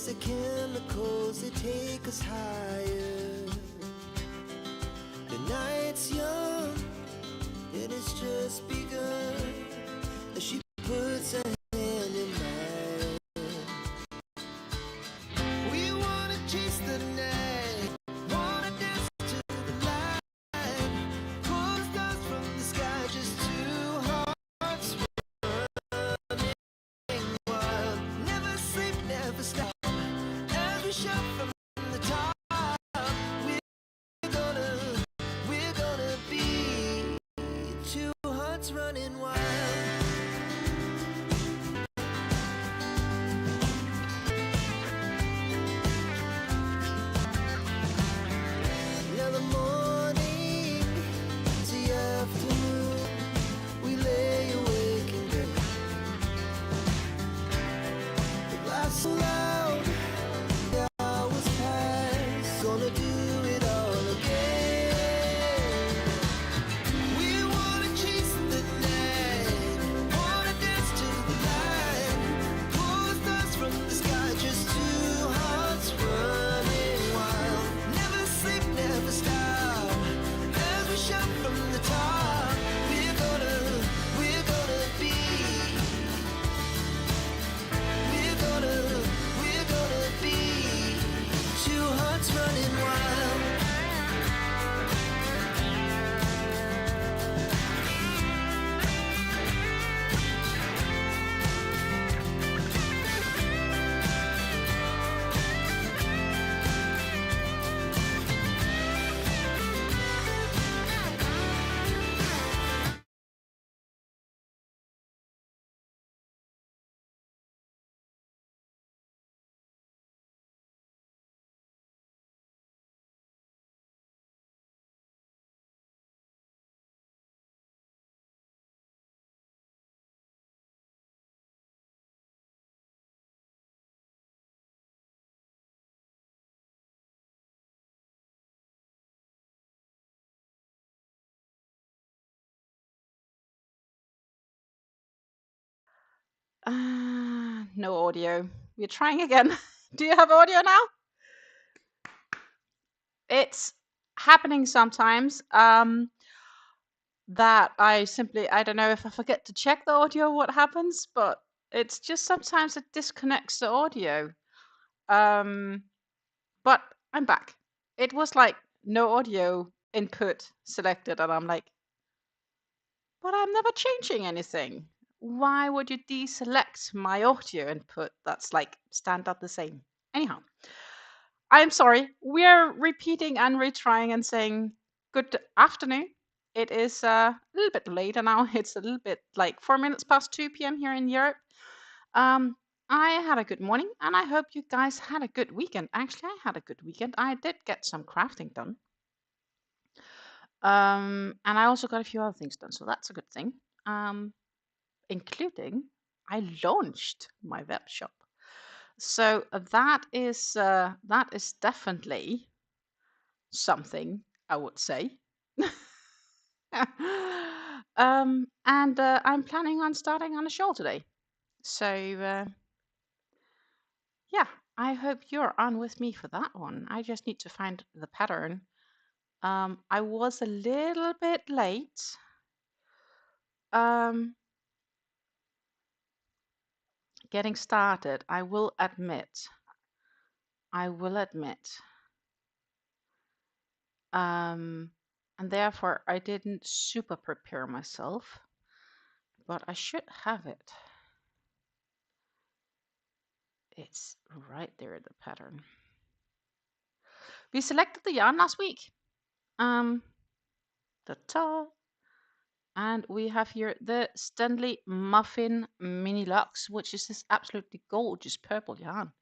the chemicals that take us higher. The night's young, and it's just begun. As she puts her hand in mine. We wanna chase the night, wanna dance to the light. Pull stars from the sky, just two hearts running wild. Never sleep, never stop. As we shout from the top, we're gonna be two hearts running wild. Now the morning is the afternoon. We lay awake in bed. The laughs so loud, the hours pass. Gonna do it all again. We wanna chase the night, wanna dance to the light. Pull the stars from the sky, just two hearts running wild. Never sleep, never stop. As we shout from the top, we're gonna be. We're gonna be two hearts running wild. No audio. We're trying again. Do you have audio now? It's happening sometimes. That I don't know if I forget to check the audio, what happens, but it's just sometimes it disconnects the audio. But I'm back. It was like no audio input selected, and I'm like, but I'm never changing anything. Why would you deselect my audio input? That's like standard the same. Anyhow, I'm sorry. We're repeating and retrying and saying good afternoon. It is a little bit later now. It's a little bit like 4 minutes past 2 p.m. here in Europe. I had a good morning, and I hope you guys had a good weekend. Actually, I had a good weekend. I did get some crafting done. And I also got a few other things done, so that's a good thing. Including I launched my web shop. So that is definitely something, I would say. And I'm planning on starting on a shawl today. So yeah, I hope you're on with me for that one. I just need to find the pattern. I was a little bit late. Getting started, I will admit. And therefore I didn't super prepare myself, but I should have it. It's right there, the pattern. We selected the yarn last week. Ta-ta. And we have here the Stenli Muffin Mini Lux, which is this absolutely gorgeous purple yarn.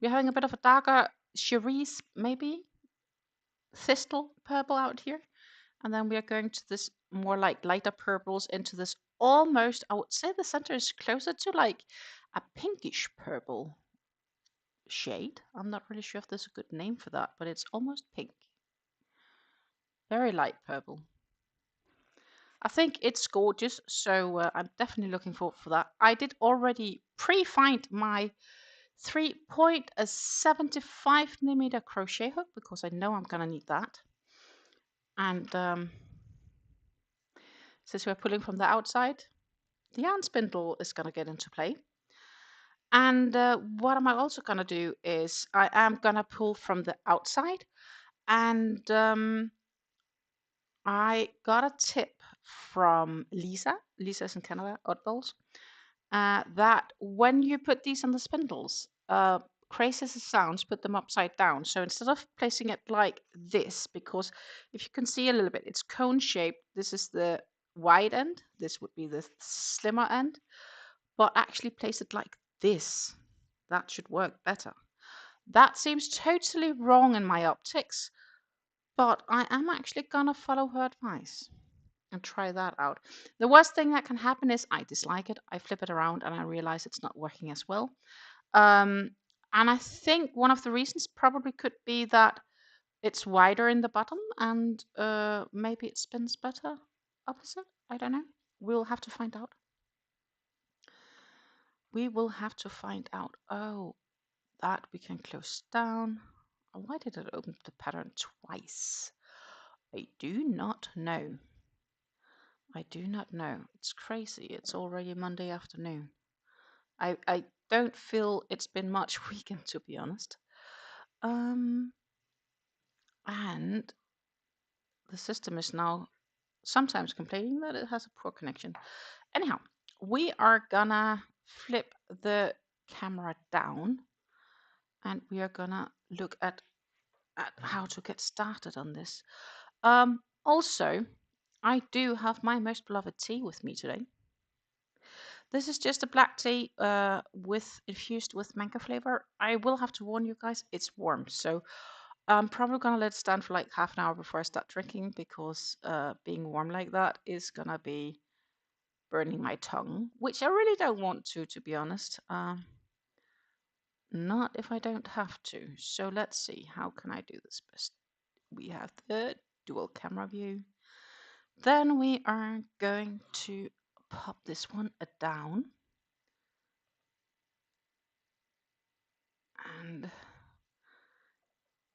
We're having a bit of a darker cerise, maybe thistle purple out here. And then we are going to this more like lighter purples into this almost, I would say the center is closer to like a pinkish purple shade. I'm not really sure if there's a good name for that, but it's almost pink. Very light purple. I think it's gorgeous, so I'm definitely looking forward for that. I did already pre-find my 3.75 millimeter crochet hook, because I know I'm gonna need that. And since we're pulling from the outside, the yarn spindle is gonna get into play. And what am I also gonna do is I am gonna pull from the outside, and I got a tip from Lisa. Lisa's in Canada, Oddballs. That when you put these on the spindles, crazy as it sounds, put them upside down. So instead of placing it like this, because if you can see a little bit, it's cone shaped. This is the wide end. This would be the slimmer end. But actually place it like this. That should work better. That seems totally wrong in my optics, but I am actually gonna follow her advice and try that out. The worst thing that can happen is I dislike it, I flip it around, and I realize it's not working as well. And I think one of the reasons probably could be that it's wider in the bottom, and maybe it spins better opposite. I don't know. We'll have to find out. We will have to find out. Oh, that we can close down. Why did it open the pattern twice? I do not know. I do not know. It's crazy. It's already Monday afternoon. I don't feel it's been much weekend, to be honest. And the system is now sometimes complaining that it has a poor connection. Anyhow, we are gonna flip the camera down, and we are gonna look at how to get started on this. Also, I do have my most beloved tea with me today. This is just a black tea infused with mango flavor. I will have to warn you guys, it's warm, so I'm probably gonna let it stand for like half an hour before I start drinking, because being warm like that is gonna be burning my tongue, which I really don't want to be honest. Not if I don't have to. So let's see, how can I do this best? We have the dual camera view. Then we are going to pop this one down. And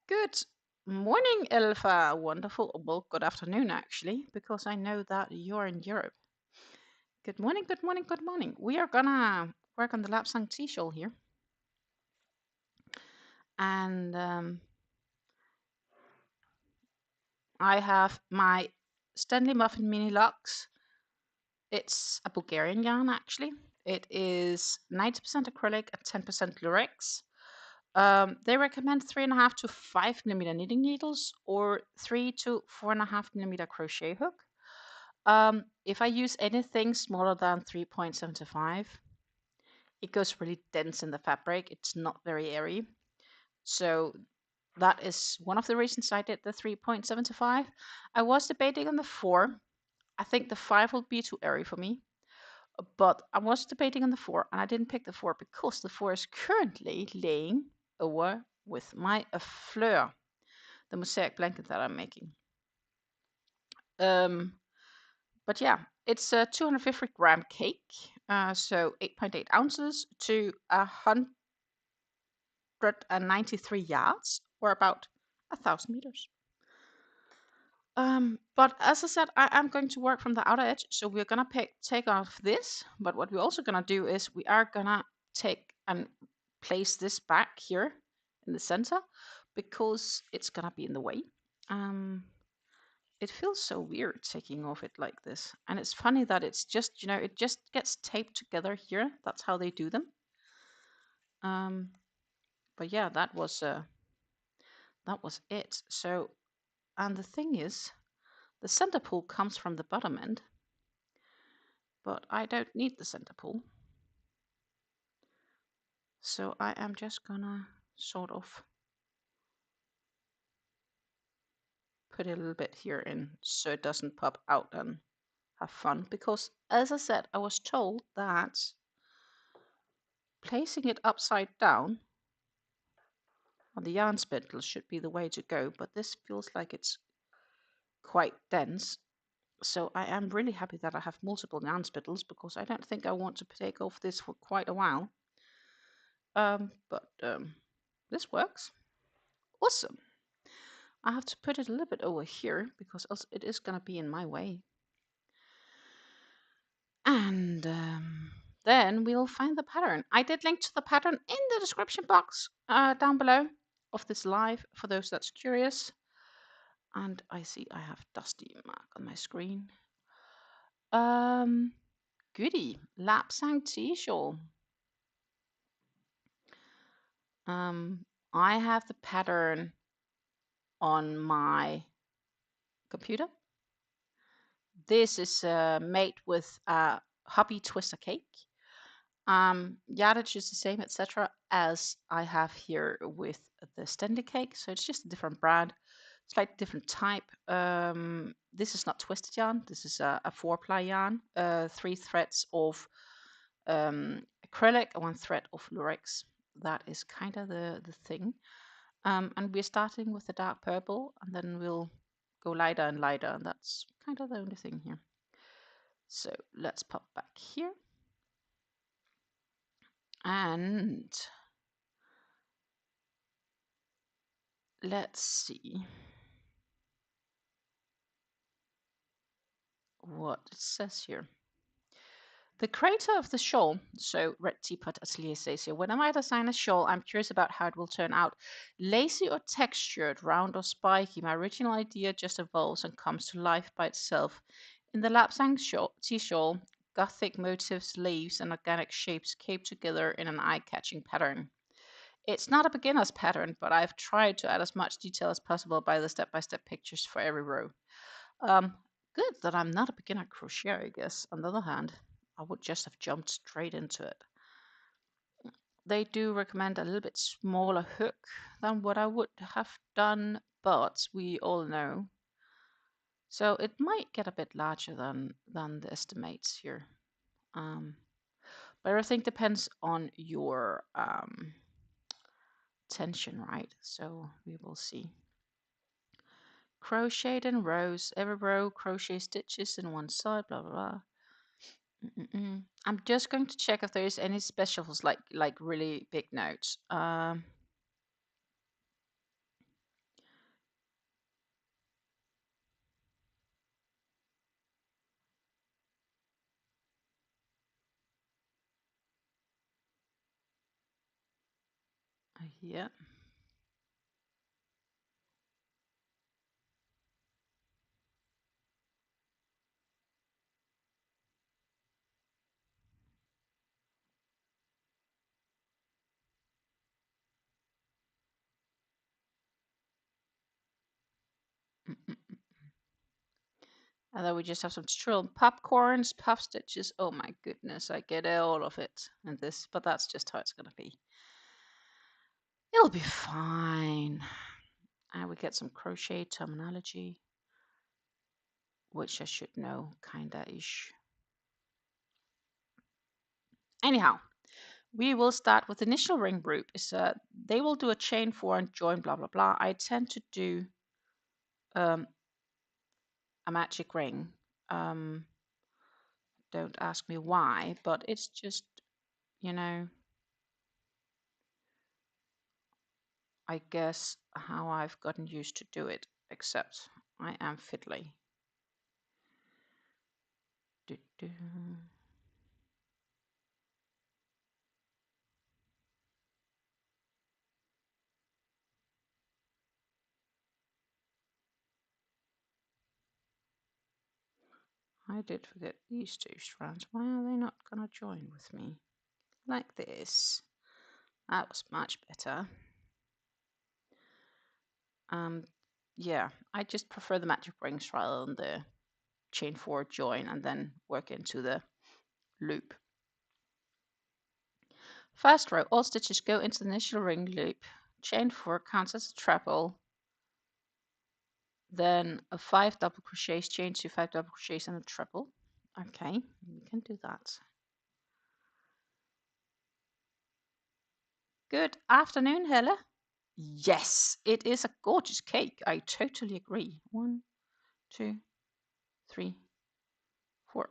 good morning, Elfa. Wonderful. Well, good afternoon, actually, because I know that you're in Europe. Good morning, good morning, good morning. We are gonna work on the LapsangTea shawl here. And I have my Stenli Muffin Mini Lux. It's a Bulgarian yarn, actually. It is 90% acrylic and 10% lurex. They recommend 3.5 to 5 millimeter knitting needles, or 3 to 4.5 millimeter crochet hook. If I use anything smaller than 3.75, it goes really dense in the fabric. It's not very airy. So that is one of the reasons I did the 3.75. I was debating on the 4. I think the 5 will be too airy for me. But I was debating on the 4, and I didn't pick the 4 because the 4 is currently laying over with my fleur, the mosaic blanket that I'm making. But yeah, it's a 250 gram cake, so 8.8 ounces to 193 yards, or about 1,000 meters. But as I said, I am going to work from the outer edge, so we're gonna take off this. But what we're also gonna do is we are gonna take and place this back here in the center, because it's gonna be in the way. It feels so weird taking off it like this, and it's funny that it's just, it just gets taped together here. That's how they do them. But yeah, that was it. So, and the thing is, the center pull comes from the bottom end, but I don't need the center pull. So I am just gonna sort of put a little bit here in so it doesn't pop out and have fun. Because as I said, I was told that placing it upside down on the yarn spindle should be the way to go, but this feels like it's quite dense. So I am really happy that I have multiple yarn spindles, because I don't think I want to take off this for quite a while. but this works. Awesome. I have to put it a little bit over here because else it is going to be in my way. And then we'll find the pattern. I did link to the pattern in the description box down below of this live for those that's curious. And I see I have Dusty mark on my screen. Goody, LapsangTea shawl. I have the pattern on my computer. This is made with hobby twister cake. Yardage is the same, etc., as I have here with the Stenli cake. So it's just a different brand, slightly different type. This is not twisted yarn. This is a 4-ply yarn, 3 threads of acrylic and 1 thread of lurex. That is kind of the thing. And we're starting with the dark purple, and then we'll go lighter and lighter, and that's kind of the only thing here. So let's pop back here. And let's see what it says here. The creator of the shawl, so Red Teapot Atelier says here, when I design a shawl, I'm curious about how it will turn out. Lacy or textured, round or spiky, my original idea just evolves and comes to life by itself. In the LapsangTea shawl, Gothic motifs, leaves, and organic shapes came together in an eye-catching pattern. It's not a beginner's pattern, but I've tried to add as much detail as possible by the step-by-step pictures for every row. Good that I'm not a beginner crocheter, I guess. On the other hand, I would just have jumped straight into it. They do recommend a little bit smaller hook than what I would have done, but we all know. So it might get a bit larger than the estimates here. But everything depends on your tension, right? So we will see. Crocheted in rows, every row crochet stitches in one side, blah blah blah. I'm just going to check if there is any specials like really big notes. Yeah. And then we just have some tutorial popcorns, puff stitches. Oh my goodness, I get all of it in this, but that's just how it's gonna be. It'll be fine. And we get some crochet terminology, which I should know, kinda-ish. Anyhow, we will start with initial ring group. They will do a chain 4 and join, blah, blah, blah. I tend to do a magic ring. Don't ask me why, but it's just, you know, I guess how I've gotten used to do it, except I am fiddly. Do, do. I did forget these 2 strands. Why are they not going to join with me? Like this. That was much better. Yeah, I just prefer the magic rings rather than the chain 4 join and then work into the loop. First row, all stitches go into the initial ring loop. Chain 4 counts as a treble. Then a 5 double crochets, chain 2 5 double crochets and a treble. Okay, we can do that. Good afternoon, Helle. Yes, it is a gorgeous cake. I totally agree. 1, 2, 3, 4.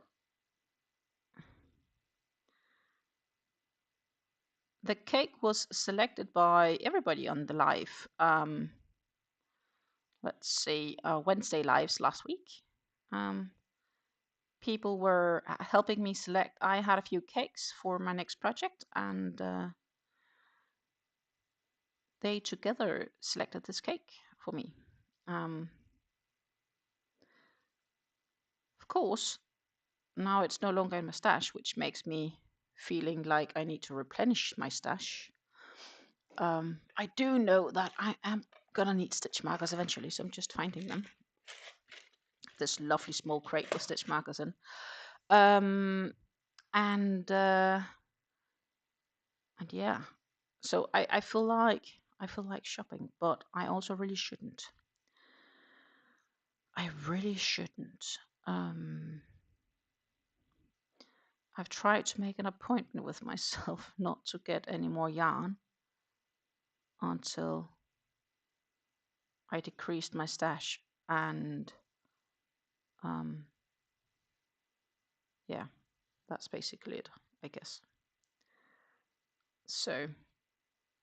The cake was selected by everybody on the live. Let's see, Wednesday lives last week. People were helping me select. I had a few cakes for my next project, and they together selected this cake for me. Of course, now it's no longer in my stash, which makes me feeling like I need to replenish my stash. I do know that I am gonna need stitch markers eventually, so I'm just finding them. This lovely small crate with stitch markers in. And yeah, so I feel like shopping, but I also really shouldn't. I really shouldn't. I've tried to make an appointment with myself not to get any more yarn until I decreased my stash, and yeah, that's basically it, I guess. So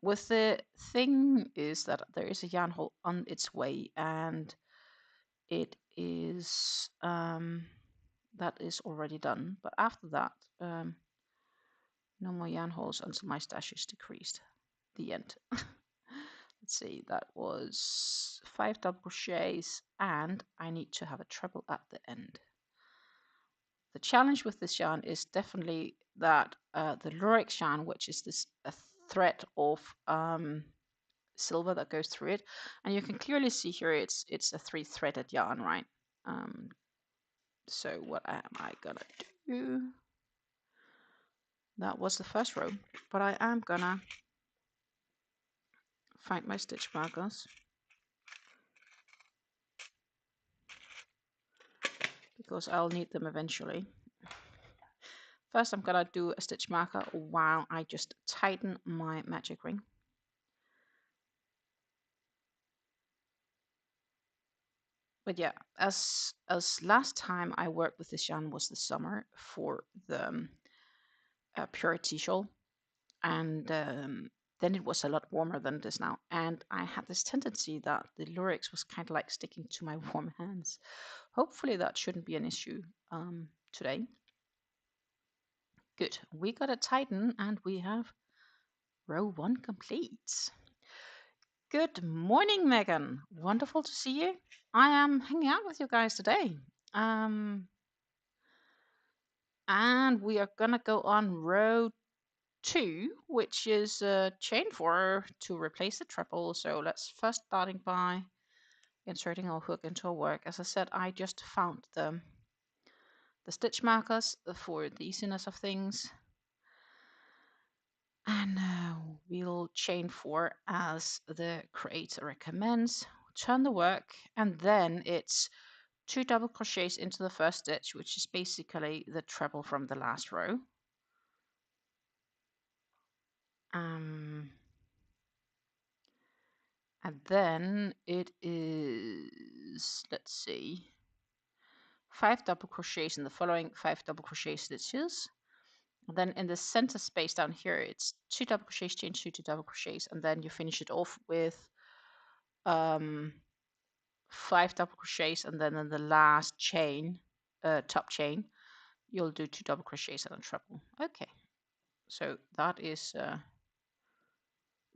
with the thing is that there is a yarn haul on its way, and it is that is already done. But after that, no more yarn hauls until my stash is decreased. The end. Let's see, that was 5 double crochets, and I need to have a treble at the end. The challenge with this yarn is definitely that the lurex yarn, which is this a thread of silver that goes through it, and you can clearly see here it's a 3-threaded yarn, right? So what am I gonna do? That was the first row, but I am gonna find my stitch markers because I'll need them eventually. First, I'm gonna do a stitch marker while I just tighten my magic ring. But yeah, as last time I worked with this yarn was the summer for the Purity shawl, and then it was a lot warmer than it is now, and I had this tendency that the lurex was kind of like sticking to my warm hands. Hopefully that shouldn't be an issue today. Good, we got it tighten, and we have row 1 complete. Good morning, Megan. Wonderful to see you. I am hanging out with you guys today. And we are gonna go on row 2, which is chain 4 to replace the treble. So let's first starting by inserting our hook into our work. As I said, I just found the stitch markers for the easiness of things. And we'll chain 4 as the creator recommends. Turn the work, and then it's 2 double crochets into the first stitch, which is basically the treble from the last row. And then it is, let's see, 5 double crochets in the following 5 double crochet stitches. And then in the center space down here, it's 2 double crochets, chain 2 to double crochets, and then you finish it off with 5 double crochets, and then in the last chain, top chain, you'll do 2 double crochets and a treble. Okay, so that is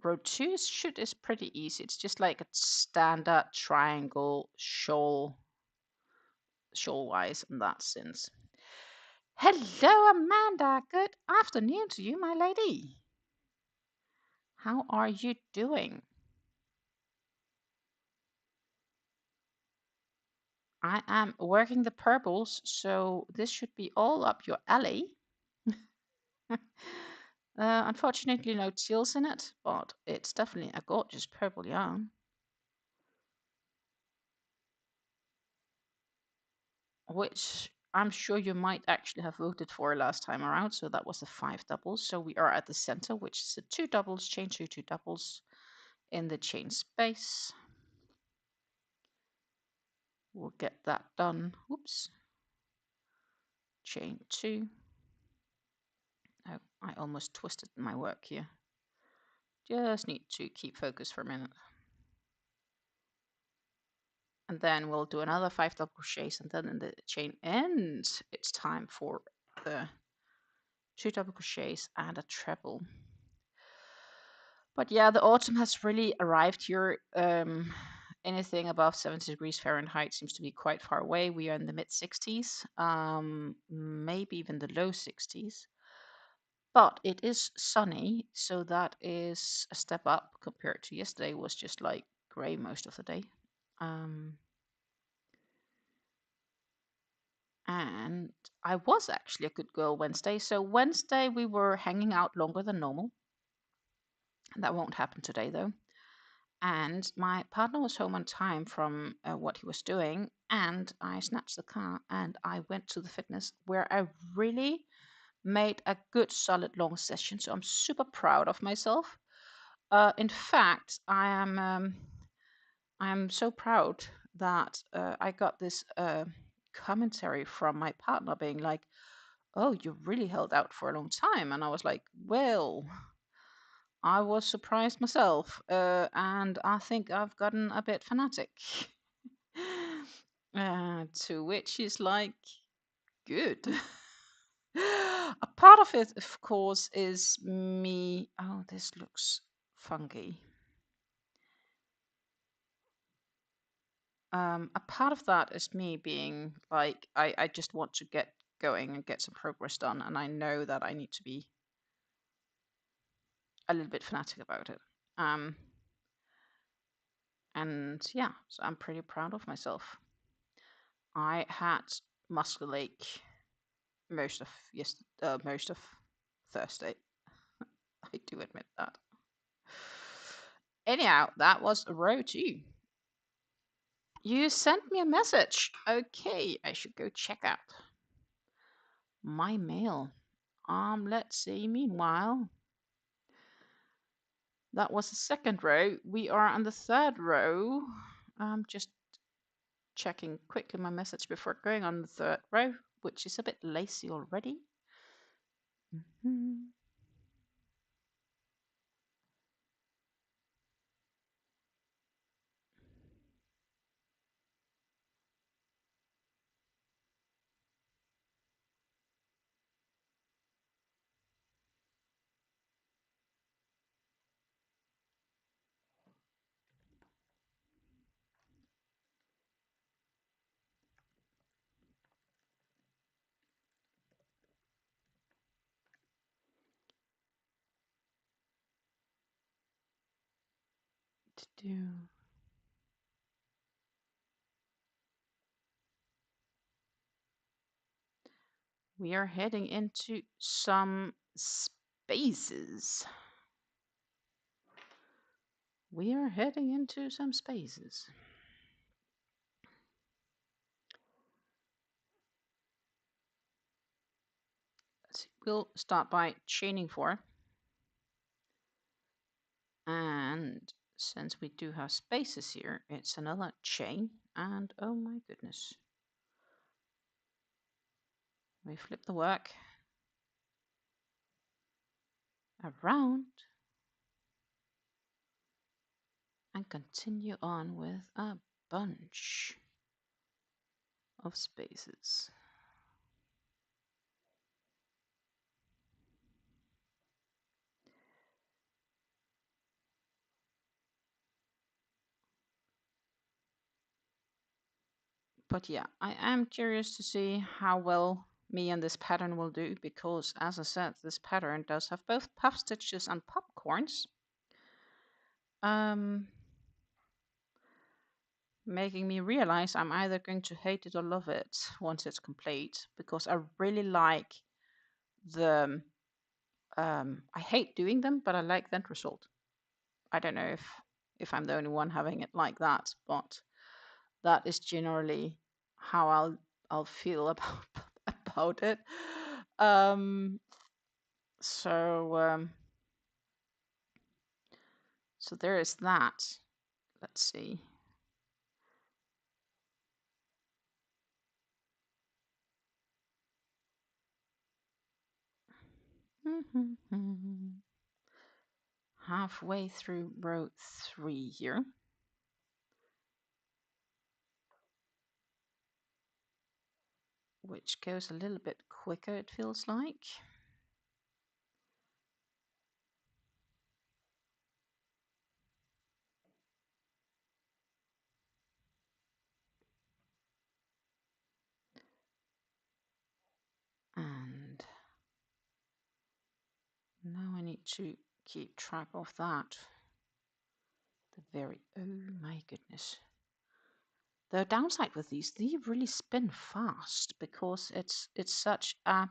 row 2 is pretty easy. It's just like a standard triangle shawl wise in that sense. Hello, Amanda. Good afternoon to you, my lady. How are you doing? I am working the purples, so this should be all up your alley. Unfortunately, no teals in it, but it's definitely a gorgeous purple yarn. Which I'm sure you might actually have voted for last time around. So that was the 5 doubles. So we are at the center, which is the 2 doubles, chain 2, 2 doubles in the chain space. We'll get that done. Oops. Chain 2. Oh, I almost twisted my work here. Just need to keep focus for a minute. And then we'll do another 5 double crochets, and then the chain ends. It's time for the 2 double crochets and a treble. But yeah, the autumn has really arrived here. Anything above 70 degrees Fahrenheit seems to be quite far away. We are in the mid 60s, maybe even the low 60s. But it is sunny, so that is a step up compared to yesterday. It was just like gray most of the day. And I was actually a good girl Wednesday. So Wednesday we were hanging out longer than normal. That won't happen today though. And my partner was home on time from what he was doing, and I snatched the car and I went to the fitness where I really made a good solid long session. So I'm super proud of myself. In fact, I'm so proud that I got this commentary from my partner being like, "Oh, you really held out for a long time," and I was like, "Well." I was surprised myself, and I think I've gotten a bit fanatic. To which he's like, good. A part of it, of course, is me. Oh, this looks funky. A part of that is me being like, I just want to get going and get some progress done, and I know that I need to be a little bit fanatic about it. And yeah, so I'm pretty proud of myself. I had muscle ache most of most of Thursday. I do admit that. Anyhow, that was row 2. You sent me a message. Okay, I should go check out my mail. Let's see. Meanwhile, that was the second row. We are on the third row. I'm just checking quickly my message before going on the third row, which is a bit lazy already. We are heading into some spaces. We are heading into some spaces. Let's see. We'll start by chaining 4. And since we do have spaces here, it's another chain. And oh my goodness. We flip the work around and continue on with a bunch of spaces. But yeah, I am curious to see how well me and this pattern will do, because as I said, this pattern does have both puff stitches and popcorns. Making me realize I'm either going to hate it or love it once it's complete, because I really like the I hate doing them, but I like the end result. I don't know if I'm the only one having it like that, but that is generally how I'll feel about it. So so there is that. Let's see. halfway through row 3 here. Which goes a little bit quicker, it feels like. And now I need to keep track of that. Oh my goodness. The downside with these, they really spin fast because it's such a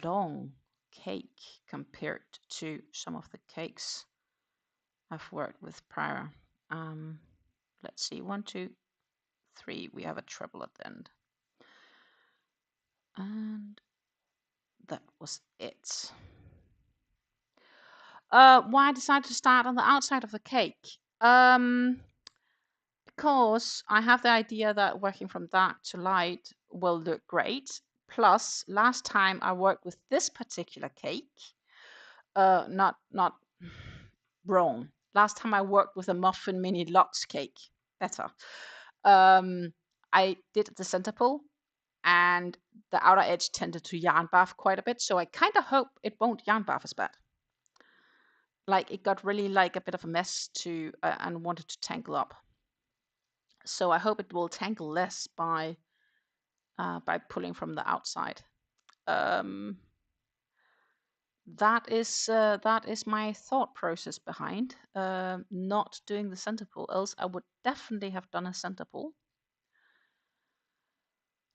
long cake compared to some of the cakes I've worked with prior. Let's see, 1, 2, 3. We have a treble at the end. And that was it. Why I decided to start on the outside of the cake? Because I have the idea that working from dark to light will look great. Plus, last time I worked with this particular cake, not wrong. Last time I worked with a Muffin Mini Lux cake, better. I did the center pull, and the outer edge tended to yarn bath quite a bit, so I kind of hope it won't yarn bath as bad. Like it got really like a bit of a mess to and wanted to tangle up. So I hope it will tangle less by pulling from the outside. That is my thought process behind not doing the center pull. Else I would definitely have done a center pull.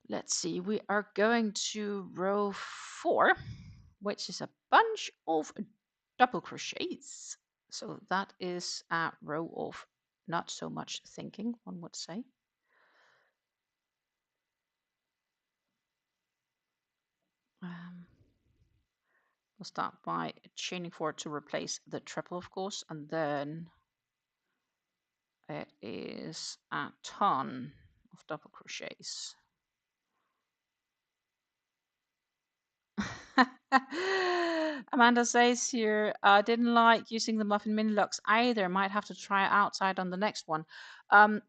Let's see, we are going to row 4, which is a bunch of double crochets. So that is a row of not so much thinking, one would say. We'll start by chaining 4 to replace the treble, of course, and then it is a ton of double crochets. Amanda says here, I didn't like using the Muffin Mini Lux either. Might have to try it outside on the next one.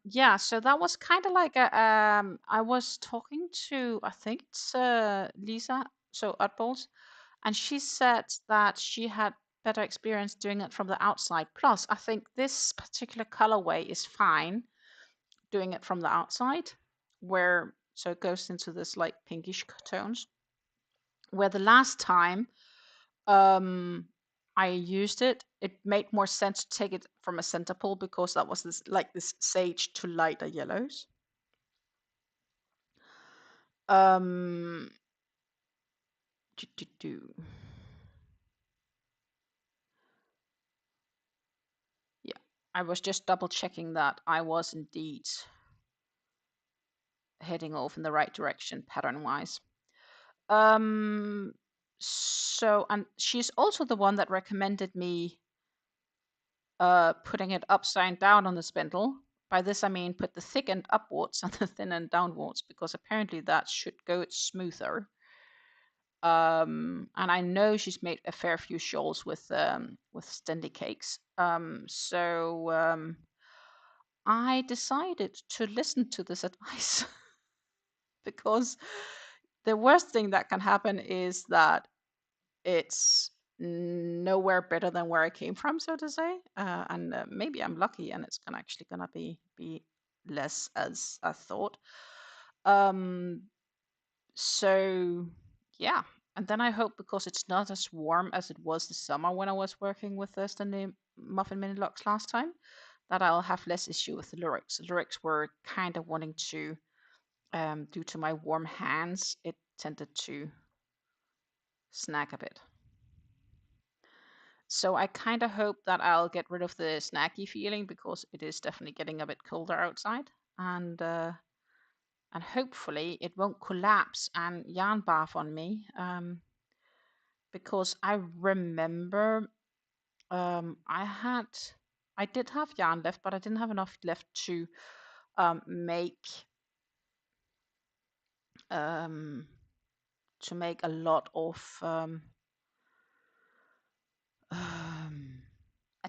Yeah, so that was kind of like a, I was talking to, I think it's Lisa, so Utballs, and she said that she had better experience doing it from the outside. Plus, I think this particular colorway is fine doing it from the outside, where, so it goes into this like pinkish tones, where the last time I used it, it made more sense to take it from a center pull because that was this like this sage to lighter yellows. Yeah, I was just double checking that I was indeed heading off in the right direction pattern wise. So, and she's also the one that recommended me putting it upside down on the spindle. By this I mean put the thick end upwards and the thin end downwards, because apparently that should go smoother. And I know she's made a fair few shawls with Stenli cakes. So I decided to listen to this advice because the worst thing that can happen is that it's nowhere better than where I came from, so to say. And maybe I'm lucky and it's actually gonna be less as I thought. So yeah, and then I hope, because it's not as warm as it was this summer when I was working with the Stenli Muffin Mini Lux last time, that I'll have less issue with the lyrics. The lyrics were kind of wanting to, due to my warm hands, it tended to snag a bit. So I kind of hope that I'll get rid of the snacky feeling, because it is definitely getting a bit colder outside, and hopefully it won't collapse and yarn bath on me, because I remember I did have yarn left, but I didn't have enough left to make a lot of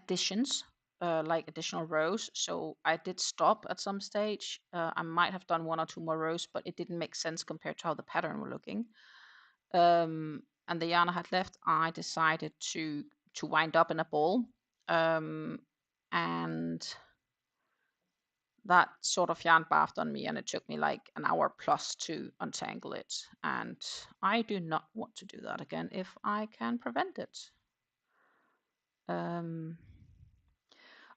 additions, like additional rows. So I did stop at some stage. I might have done 1 or 2 more rows, but it didn't make sense compared to how the pattern were looking. And the yarn I had left, I decided to wind up in a ball. And that sort of yarn bathed on me, and it took me like an hour plus to untangle it. And I do not want to do that again if I can prevent it.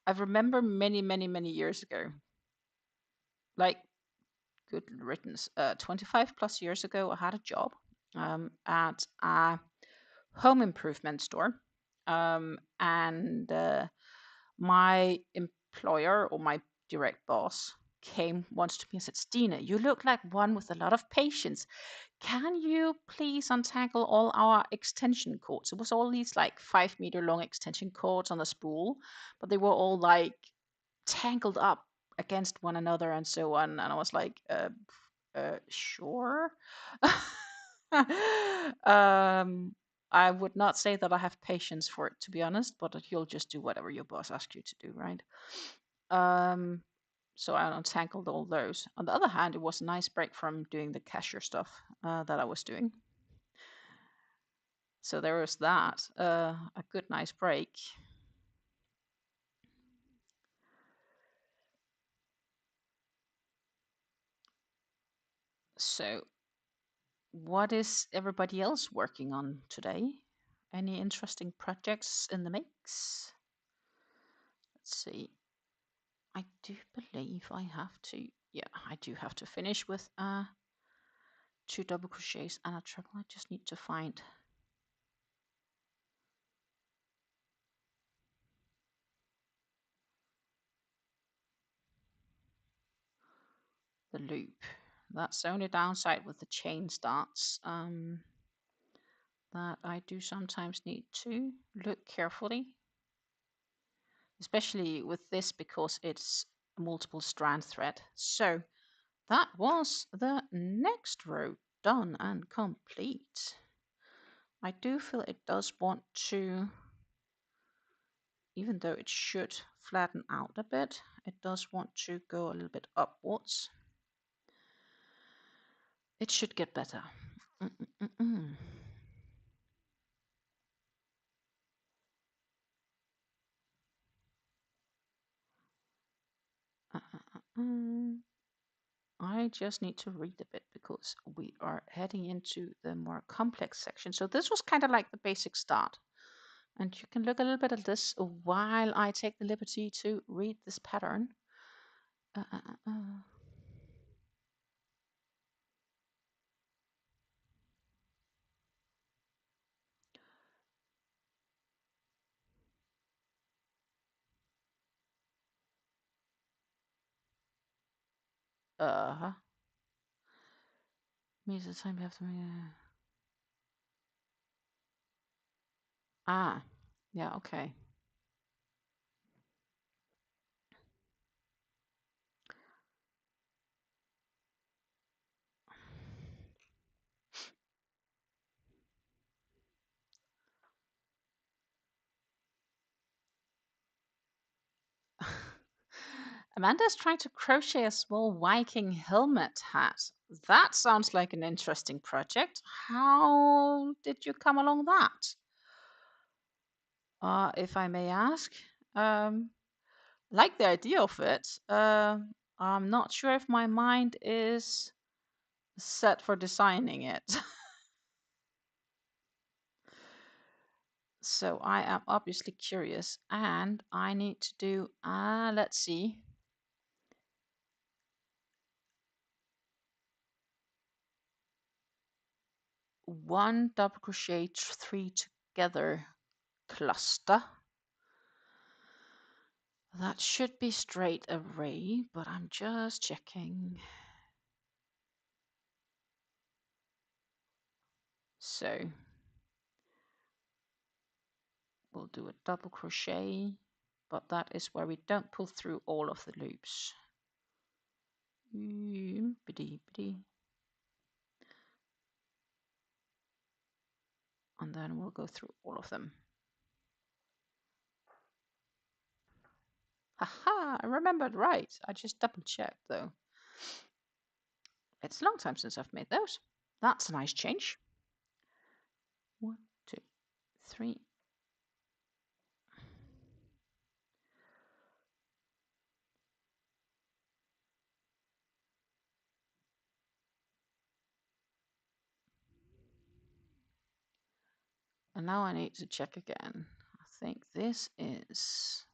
I remember many years ago, like good riddance, 25 plus years ago, I had a job at a home improvement store. And my employer, or my direct boss, came once to me and said, "Stina, you look like one with a lot of patience. Can you please untangle all our extension cords?" It was all these like 5-meter long extension cords on a spool, but they were all like tangled up against one another and so on. And I was like, sure. I would not say that I have patience for it, to be honest, but you'll just do whatever your boss asks you to do, right? So I untangled all those. On the other hand, it was a nice break from doing the cashier stuff that I was doing. So there was that, a good, nice break. So what is everybody else working on today? Any interesting projects in the mix? Let's see. I do believe I have to, yeah, I do have to finish with 2 double crochets and a treble. I just need to find the loop. That's the only downside with the chain starts, that I do sometimes need to look carefully, especially with this because it's a multiple strand thread. So that was the next row done and complete. I do feel it does want to, even though it should flatten out a bit, it does want to go a little bit upwards. It should get better. I just need to read a bit because we are heading into the more complex section. So this was kind of like the basic start. And you can look a little bit at this while I take the liberty to read this pattern. Means the time you have to. Yeah, okay. Amanda's trying to crochet a small Viking helmet hat. That sounds like an interesting project. How did you come along that? If I may ask. Like the idea of it. I'm not sure if my mind is set for designing it. So I am obviously curious, and I need to do, let's see. One double crochet, 3 together cluster. That should be straight array, but I'm just checking. So we'll do a double crochet, but that is where we don't pull through all of the loops. And then we'll go through all of them. Haha, I remembered right. I just double checked though. It's a long time since I've made those. That's a nice change. 1, 2, 3. And now I need to check again. I think this is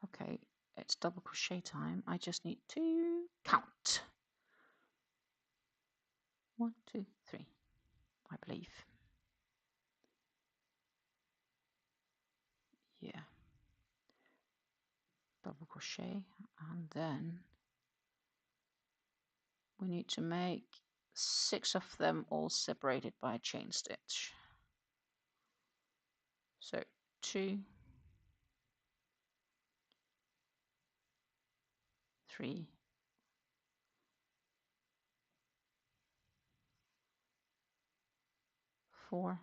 okay, it's double crochet time. I just need to count. 1, 2, 3, I believe. Yeah. Double crochet, and then we need to make 6 of them all separated by a chain stitch. So 2, 3, 4,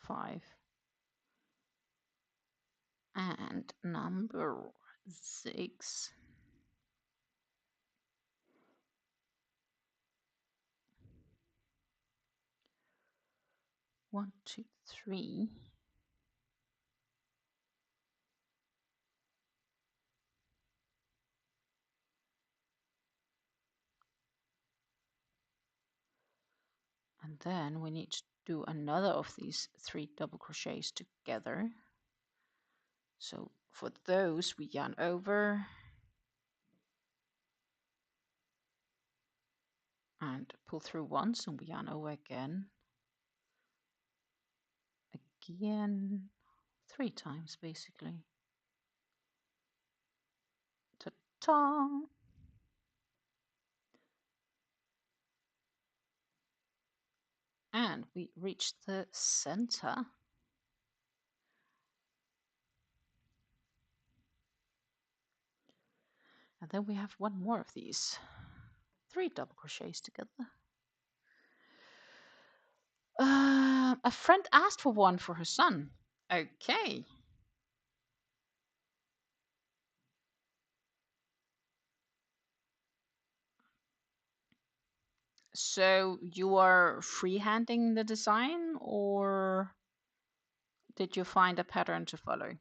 5, and number 6. One, two, three. And then we need to do another of these 3 double crochets together. So for those we yarn over and pull through once, and we yarn over again, 3 times basically. Ta-ta! And we reach the center. And then we have one more of these 3 double crochets together. A friend asked for one for her son. Okay. So you are freehanding the design, or did you find a pattern to follow?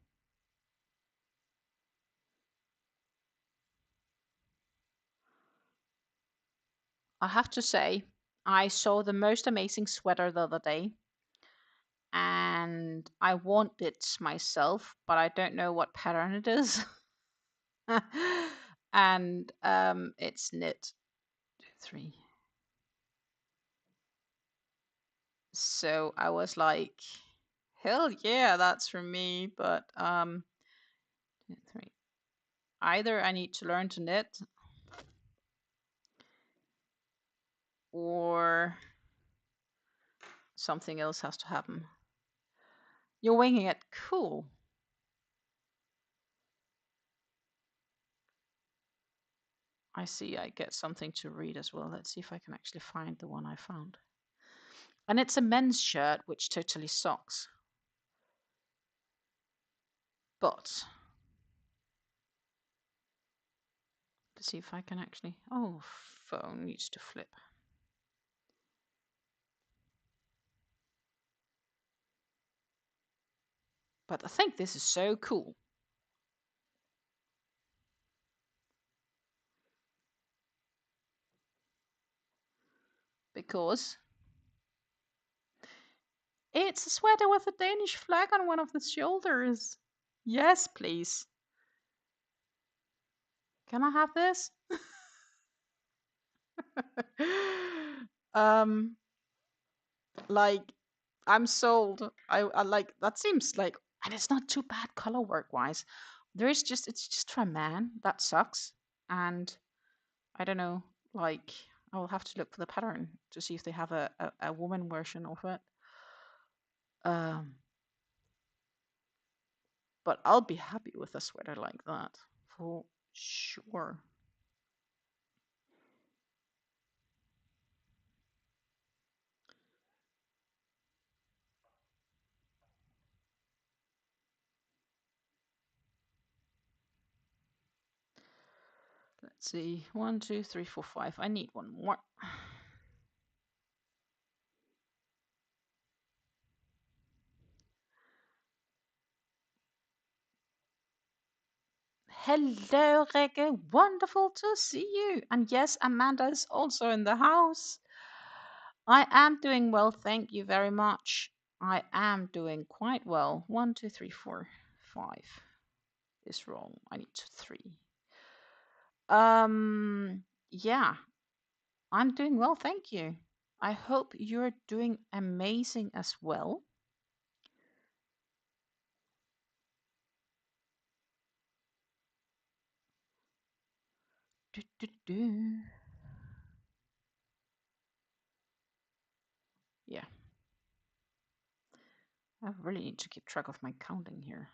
I have to say, I saw the most amazing sweater the other day, and I want it myself, but I don't know what pattern it is. And it's knit 2, 3. So I was like, hell yeah, that's for me. But 2, 3. Either I need to learn to knit, or something else has to happen. You're winging it. Cool. I see. I get something to read as well. Let's see if I can actually find the one I found. And it's a men's shirt, which totally sucks. But let's see if I can actually. Oh, phone needs to flip. But I think this is so cool. Because it's a sweater with a Danish flag on one of the shoulders. Yes, please. Can I have this? Like, I'm sold. I like that. Seems like, and it's not too bad color work wise. It's just for a man. That sucks. And I don't know, like, I'll have to look for the pattern to see if they have a woman version of it. But I'll be happy with a sweater like that. For Sure. Let's see. 1, 2, 3, 4, 5. I need one more. Hello, Rege. Wonderful to see you. And yes, Amanda is also in the house. I am doing well, thank you very much. I am doing quite well. 1, 2, 3, 4, 5 is wrong. I need 3. Yeah, I'm doing well, thank you. I hope you're doing amazing as well. Do, do, do. Yeah. I really need to keep track of my counting here.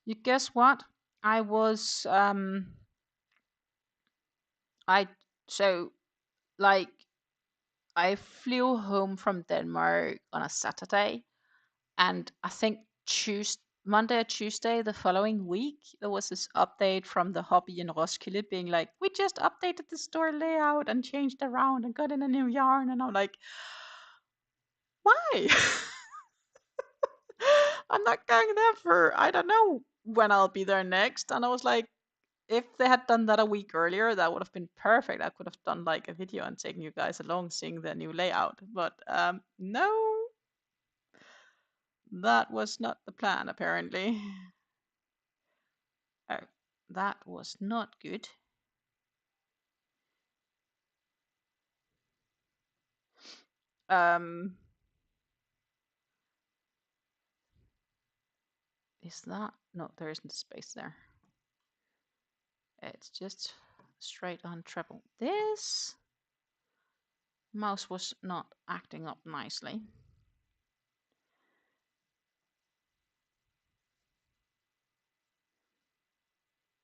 You guess what? I was I so like I flew home from Denmark on a Saturday, and I think Monday or Tuesday the following week there was this update from the hobby in Roskilde being like, we just updated the store layout and changed around and got in a new yarn, and I'm like, why? I'm not going there for I don't know when I'll be there next. And I was like, if they had done that a week earlier, that would have been perfect. I could have done like a video and taken you guys along seeing the new layout. But no, that was not the plan apparently. Oh, that was not good. Is that no? There isn't space there. It's just straight on treble. This mouse was not acting up nicely.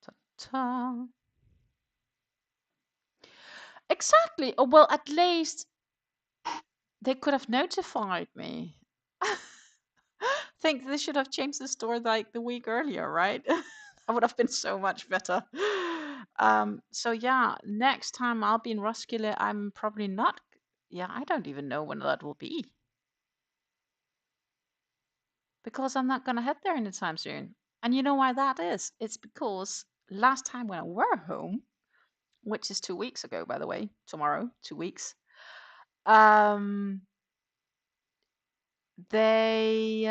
Ta-ta. Exactly. Oh, well, at least they could have notified me. Think they should have changed the store like the week earlier, right? That would have been so much better. So yeah, next time I'll be in Roskilde, I'm probably not. Yeah, I don't even know when that will be. Because I'm not gonna head there anytime soon. And you know why that is? It's because last time when I were home, which is 2 weeks ago, by the way, tomorrow, 2 weeks, um, they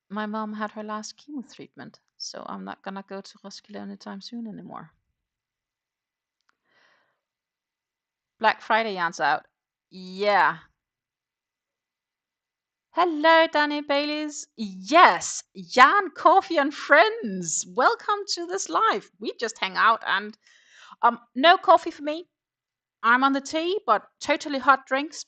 my mom had her last chemo treatment, so I'm not gonna go to Roskilde anytime soon anymore. Black Friday yarns out. Yeah. Hello, Danny Baileys. Yes, Jan, Coffee, and friends. Welcome to this live. We just hang out and no coffee for me. I'm on the tea, but totally hot drinks.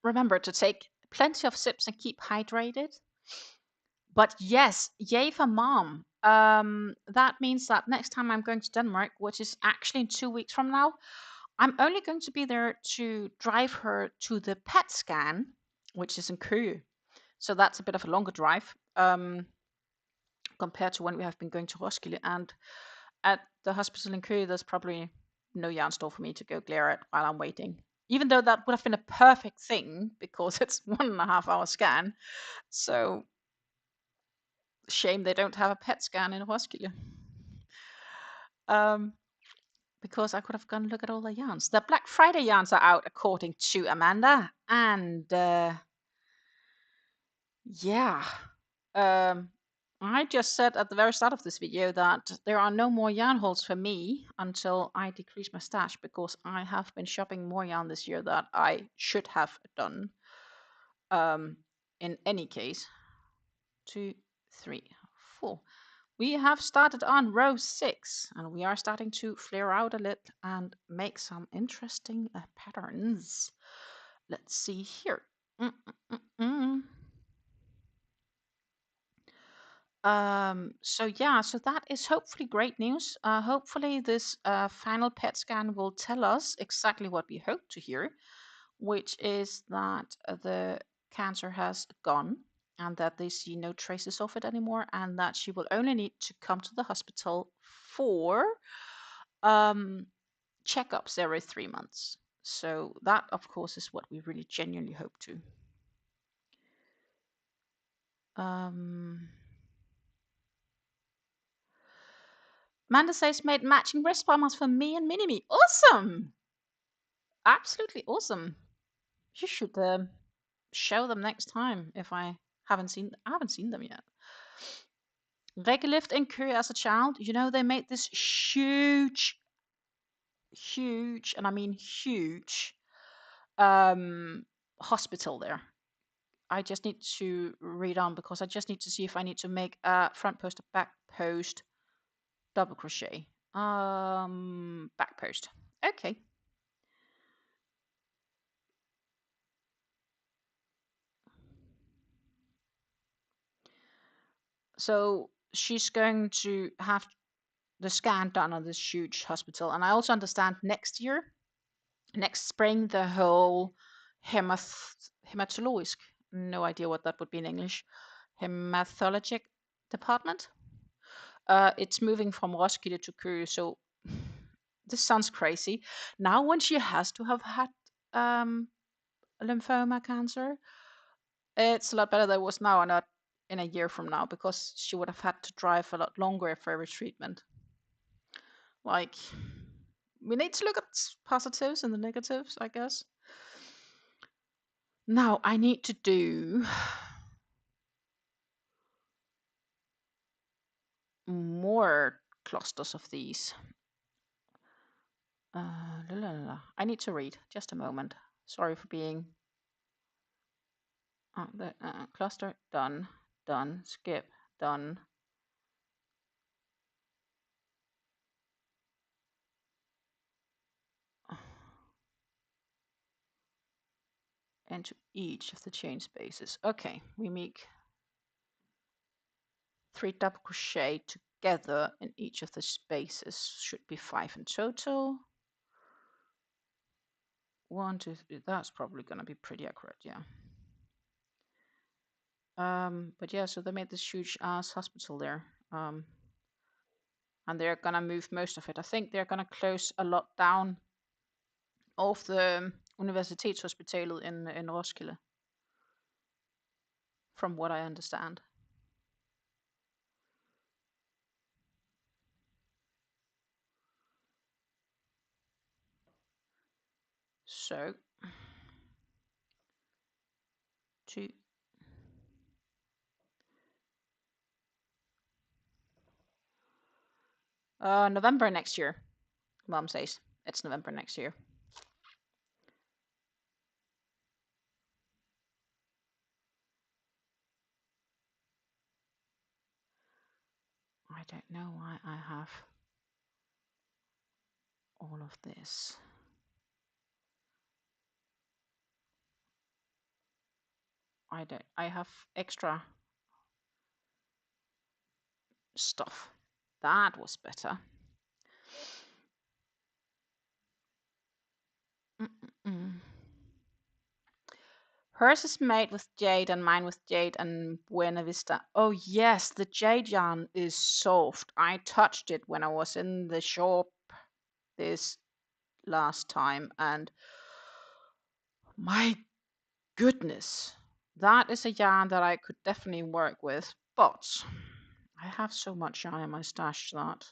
Remember to take plenty of sips and keep hydrated. But yes, yay for mom. That means that next time I'm going to Denmark, which is actually in 2 weeks from now, I'm only going to be there to drive her to the PET scan, which is in Køge. So that's a bit of a longer drive compared to when we have been going to Roskilde. And at the hospital in Køge, there's probably no yarn store for me to go glare at while I'm waiting. Even though that would have been a perfect thing because it's 1.5 hour scan. So shame they don't have a PET scan in Roskilde. Because I could have gone look at all the yarns. The Black Friday yarns are out, according to Amanda. And yeah, I'm I just said at the very start of this video that there are no more yarn hauls for me until I decrease my stash, because I have been shopping more yarn this year that I should have done. In any case, 2, 3, 4. We have started on row 6, and we are starting to flare out a little and make some interesting patterns. Let's see here. So yeah, so that is hopefully great news. Hopefully this final PET scan will tell us exactly what we hope to hear, which is that the cancer has gone and that they see no traces of it anymore, and that she will only need to come to the hospital for checkups every 3 months. So that, of course, is what we really genuinely hope to. Amanda says made matching wrist warmers for me and Mini-Me. Awesome! Absolutely awesome. You should show them next time if I haven't seen them yet. Regelift in Korea as a child, you know, they made this huge, and I mean huge, hospital there. I just need to read on because I just need to see if I need to make a front post, a back post, double crochet, back post. Okay. So she's going to have the scan done on this huge hospital, and I also understand next spring, the whole hematologic, no idea what that would be in English, hematologic department. It's moving from Roskilde to Køge, so this sounds crazy. Now, when she has to have had lymphoma cancer, it's a lot better that it was now and not in a year from now, because she would have had to drive a lot longer for every treatment. Like, we need to look at positives and the negatives, I guess. Now I need to do more clusters of these. I need to read. Just a moment. Sorry for being... cluster, done, skip, done. Into each of the chain spaces. Okay, we make 3 double crochet together in each of the spaces. Should be 5 in total. 1, 2, 3. That's probably going to be pretty accurate, yeah. But yeah, so they made this huge ass hospital there. And they're gonna move most of it. I think they're gonna close a lot down of the Universitetshospitalet in Roskilde, from what I understand. So, 2. November next year, Mom says. It's November next year. I don't know why I have all of this. I have extra stuff. That was better. Hers is made with jade and mine with jade and Buena Vista. Oh yes, the jade yarn is soft. I touched it when I was in the shop this last time, and my goodness, that is a yarn that I could definitely work with, but I have so much yarn in my stash that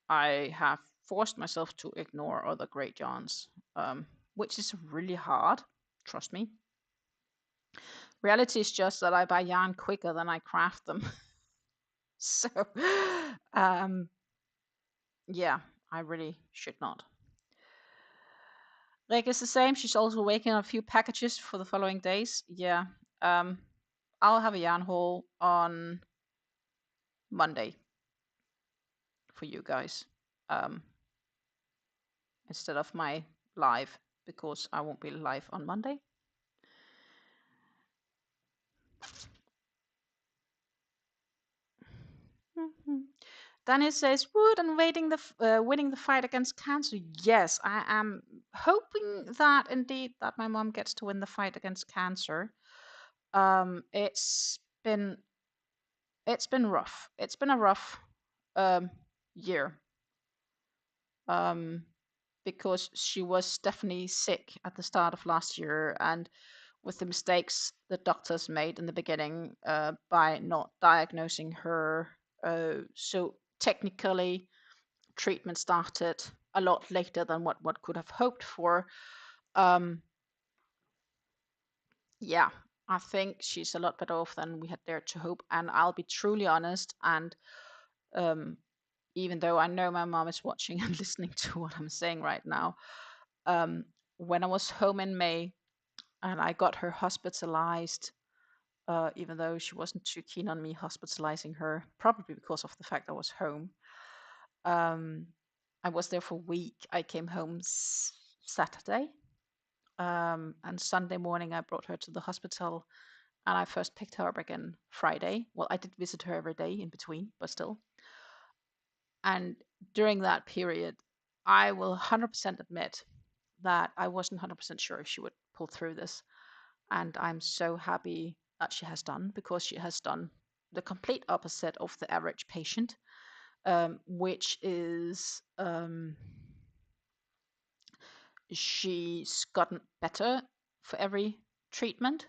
I have forced myself to ignore other great yarns, which is really hard, trust me. Reality is just that I buy yarn quicker than I craft them. So, um, yeah, I really should not. Like it's the same. She's also waiting on a few packages for the following days. Yeah. Um, I'll have a yarn haul on Monday for you guys. Um, instead of my live because I won't be live on Monday. Daniel says, "Wood and winning the fight against cancer." Yes, I am hoping that indeed that my mom gets to win the fight against cancer. It's been rough. It's been a rough year. Because she was definitely sick at the start of last year, and with the mistakes the doctors made in the beginning by not diagnosing her. So technically, treatment started a lot later than what could have hoped for. Yeah, I think she's a lot better off than we had dared to hope. And I'll be truly honest, and even though I know my mom is watching and listening to what I'm saying right now, when I was home in May and I got her hospitalized, even though she wasn't too keen on me hospitalizing her, probably because of the fact I was home. I was there for a week. I came home Saturday, and Sunday morning I brought her to the hospital, and I first picked her up again Friday. Well, I did visit her every day in between, but still. And during that period, I will 100% admit that I wasn't 100% sure if she would pull through this. And I'm so happy that she has done, because she has done the complete opposite of the average patient, which is she's gotten better for every treatment,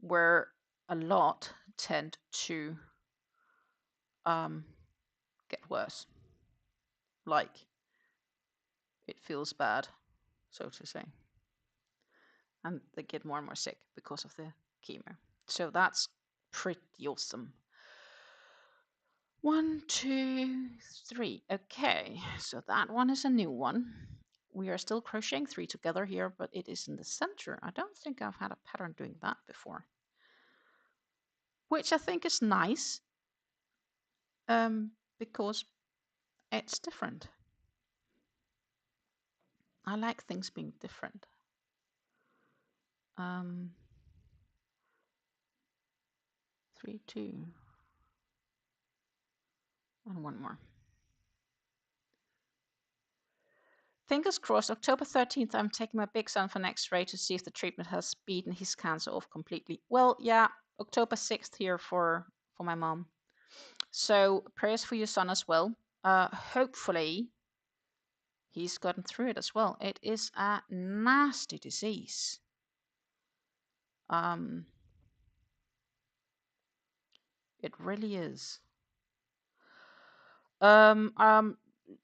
where a lot tend to get worse. Like it feels bad, so to say. And they get more and more sick because of the chemo. So that's pretty awesome. 1, 2, 3. Okay, so that one is a new one. We are still crocheting 3 together here, but it is in the center. I don't think I've had a pattern doing that before, which I think is nice, because it's different. I like things being different. 3, 2, and one more. Fingers crossed, October 13th, I'm taking my big son for an x-ray to see if the treatment has beaten his cancer off completely. Well, yeah, October 6th here for my mom. So prayers for your son as well. Hopefully he's gotten through it as well. It is a nasty disease. It really is.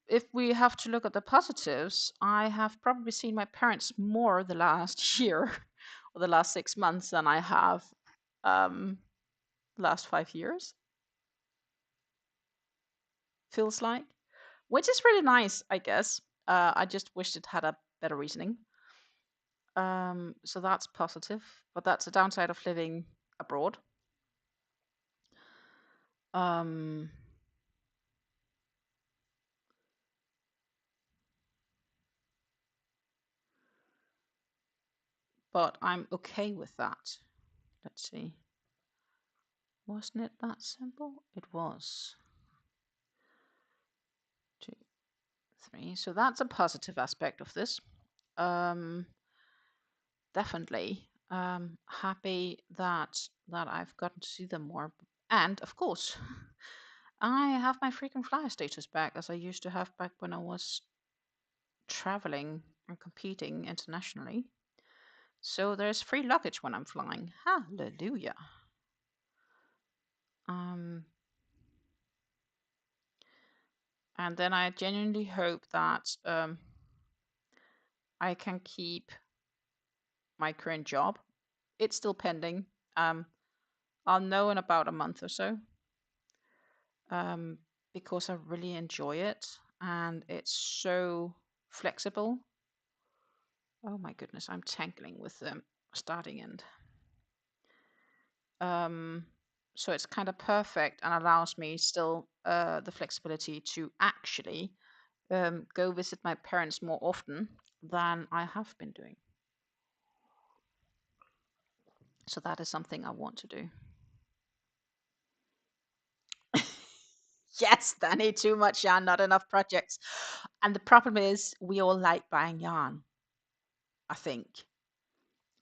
If we have to look at the positives, I have probably seen my parents more the last year or the last 6 months than I have last 5 years. Feels like, which is really nice, I guess. I just wished it had a better reasoning. So that's positive, but that's a downside of living abroad. But I'm okay with that. Let's see. Wasn't it that simple? It was. 2, 3. So that's a positive aspect of this. Definitely. Happy that I've gotten to see them more. And of course, I have my frequent flyer status back, as I used to have back when I was traveling and competing internationally. So there's free luggage when I'm flying. Hallelujah. And then I genuinely hope that I can keep my current job. It's still pending. I'll know in about a month or so, because I really enjoy it and it's so flexible. Oh my goodness, I'm tangling with the starting end. So it's kind of perfect and allows me still the flexibility to actually go visit my parents more often than I have been doing. So that is something I want to do. Yes, Danny, too much yarn, not enough projects. And the problem is we all like buying yarn, I think.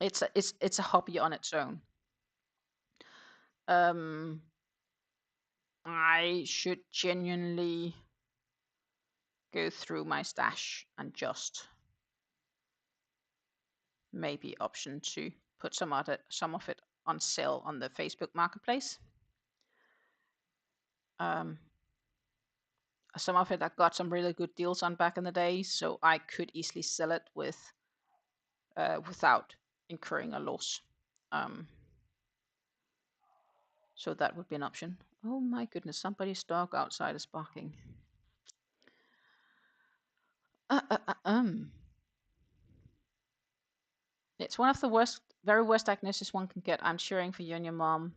It's a hobby on its own. I should genuinely go through my stash and just maybe option to put some of it on sale on the Facebook Marketplace. Some of it I got some really good deals on back in the day, so I could easily sell it without incurring a loss. So that would be an option. Oh my goodness, somebody's dog outside is barking. It's one of the very worst diagnoses one can get. I'm cheering for you and your mom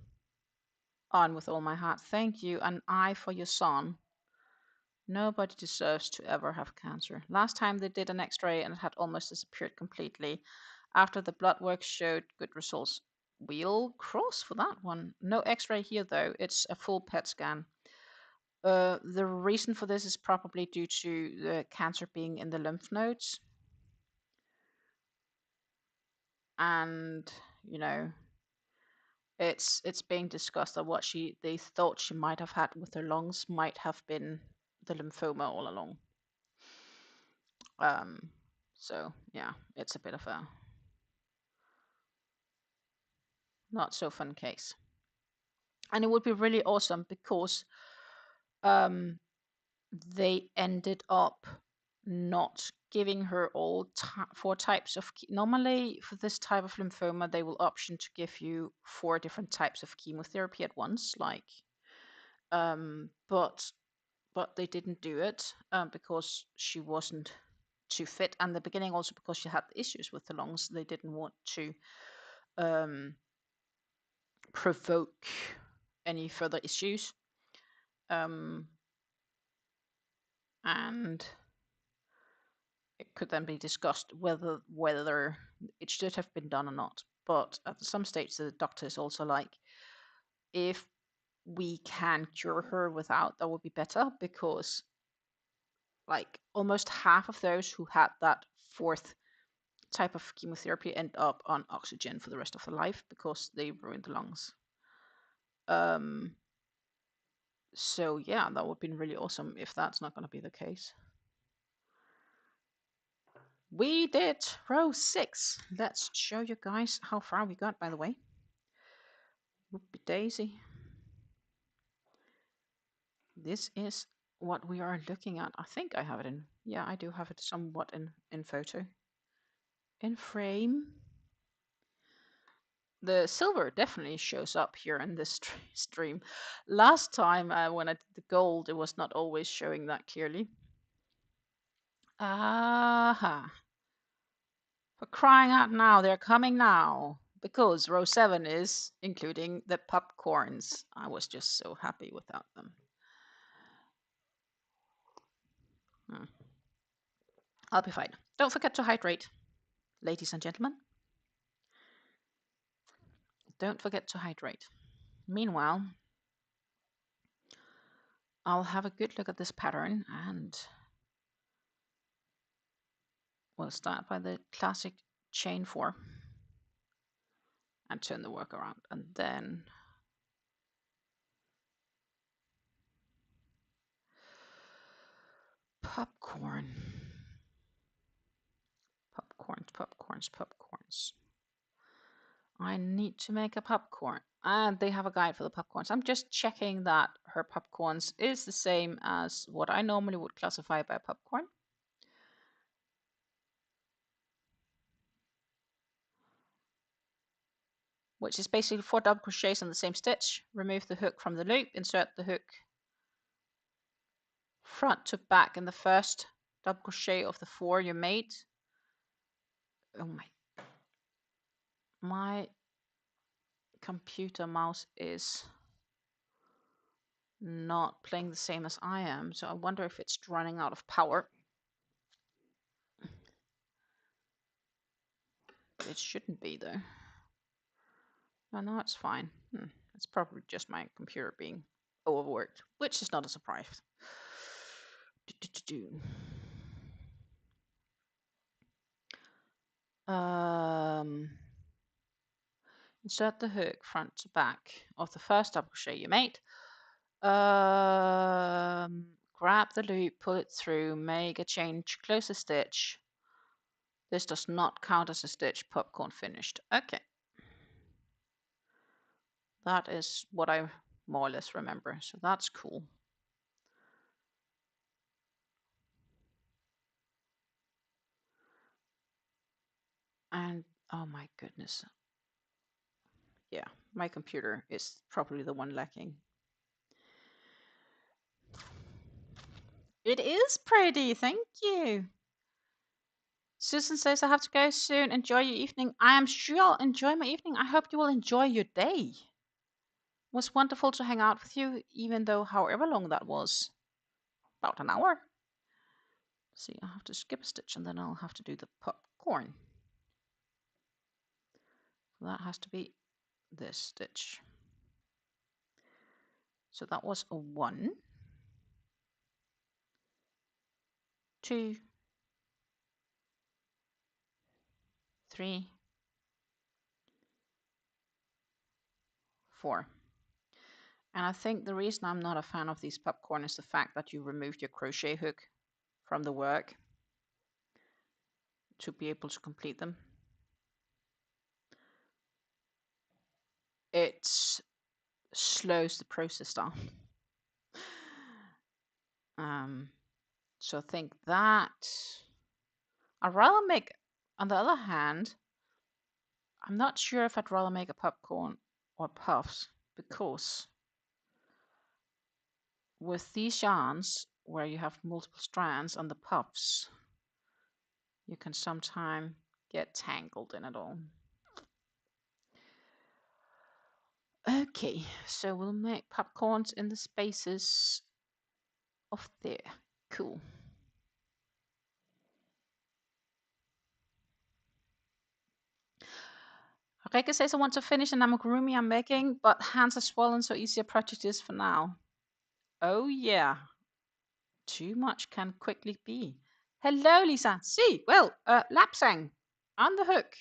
on with all my heart. Thank you, and I for your son. Nobody deserves to ever have cancer. Last time they did an x-ray and it had almost disappeared completely. After the blood work showed good results. We'll cross for that one. No x-ray here though. It's a full PET scan. The reason for this is probably due to the cancer being in the lymph nodes. And, you know, it's being discussed that what they thought she might have had with her lungs might have been the lymphoma all along. So yeah, it's a bit of a not so fun case. And it would be really awesome because they ended up not giving her all 4 types of normally for this type of lymphoma they will option to give you 4 different types of chemotherapy at once, like but they didn't do it because she wasn't too fit, and the beginning also because she had issues with the lungs. They didn't want to provoke any further issues, and it could then be discussed whether it should have been done or not. But at some stage, the doctor is also like, if we can cure her without, that would be better, because like almost half of those who had that 4th type of chemotherapy end up on oxygen for the rest of their life because they ruined the lungs. So yeah, that would be really awesome if that's not going to be the case. We did row 6. Let's show you guys how far we got, by the way. Whoopie daisy. This is what we are looking at. I think I have it in. Yeah, I do have it somewhat in photo. In frame. The silver definitely shows up here in this stream. Last time when I did the gold, it was not always showing that clearly. Aha. For crying out now, they're coming now. Because row 7 is including the popcorns. I was just so happy without them. I'll be fine. Don't forget to hydrate, ladies and gentlemen. Don't forget to hydrate. Meanwhile, I'll have a good look at this pattern, and we'll start by the classic chain 4 and turn the work around, and then popcorn. Popcorns. I need to make a popcorn. And they have a guide for the popcorns. I'm just checking that her popcorns is the same as what I normally would classify by popcorn. which is basically 4 double crochets in the same stitch. Remove the hook from the loop, insert the hook front to back in the first double crochet of the 4 you made. Oh my computer mouse is not playing the same as I am, so I wonder if it's running out of power. It shouldn't be though. Oh, no, it's fine. It's probably just my computer being overworked, which is not a surprise. Insert the hook front to back of the first double crochet you made. Grab the loop, pull it through, make a chain, close a stitch. This does not count as a stitch. Popcorn finished. Okay. That is what I more or less remember, so that's cool. And oh my goodness. Yeah, my computer is probably the one lacking. It is pretty, thank you. Susan says I have to go soon. Enjoy your evening. I am sure I'll enjoy my evening. I hope you will enjoy your day. It was wonderful to hang out with you, even though however long that was. About an hour. See, I have to skip a stitch and then I'll have to do the popcorn. That has to be this stitch. So that was a 1, 2, 3, 4. And I think the reason I'm not a fan of these popcorn is the fact that you removed your crochet hook from the work to be able to complete them. It slows the process down. So I think that I'd rather make, on the other hand, I'm not sure if I'd rather make a popcorn or puffs, because with these yarns where you have multiple strands on the puffs, you can sometimes get tangled in it all. Okay, so we'll make popcorns in the spaces of there. Cool. Reke says I want to finish an amigurumi I'm making, but hands are swollen, so easier project is for now. Oh yeah, too much can quickly be. Hello, Lisa. See, well, Lapsang on the hook,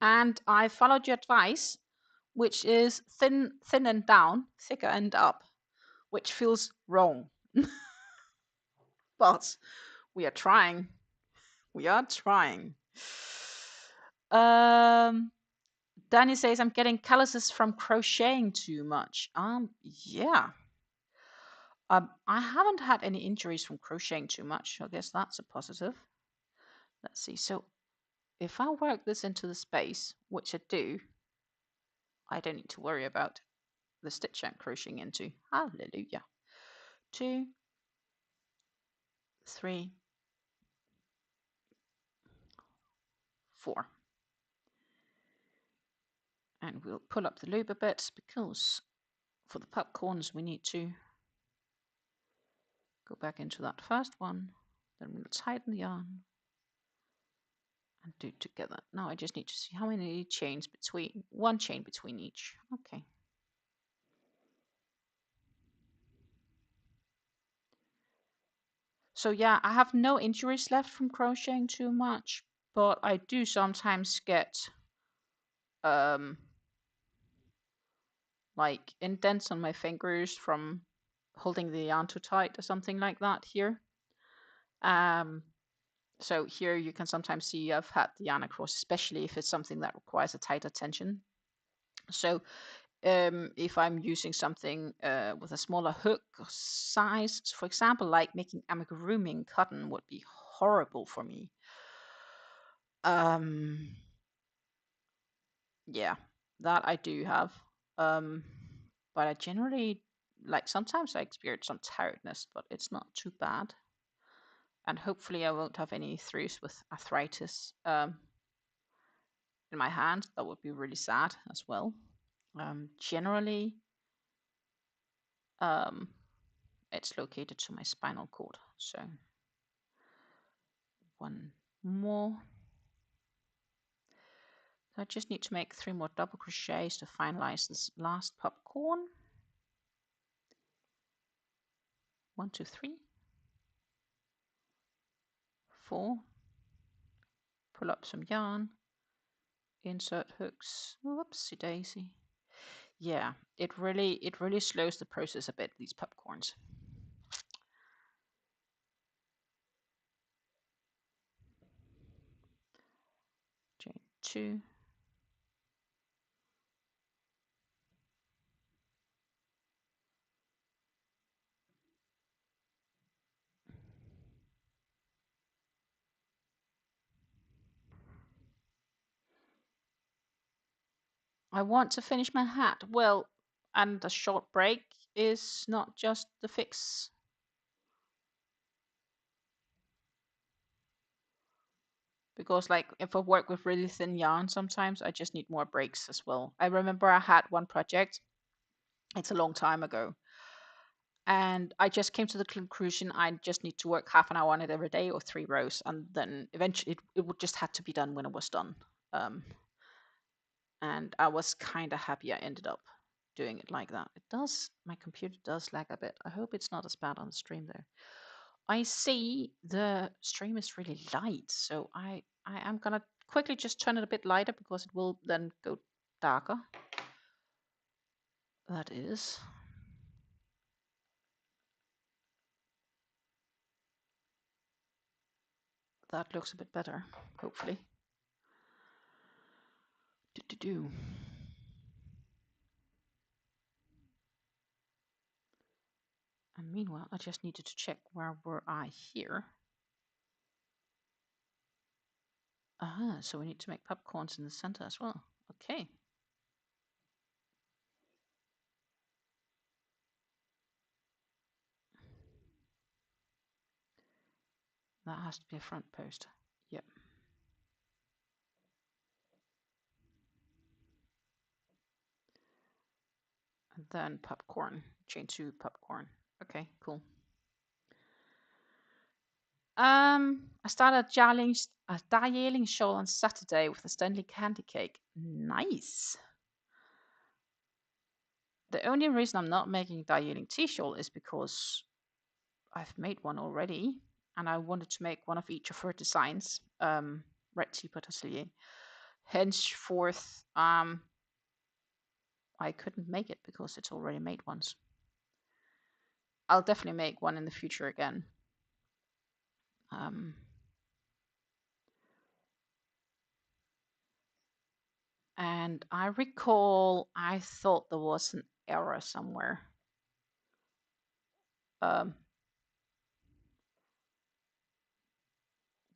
and I followed your advice, which is thin and down, thicker and up, which feels wrong. But we are trying. We are trying. Danny says I'm getting calluses from crocheting too much. Yeah. I haven't had any injuries from crocheting too much. I guess that's a positive. Let's see. So if I work this into the space, which I do, I don't need to worry about the stitch I'm crocheting into. Hallelujah. 2, 3, 4. And we'll pull up the loop a bit, because for the popcorns we need to go back into that first one. Then we'll tighten the yarn and do it together. Now I just need to see how many chains between, 1 chain between each. Okay. So yeah, I have no injuries left from crocheting too much, but I do sometimes get like indents on my fingers from holding the yarn too tight or something like that here. So here you can sometimes see I've had the yarn across, especially if it's something that requires a tighter tension. So if I'm using something with a smaller hook size, for example, like making amigurumi in cotton would be horrible for me. Yeah, That I do have. But I generally, like, sometimes I experience some tiredness, but it's not too bad. And hopefully I won't have any issues with arthritis in my hand. That would be really sad as well. Generally, it's located to my spinal cord. So one more. I just need to make 3 more double crochets to finalize this last popcorn. 1, 2, 3, 4. Pull up some yarn, insert hooks. Whoopsie daisy. Yeah, it really slows the process a bit, these popcorns. Chain 2. I want to finish my hat. Well, and a short break is not just the fix. Because, like, if I work with really thin yarn, sometimes I just need more breaks as well. I remember I had one project, it's a long time ago, and I just came to the conclusion I just need to work half an hour on it every day or 3 rows, and then eventually it would just had to be done when it was done. And I was kind of happy I ended up doing it like that. It does, my computer does lag a bit. I hope it's not as bad on the stream though. I see the stream is really light, so I am gonna quickly just turn it a bit lighter because it will then go darker. That is. That looks a bit better, hopefully. Do. And meanwhile, I just needed to check where were I here. Aha, so we need to make popcorns in the center as well. Okay. That has to be a front post. Yep. And then popcorn. Chain 2 popcorn. Okay, cool. I started a Darjeeling shawl on Saturday with a Stenli candy cake. Nice. The only reason I'm not making Darjeeling tea shawl is because I've made one already, and I wanted to make one of each of her designs. Red tea Atelier. Henceforth, I couldn't make it because it's already made once. I'll definitely make one in the future again. And I recall I thought there was an error somewhere.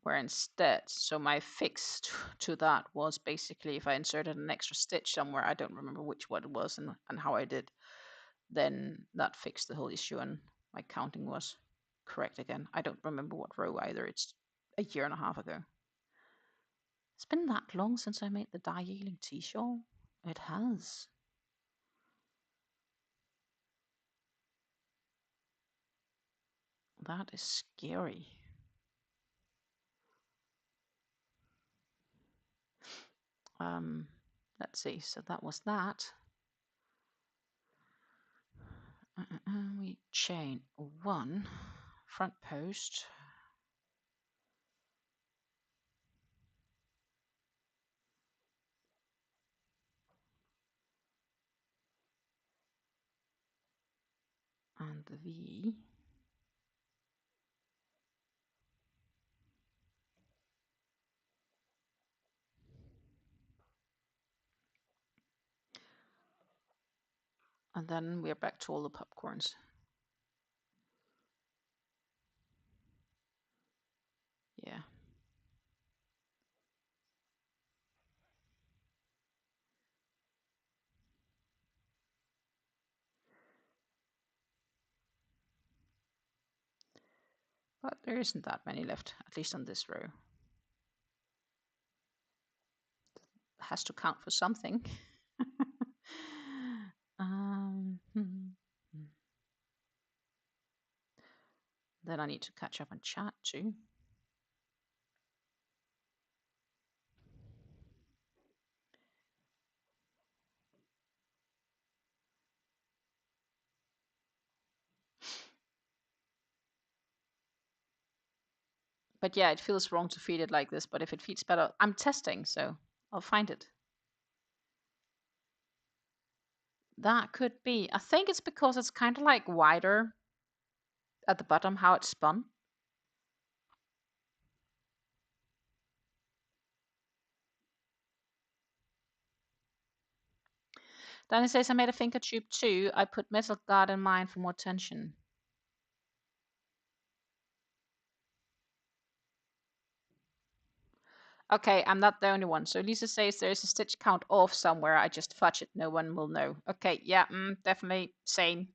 Where instead, so my fix to that was basically if I inserted an extra stitch somewhere, I don't remember which one it was and how I did, then that fixed the whole issue and my counting was correct again. I don't remember what row either. It's a year and a half ago. It's been that long since I made the Darjeeling tea shawl. It has. That is scary. Let's see. So that was that. We chain 1 front post. And the V. And then we're back to all the popcorns. Yeah. But there isn't that many left, at least on this row. It has to count for something. Then I need to catch up on chat too. But yeah, it feels wrong to feed it like this, but if it feeds better, I'm testing, so I'll find it. That could be. I think it's because it's kind of like wider at the bottom, how it's spun. Danny says, I made a finger tube too. I put metal guard in mine for more tension. Okay, I'm not the only one. So Lisa says there's a stitch count off somewhere. I just fudge it. No one will know. Okay, yeah, definitely same.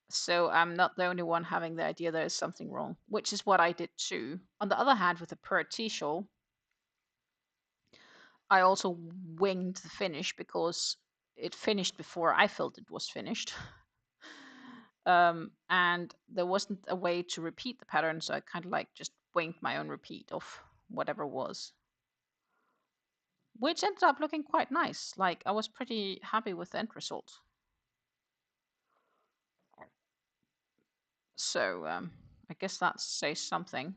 So I'm not the only one having the idea there is something wrong, which is what I did too. On the other hand, with the per T-shawl, I also winged the finish because it finished before I felt it was finished. And there wasn't a way to repeat the pattern, so I kind of like just winged my own repeat of whatever was, which ended up looking quite nice. Like, I was pretty happy with the end result. So I guess that says something.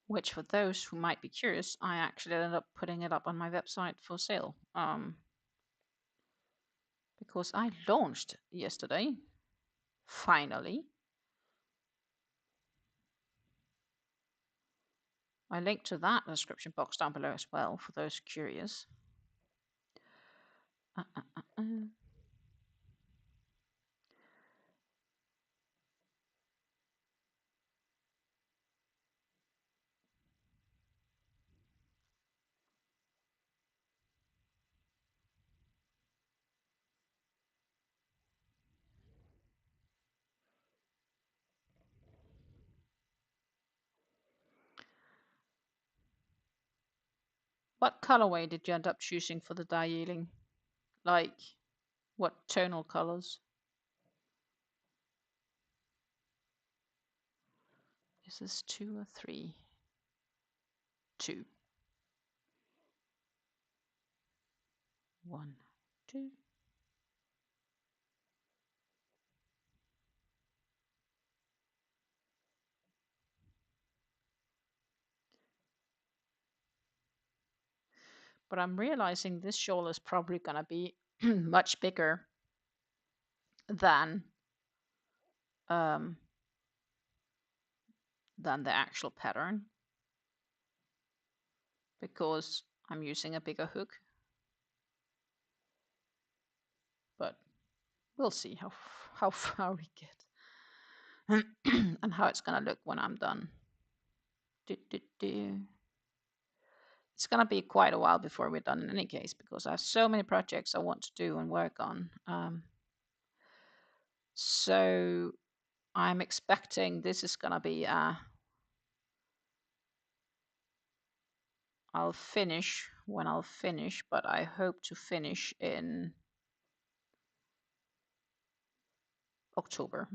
Which, for those who might be curious, I actually ended up putting it up on my website for sale. Because I launched yesterday, finally. I linked to that description box down below as well for those curious. What colorway did you end up choosing for the die-healing? Like, what tonal colors? Is this 2 or 3? 2. 1, 2. But I'm realizing this shawl is probably gonna be much bigger than the actual pattern, because I'm using a bigger hook. But we'll see how far we get and how it's gonna look when I'm done. It's gonna be quite a while before we're done in any case, because I have so many projects I want to do and work on. So I'm expecting this is gonna be I'll finish when I'll finish, but I hope to finish in October.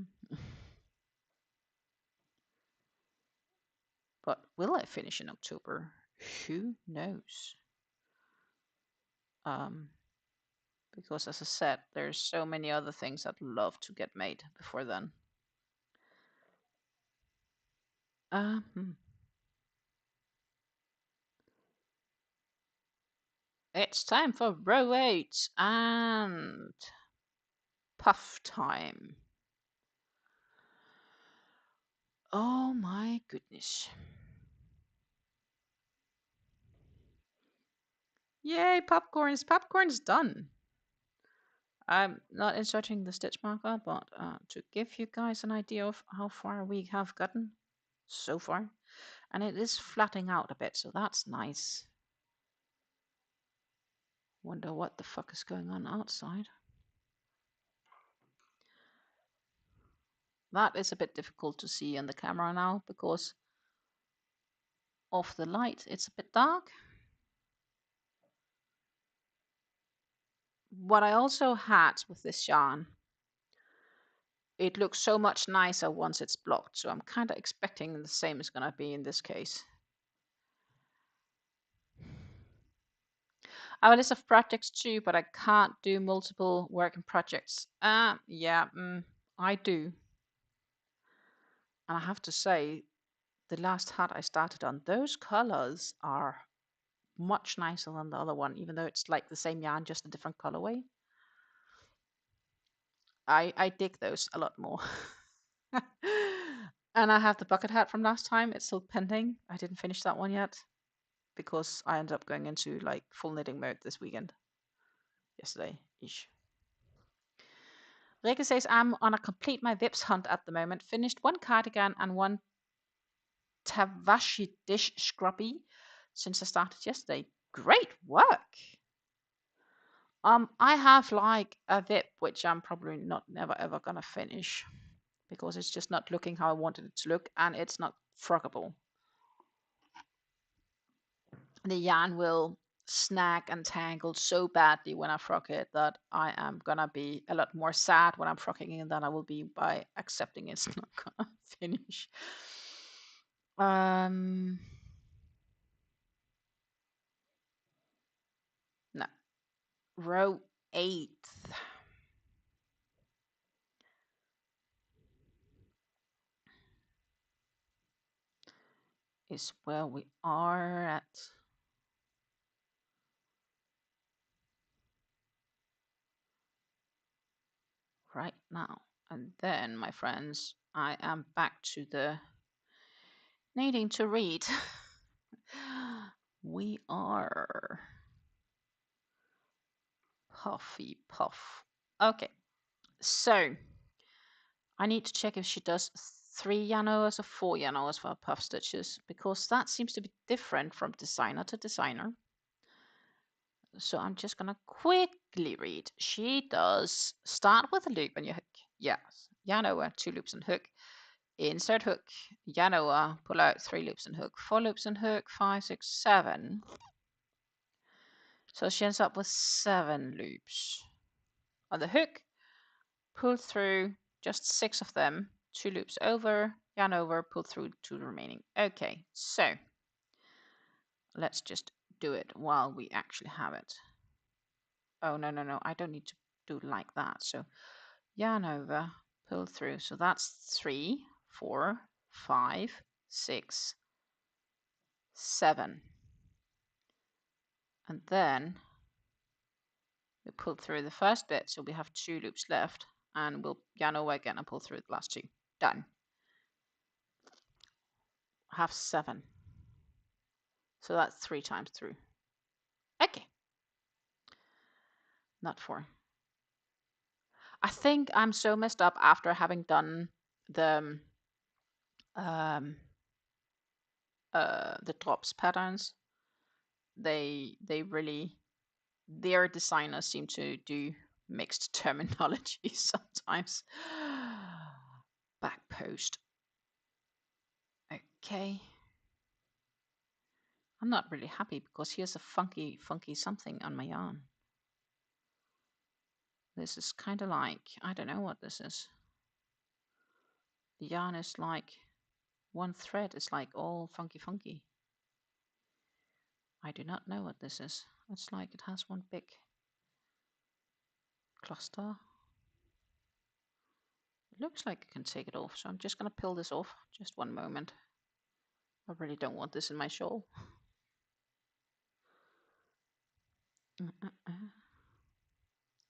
But will I finish in October? Who knows? Because as I said, there's so many other things I'd love to get made before then. It's time for row 8 and puff time. Oh my goodness. Yay, popcorns. Popcorn's done. I'm not inserting the stitch marker, but to give you guys an idea of how far we have gotten so far. And it is flattening out a bit, so that's nice. Wonder what the fuck is going on outside. That is a bit difficult to see on the camera now because of the light. It's a bit dark. What I also had with this yarn, it looks so much nicer once it's blocked. So I'm kind of expecting the same is going to be in this case. I have a list of projects too, but I can't do multiple working projects. Yeah, I do. And I have to say, the last hat I started on, those colors are much nicer than the other one, even though it's like the same yarn, just a different colorway. I dig those a lot more. And I have the bucket hat from last time. It's still pending. I didn't finish that one yet because I ended up going into like full knitting mode this weekend. Yesterday-ish. Rika says, I'm on a complete my Vips hunt at the moment. Finished one cardigan and one Tavashi dish scrubby since I started yesterday. Great work! I have like a Vip which I'm probably never ever gonna finish because it's just not looking how I wanted it to look, and it's not froggable. The yarn will snag and tangle so badly when I frock it that I am gonna be a lot more sad when I'm frocking it than I will be by accepting it's not gonna finish. No. Row 8. Is where we are at. Right now. And then, my friends, I am back to the needing to read. We are puffy puff. Okay, so I need to check if she does 3 yarn overs or 4 yarn overs for her puff stitches, because that seems to be different from designer to designer. So I'm just gonna quickly read. She does start with a loop and you hook. Yes, yarn over, 2 loops and hook. Insert hook, yarn over, pull out 3 loops and hook, 4 loops and hook, 5, 6, 7. So she ends up with 7 loops. On the hook, pull through just 6 of them, 2 loops over, yarn over, pull through 2 remaining. Okay, so let's just do it while we actually have it. Oh, no, I don't need to do like that. So yarn over, pull through. So that's 3, 4, 5, 6, 7. And then we pull through the first bit, so we have 2 loops left, and we'll yarn over again and pull through the last 2. Done. I have 7. So that's 3 times through. Okay. Not 4. I think I'm so messed up after having done the drops patterns. They really, their designers seem to do mixed terminology sometimes. Back post. Okay. I'm not really happy because here's a funky something on my yarn. This is kind of like, I don't know what this is. The yarn is like one thread is like all funky. I do not know what this is. It's like it has one big cluster. It looks like I can take it off, so I'm just going to peel this off. Just one moment. I really don't want this in my shawl.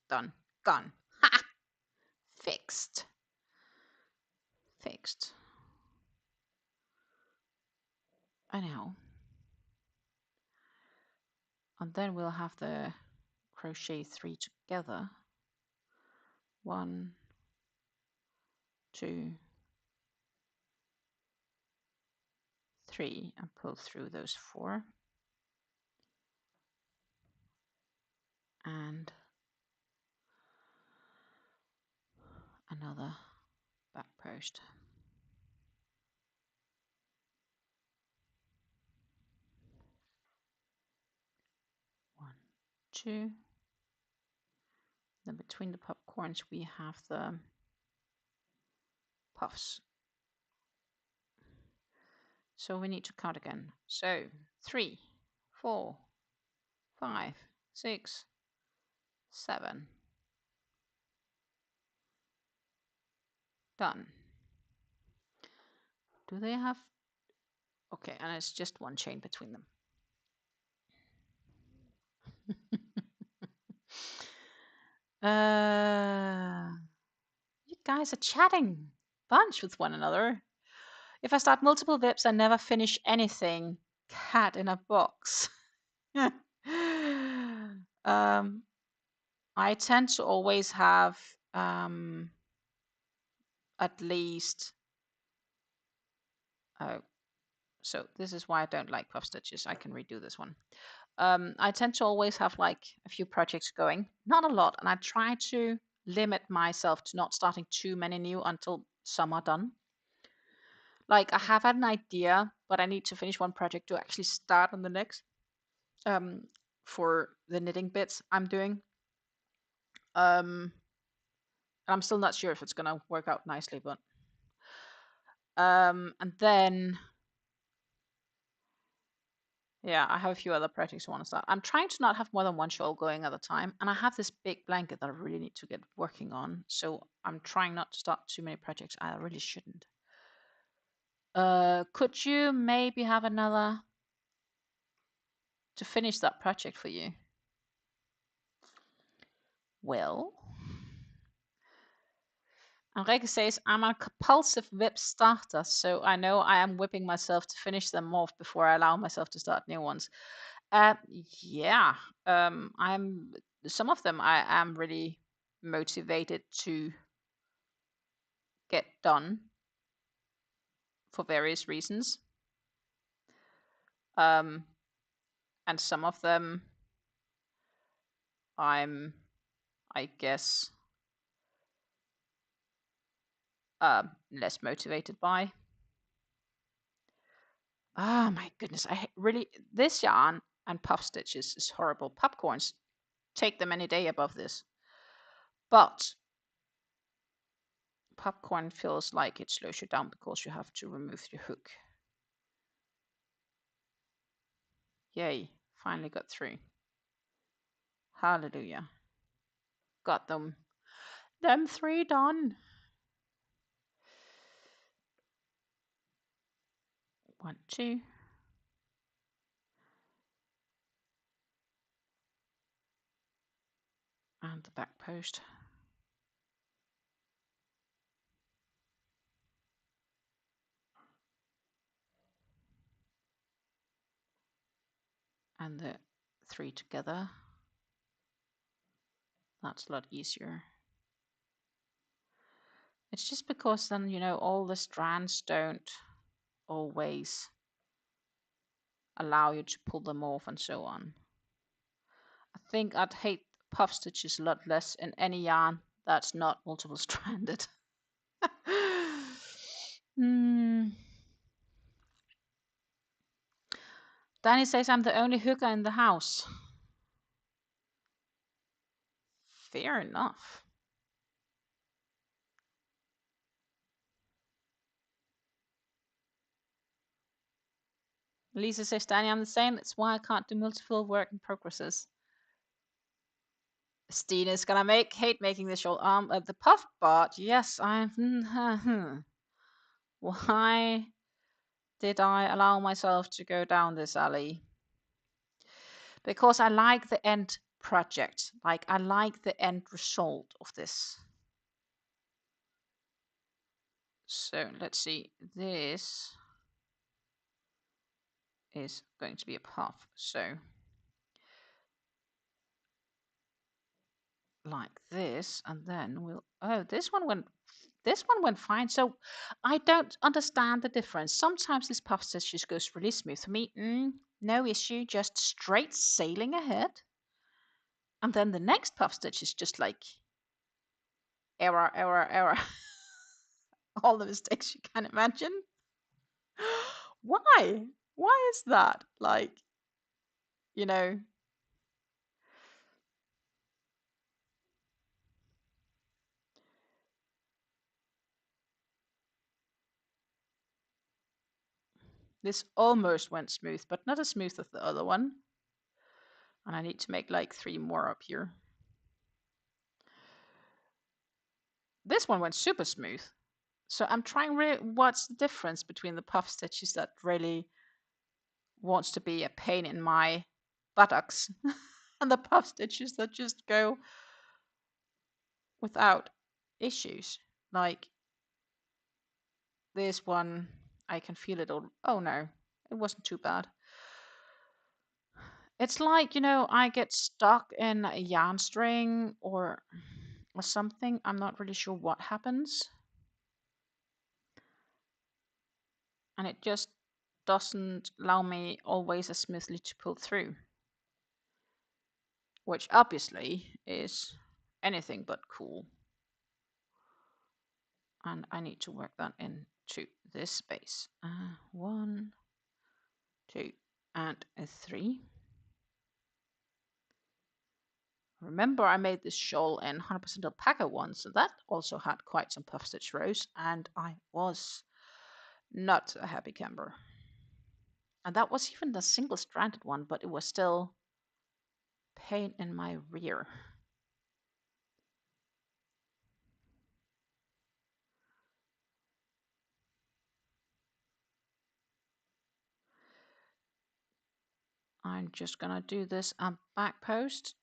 Done. Gone. Ha! Fixed. Anyhow. And then we'll have the crochet 3 together. 1, 2, 3, and pull through those 4. And another back post. One, two. Then between the popcorns we have the puffs. So we need to count again. So 3, 4, 5, 6, 7. Done. Do they have? Okay, and it's just one chain between them. You guys are chatting bunch with one another. If I start multiple VIPs, I never finish anything. Cat in a box. I tend to always have at least. Oh, so this is why I don't like puff stitches. I can redo this one. I tend to always have like a few projects going, not a lot, and I try to limit myself to not starting too many new until some are done. Like I have an idea, but I need to finish one project to actually start on the next. For the knitting bits I'm doing. I'm still not sure if it's gonna work out nicely, but and then yeah, I have a few other projects I want to start. I'm trying to not have more than one shawl going at a time, and I have this big blanket that I really need to get working on. So I'm trying not to start too many projects. I really shouldn't. Could you maybe have another to finish that project for you? Well, Enrique says, I'm a compulsive whip starter, so I know I am whipping myself to finish them off before I allow myself to start new ones. Yeah, I'm some of them I am really motivated to get done for various reasons. And some of them I'm, I guess, less motivated by. Oh my goodness, I really, this yarn and puff stitches is horrible. Popcorns, take them any day above this. But popcorn feels like it slows you down because you have to remove your hook. Yay, finally got through. Hallelujah. Got them. Them 3 done. 1, 2. And the back post. And the 3 together. That's a lot easier. It's just because then, you know, all the strands don't always allow you to pull them off and so on. I think I'd hate puff stitches a lot less in any yarn that's not multiple stranded. Danny says I'm the only hooker in the house. Fair enough. Lisa says, Danny, I'm the same. That's why I can't do multiple work in progresses. Stina's gonna hate making the shawl. The puff bart. Yes, I'm. Why did I allow myself to go down this alley? Because I like the end project. Like I like the end result of this. So let's see. This is going to be a puff. So like this, and then we'll. Oh, this one went fine. So I don't understand the difference. Sometimes this puff stitch just goes really smooth. For me, no issue, just straight sailing ahead. And then the next puff stitch is just like error, error, error. all the mistakes you can imagine. Why? Why is that? Like, you know, this almost went smooth, but not as smooth as the other one. And I need to make like 3 more up here. This one went super smooth. So I'm trying really, what's the difference between the puff stitches that really wants to be a pain in my buttocks and the puff stitches that just go without issues. Like this one, I can feel it all. Oh no, it wasn't too bad. It's like, I get stuck in a yarn string or something. I'm not really sure what happens. And it just doesn't allow me always as smoothly to pull through. Which obviously is anything but cool. And I need to work that into this space. 1, 2, and 3. Remember, I made this shawl in 100% alpaca once, so that also had quite some puff stitch rows, and I was not a happy camper. And that was even the single stranded one, but it was still pain in my rear. I'm just gonna do this back post,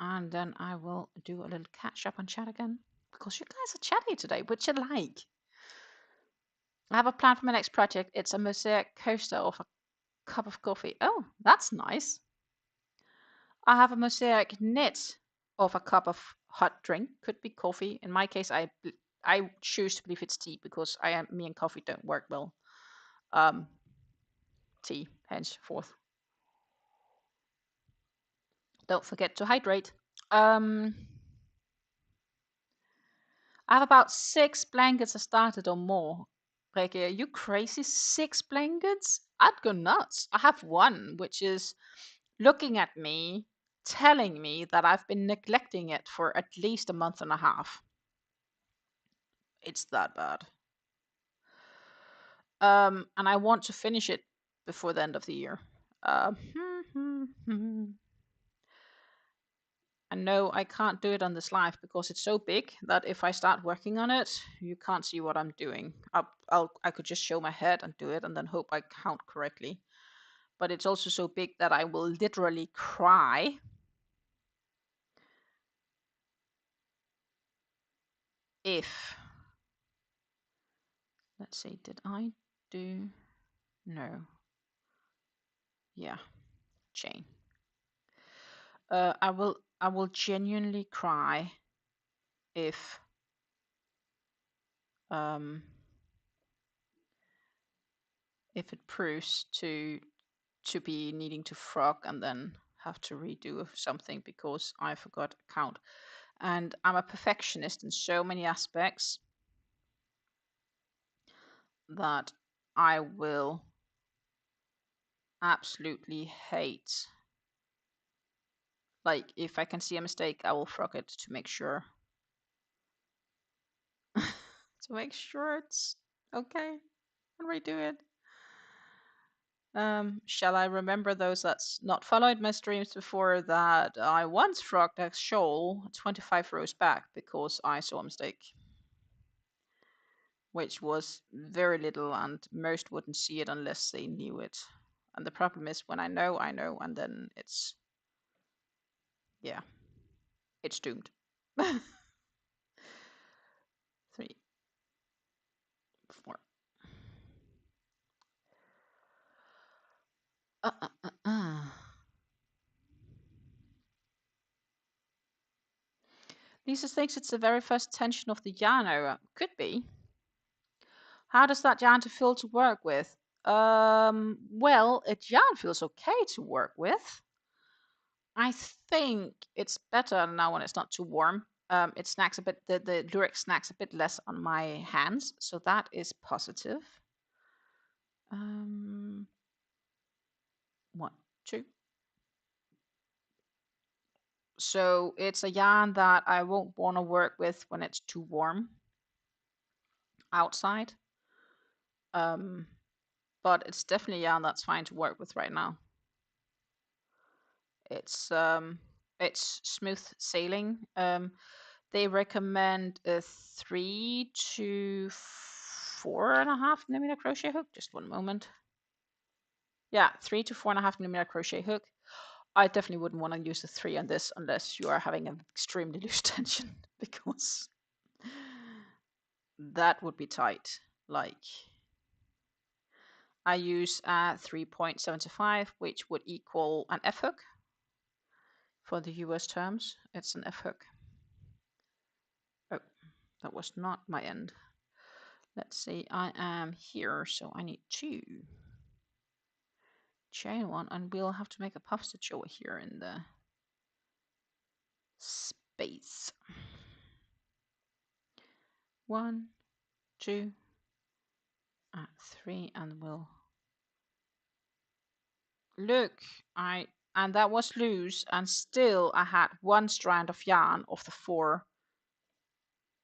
and then I will do a little catch up and chat again, because you guys are chatty today, which I like. I have a plan for my next project. It's a mosaic coaster of a cup of coffee. Oh, that's nice. I have a mosaic knit of a cup of hot drink. Could be coffee. In my case, I choose to believe it's tea because me and coffee don't work well. Tea, henceforth. Don't forget to hydrate. I have about 6 blankets I started or more. Like, are you crazy? 6 blankets? I'd go nuts. I have one, which is looking at me, telling me that I've been neglecting it for at least a month and a half. It's that bad. And I want to finish it before the end of the year. I know I can't do it on this live because it's so big that if I start working on it, you can't see what I'm doing. I could just show my head and do it and then hope I count correctly. But it's also so big that I will literally cry if, let's see, did I do, no, yeah, chain. I will genuinely cry if it proves to be needing to frog and then have to redo something because I forgot a count. And I'm a perfectionist in so many aspects that I will absolutely hate. Like, if I can see a mistake, I will frog it to make sure. To make sure it's okay and redo it. Shall I remember those that's not followed my streams before that I once frogged a shawl 25 rows back because I saw a mistake, which was very little, and most wouldn't see it unless they knew it. And the problem is when I know, and then it's, yeah, it's doomed. 3, 4. Lisa thinks it's the very first tension of the yarn. Could be. How does that yarn to feel to work with? Well, yarn feels okay to work with. I think it's better now when it's not too warm it snacks a bit, the lyric snacks a bit less on my hands, so that is positive. 1, 2. So it's a yarn that I won't want to work with when it's too warm outside. But it's definitely a yarn that's fine to work with right now. It's smooth sailing. They recommend a 3 to 4.5 millimeter crochet hook. Just one moment. Yeah, 3 to 4.5 millimeter crochet hook. I definitely wouldn't want to use the 3 on this unless you are having an extremely loose tension, because that would be tight. Like, I use 3.75, which would equal an F hook. For the US terms, it's an F hook. Oh, that was not my end. Let's see, I am here, so I need 2. Chain 1, and we'll have to make a puff stitch over here in the space. 1, 2, 3, and we'll look. And that was loose, and still I had 1 strand of yarn of the 4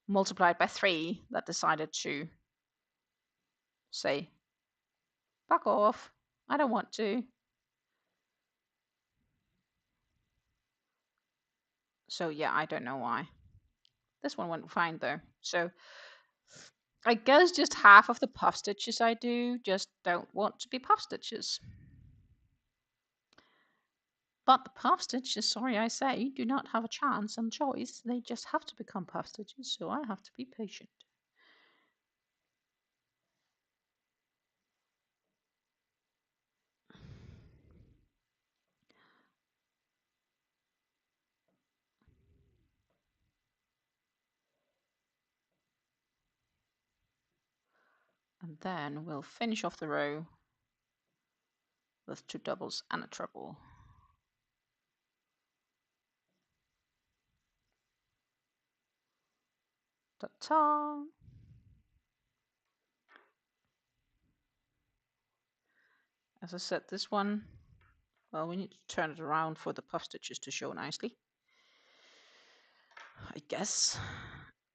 multiplied by 3 that decided to say, "Fuck off, I don't want to." So yeah, I don't know why. This one went fine though. So I guess just half of the puff stitches I do just don't want to be puff stitches. But the puff stitches, sorry I say, do not have a chance and choice. They just have to become puff stitches, so I have to be patient. And then we'll finish off the row with 2 doubles and a treble. Ta-ta! As I said, this one, well, we need to turn it around for the puff stitches to show nicely, I guess.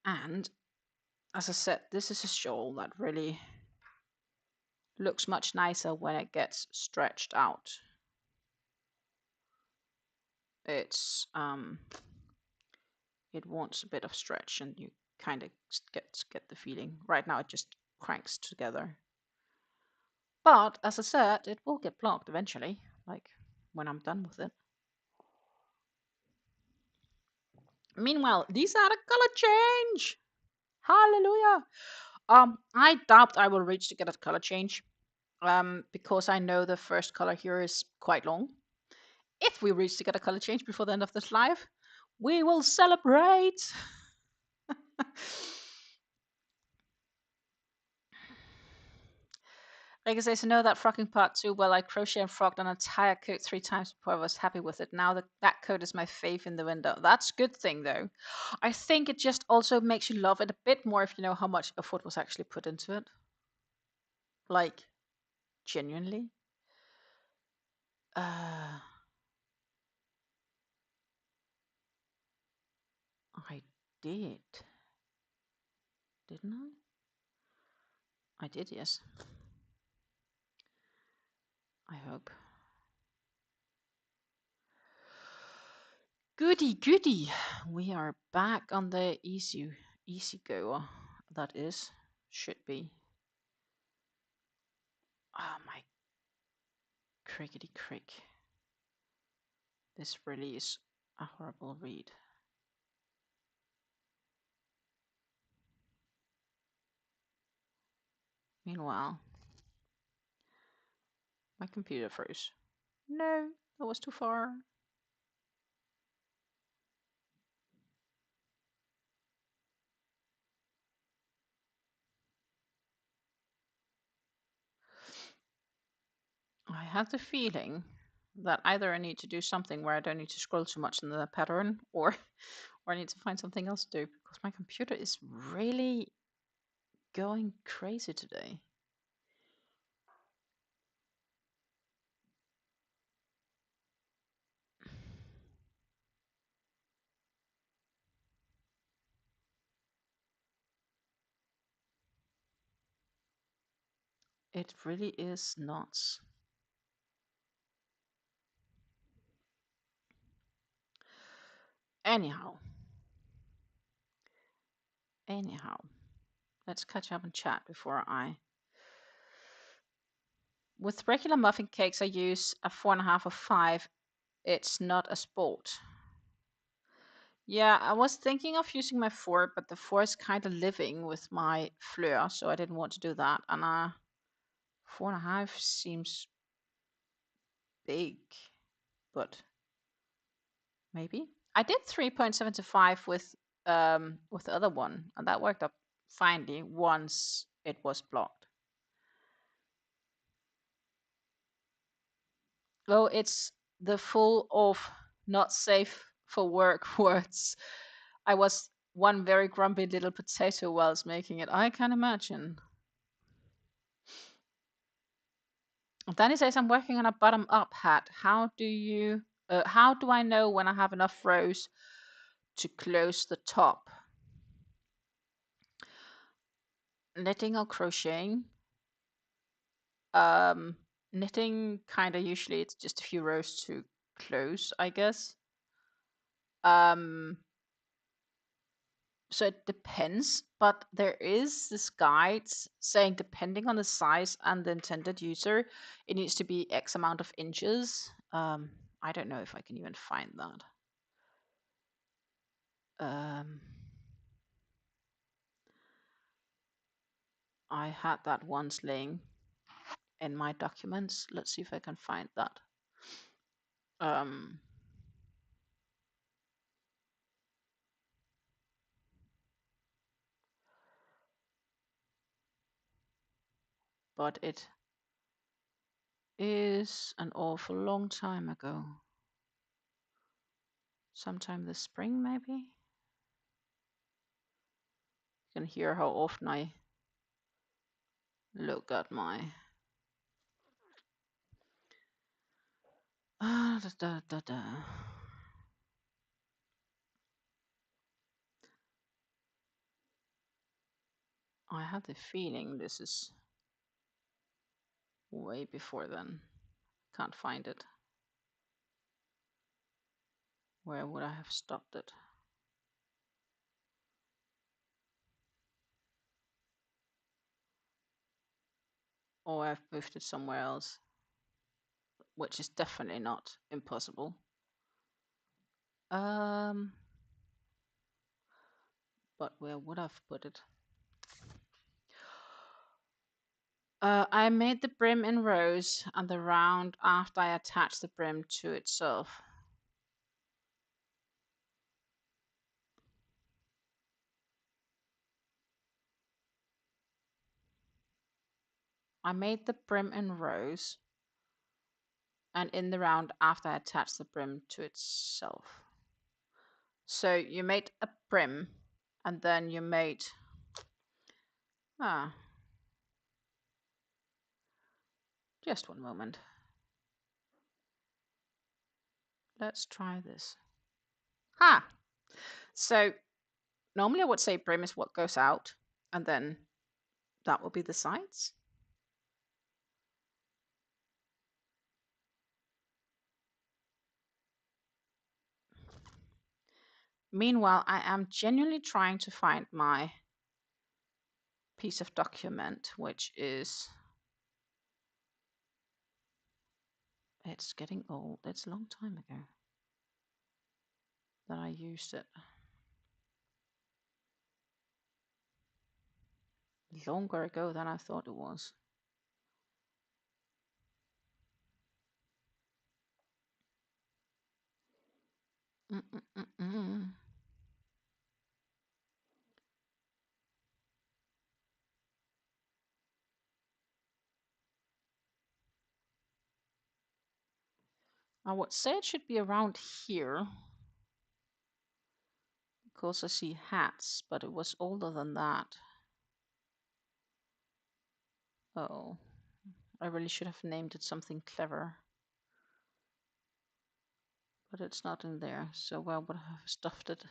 And as I said, this is a shawl that really looks much nicer when it gets stretched out. It's it wants a bit of stretch, and you kind of get the feeling. Right now it just cranks together. But as I said, it will get blocked eventually, like when I'm done with it. Meanwhile, these are the color change. Hallelujah. I doubt I will reach to get a color change. Because I know the first color here is quite long. If we reach to get a color change before the end of this live, we will celebrate. Like I say, so know that frocking part too. Well, I crochet and frocked an entire coat 3 times before I was happy with it. Now that coat is my fave in the window. That's a good thing though. I think it just also makes you love it a bit more if you know how much effort was actually put into it. Like, genuinely. I did. Didn't I? I did, yes. I hope. Goody, goody. We are back on the easy goer. That is, should be. Oh my crickety crick. This really is a horrible read. Meanwhile, my computer froze. No, that was too far. I have the feeling that either I need to do something where I don't need to scroll too much in the pattern, or Or I need to find something else to do because my computer is really going crazy today. It really is nuts. Anyhow, let's catch up and chat before I. With regular muffin cakes, I use a 4.5 or 5. It's not a sport. Yeah, I was thinking of using my 4, but the 4 is kind of living with my fleur, so I didn't want to do that. And 4.5 seems big, but maybe. I did 3.75 with the other one, and that worked out finely once it was blocked. Oh, it's the full of not safe for work words. I was one very grumpy little potato whilst making it, I can imagine. Danny says I'm working on a bottom-up hat. How do I know when I have enough rows to close the top? Knitting or crocheting? Knitting kind of usually it's just a few rows to close, I guess. So it depends, but there is this guide saying depending on the size and the intended user, it needs to be X amount of inches. I don't know if I can even find that. I had that once laying in my documents. Let's see if I can find that. But it is an awful long time ago. Sometime this spring, maybe? You can hear how often I look at my I have the feeling this is way before then. Can't find it. Where would I have stopped it? Or I've moved it somewhere else, which is definitely not impossible. But where would I've put it? I made the brim in rows and the round after I attached the brim to itself. I made the brim in rows and in the round after I attached the brim to itself. So you made a brim and then you made just one moment. Let's try this. So normally I would say brim is what goes out and then that will be the sides. Meanwhile, I am genuinely trying to find my piece of document, which is, it's getting old. It's a long time ago that I used it. Longer ago than I thought it was. I would say it should be around here. course, I see hats, but it was older than that. Oh, I really should have named it something clever. But it's not in there, so where would I have stuffed it?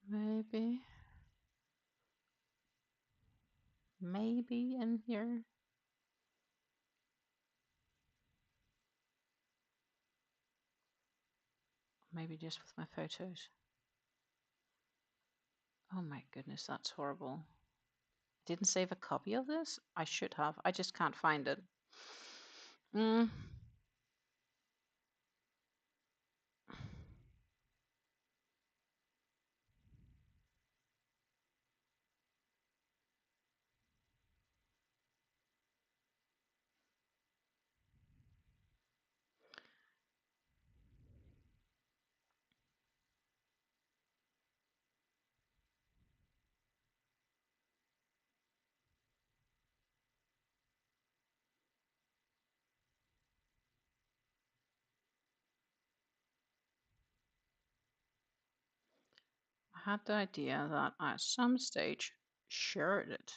Maybe in here. Maybe just with my photos. Oh my goodness, that's horrible. Didn't save a copy of this? I should have. I just can't find it. I had the idea that at some stage shared it.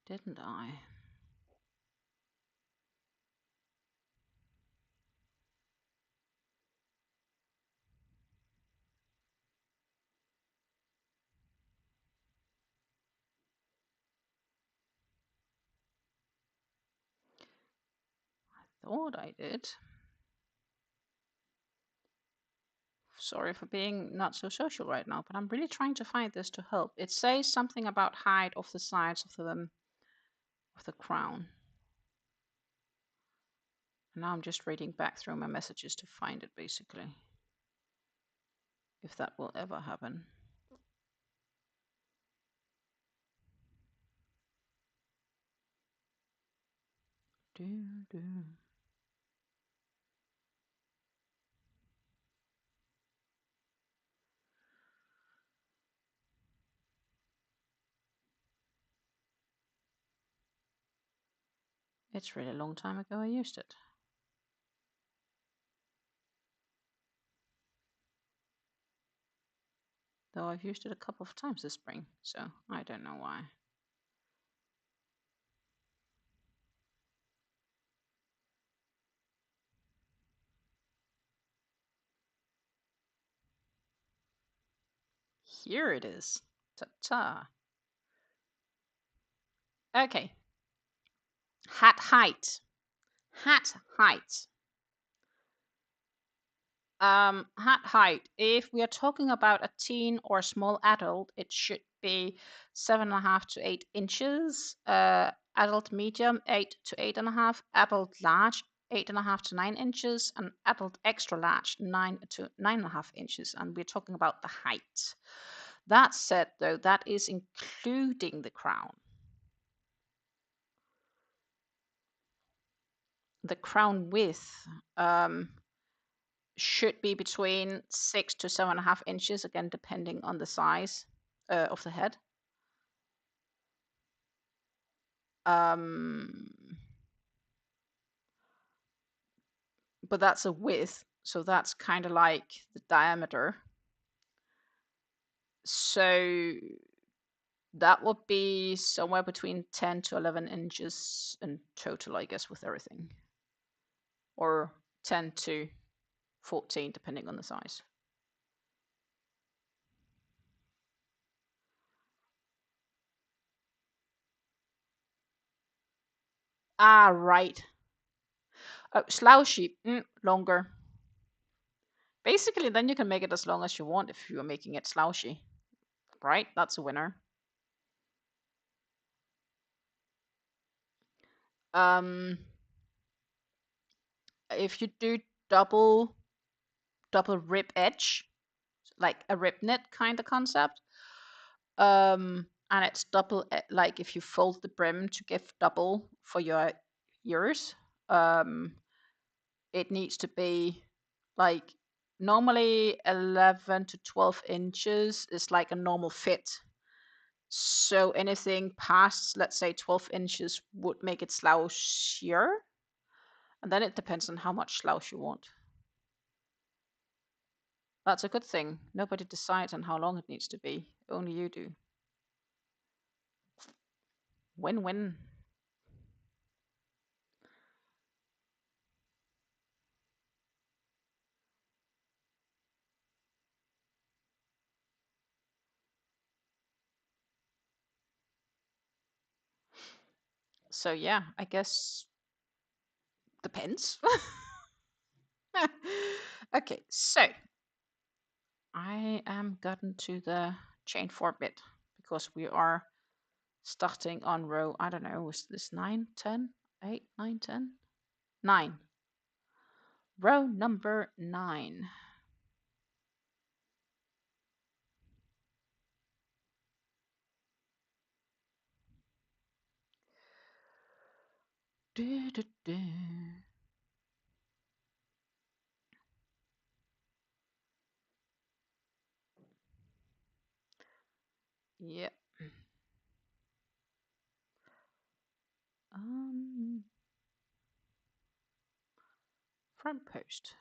Didn't I? I thought I did. Sorry for being not so social right now, but I'm really trying to find this to help. It says something about height of the sides of the crown. And now I'm just reading back through my messages to find it, basically. If that will ever happen. It's really a long time ago I used it. Though I've used it a couple of times this spring, so I don't know why. Here it is. Ta-ta. Okay. Hat height. Hat height. Hat height. If we are talking about a teen or a small adult, it should be 7.5 to 8 inches. Adult medium, 8 to 8.5. Adult large, 8.5 to 9 inches, and adult extra large, 9 to 9.5 inches. And we're talking about the height. That said, though, that is including the crown. The crown width should be between 6 to 7.5 inches, again, depending on the size of the head. But that's a width, so that's kind of like the diameter. So that would be somewhere between 10 to 11 inches in total, I guess, with everything. Or 10 to 14, depending on the size. Ah, right. Oh, slouchy, longer. Basically, then you can make it as long as you want if you're making it slouchy. Right? That's a winner. If you do double rib edge, like a rib knit kind of concept, and it's double, like if you fold the brim to give double for your ears, it needs to be like normally 11 to 12 inches is like a normal fit. So anything past, let's say 12 inches would make it slouchier. And then it depends on how much slouch you want. That's a good thing. Nobody decides on how long it needs to be. Only you do. Win-win. So yeah, I guess depends. Okay, so I am gotten to the chain 4 bit because we are starting on row, I don't know, was this 9, 10, 8, 9, 10? 9. Row number 9. Do, do, do. Yep. Front post.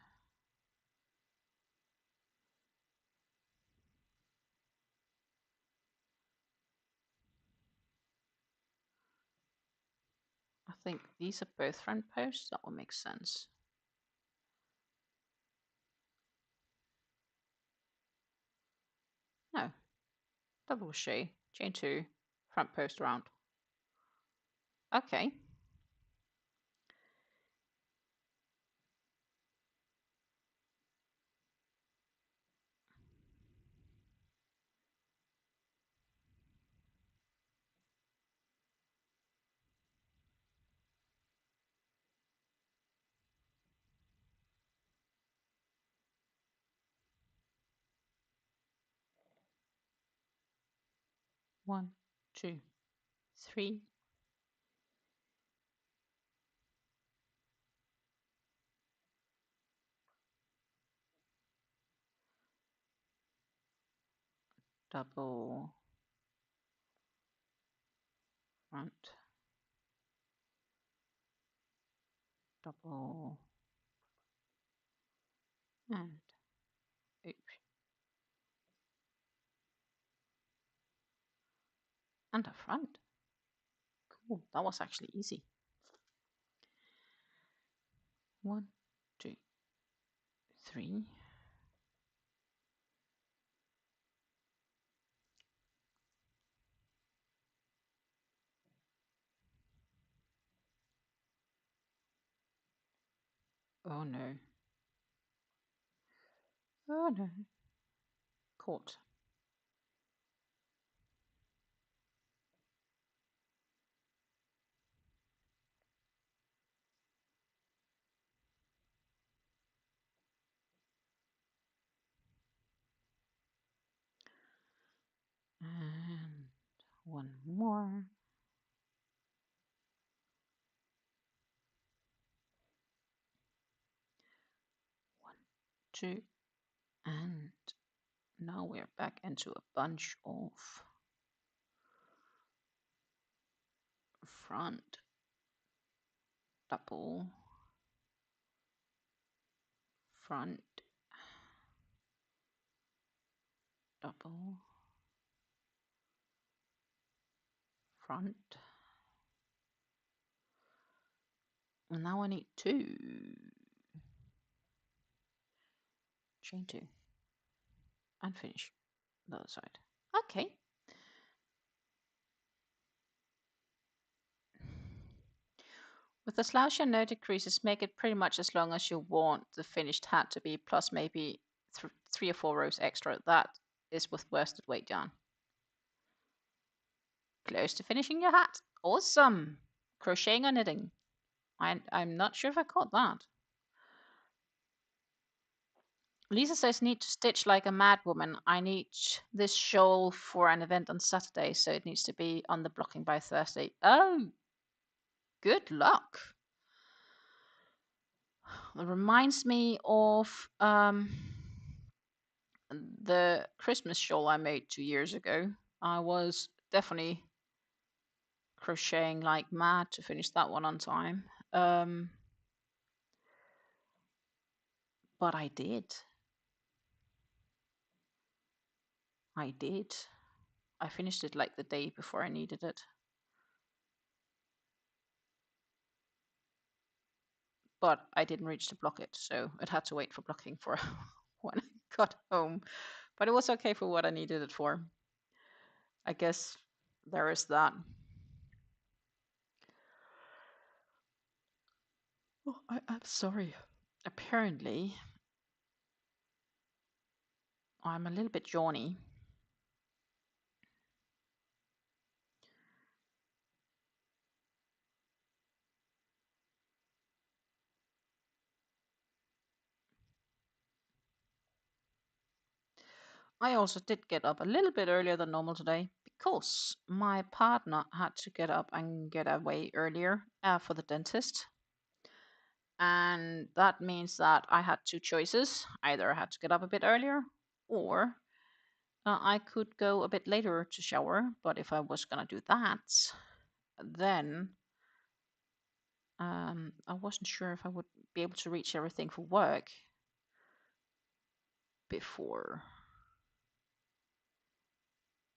I think these are both front posts. That will make sense. No. Double crochet, chain 2, front post round. Okay. One, two, three. Double front, double, and oops, and a front. Cool, that was actually easy. 1, 2, 3. Oh no. Oh no. Caught. And one more. 1, 2, and now we're back into a bunch of front, double, front, double, front. And now I need 2. Chain 2. And finish the other side. Okay. With the slouch and no decreases, make it pretty much as long as you want the finished hat to be, plus maybe 3 or 4 rows extra. That is with worsted weight yarn. Close to finishing your hat. Awesome. Crocheting or knitting? I'm not sure if I caught that. Lisa says, need to stitch like a mad woman. I need this shawl for an event on Saturday, so it needs to be on the blocking by Thursday. Oh, good luck. It reminds me of the Christmas shawl I made 2 years ago. I was definitely crocheting like mad to finish that one on time. But I did. I did. I finished it like the day before I needed it. But I didn't reach to block it, so it had to wait for blocking for when I got home. But it was okay for what I needed it for. I guess there is that. Oh, I'm sorry. Apparently, I'm a little bit yawny. I also did get up a little bit earlier than normal today because my partner had to get up and get away earlier for the dentist. And that means that I had two choices. Either I had to get up a bit earlier or I could go a bit later to shower. But if I was going to do that, then I wasn't sure if I would be able to reach everything for work before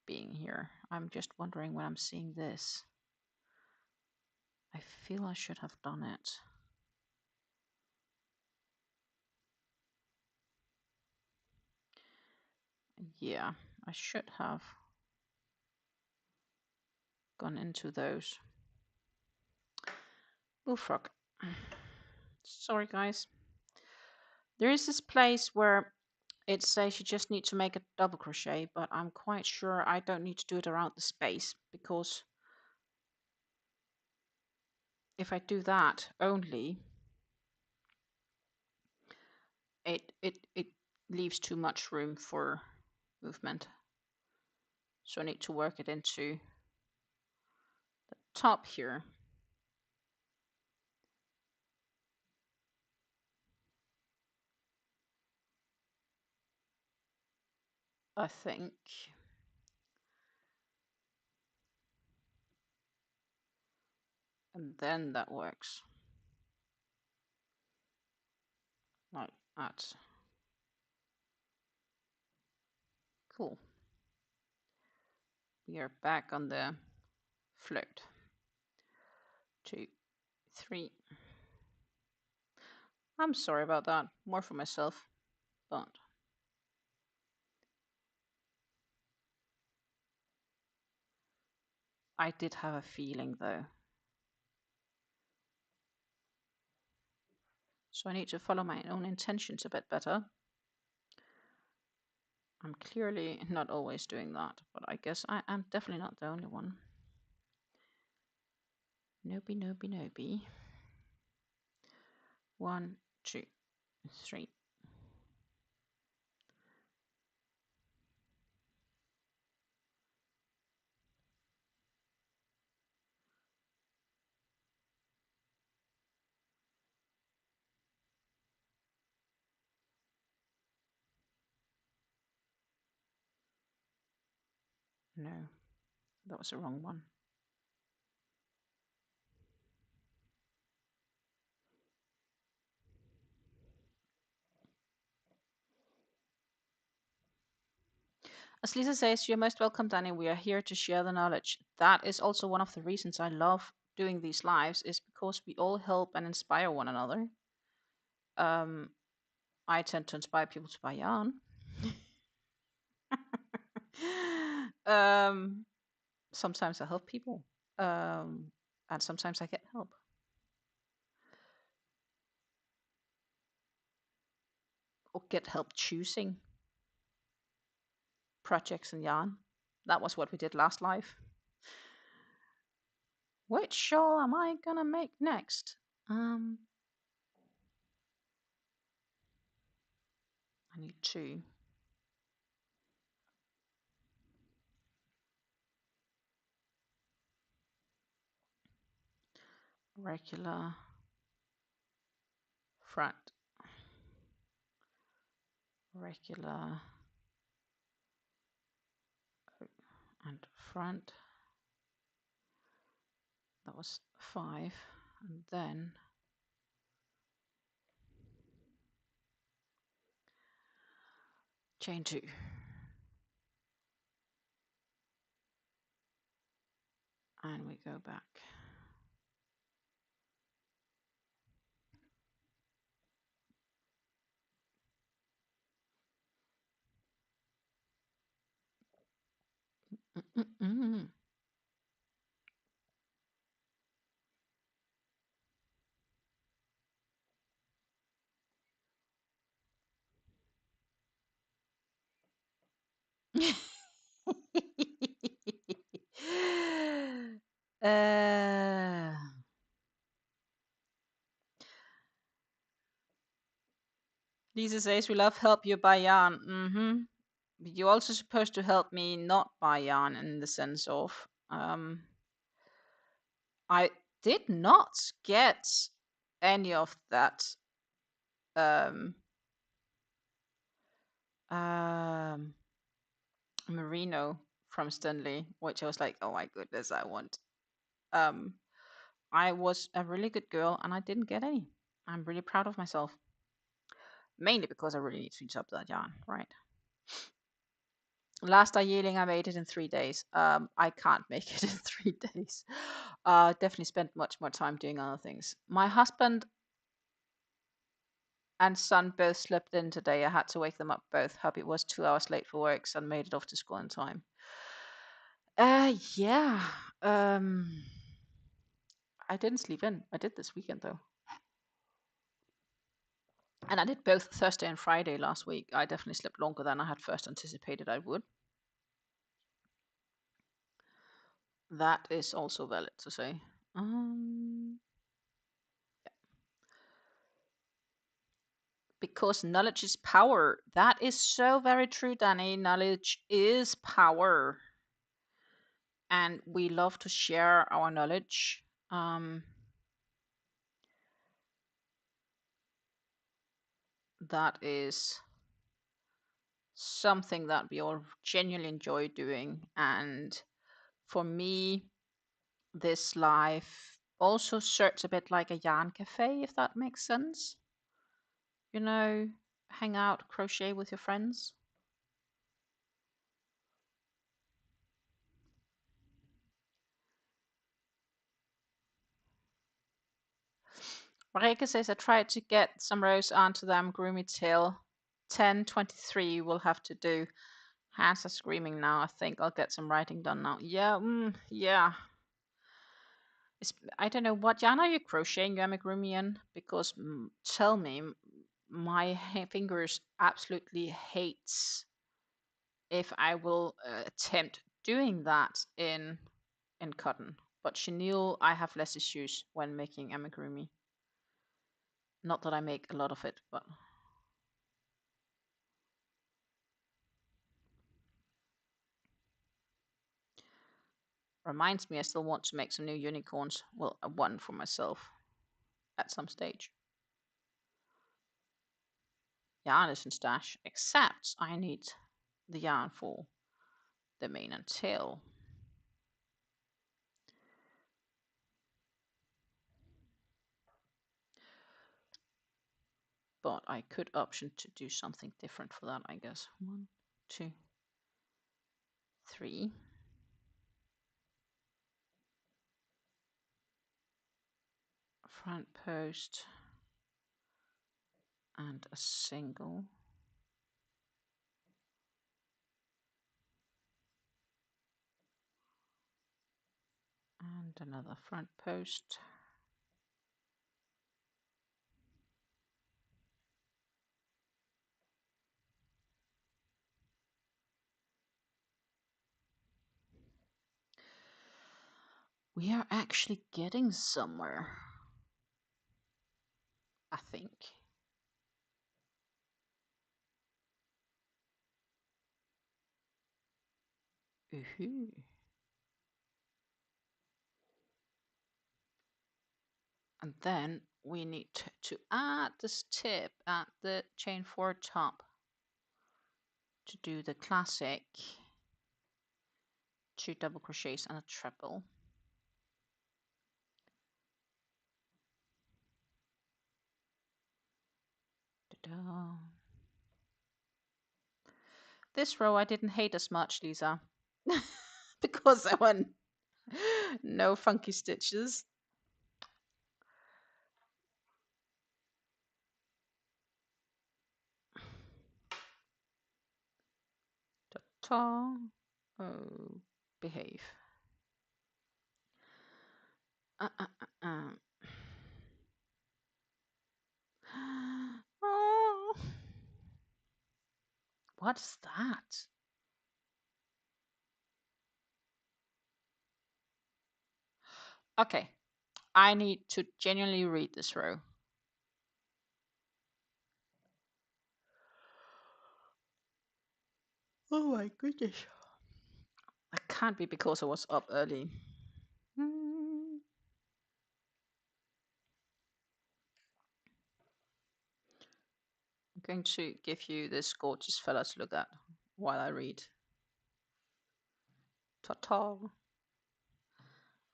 being here. I'm just wondering when I'm seeing this. I feel I should have done it. Yeah, I should have gone into those. Bullfrog. Sorry, guys. There is this place where it says you just need to make a double crochet, but I'm quite sure I don't need to do it around the space, because if I do that only, it leaves too much room for movement. So I need to work it into the top here. I think. And then that works. Like that. Cool. We are back on the float. 2, 3. I'm sorry about that. More for myself, but I did have a feeling though. So I need to follow my own intentions a bit better. I'm clearly not always doing that, but I guess I'm definitely not the only one. Noby, noby, noby. 1, 2, 3. No, that was the wrong one. As Lisa says, you're most welcome, Danny. We are here to share the knowledge. That is also one of the reasons I love doing these lives, is because we all help and inspire one another. I tend to inspire people to buy yarn. Sometimes I help people, and sometimes I get help. Or get help choosing projects and yarn. That was what we did last live. Which shawl am I gonna make next? I need 2. Regular front, regular and front. That was 5, and then chain 2. And we go back. uh, Lisa says we love help you buy yarn. But you're also supposed to help me not buy yarn in the sense of I did not get any of that merino from Stenli, which I was like, oh my goodness, I want. I was a really good girl and I didn't get any. I'm really proud of myself. Mainly because I really need to use up that yarn, right? Last yearling, I made it in 3 days. I can't make it in 3 days. Definitely spent much more time doing other things. My husband and son both slept in today. I had to wake them up both. Hubby was 2 hours late for work. Son made it off to school in time. Yeah. I didn't sleep in. I did this weekend though. And I did both Thursday and Friday last week. I definitely slept longer than I had first anticipated I would. That is also valid to say. Because knowledge is power. That is so very true, Danny. Knowledge is power. And we love to share our knowledge. That is something that we all genuinely enjoy doing. And for me, this life also serves a bit like a yarn cafe, if that makes sense. You know, hang out, crochet with your friends. Marika says I tried to get some rows onto the amigurumi till 10:23 we'll have to do. Hands are screaming now. I think I'll get some writing done now. Yeah, yeah. I don't know, what yarn are you crocheting your amigurumi in? Because tell me, my fingers absolutely hates if I will attempt doing that in cotton. But chenille, I have less issues when making amigurumi. Not that I make a lot of it, but reminds me I still want to make some new unicorns. Well, one for myself at some stage. Yarn is in stash, except I need the yarn for the mane and tail. But I could option to do something different for that, I guess. 1, 2, 3. Front post and a single. And another front post. We are actually getting somewhere, I think. Ooh. And then we need to add this tip at the chain 4 top to do the classic 2 double crochets and a treble. Ta-da. This row I didn't hate as much, Lisa, because there were no funky stitches. Ta-ta. Oh, behave. Oh, what's that? Okay, I need to genuinely read this row. Oh my goodness. That can't be because I was up early. I'm going to give you this gorgeous fella to look at while I read. Ta-ta.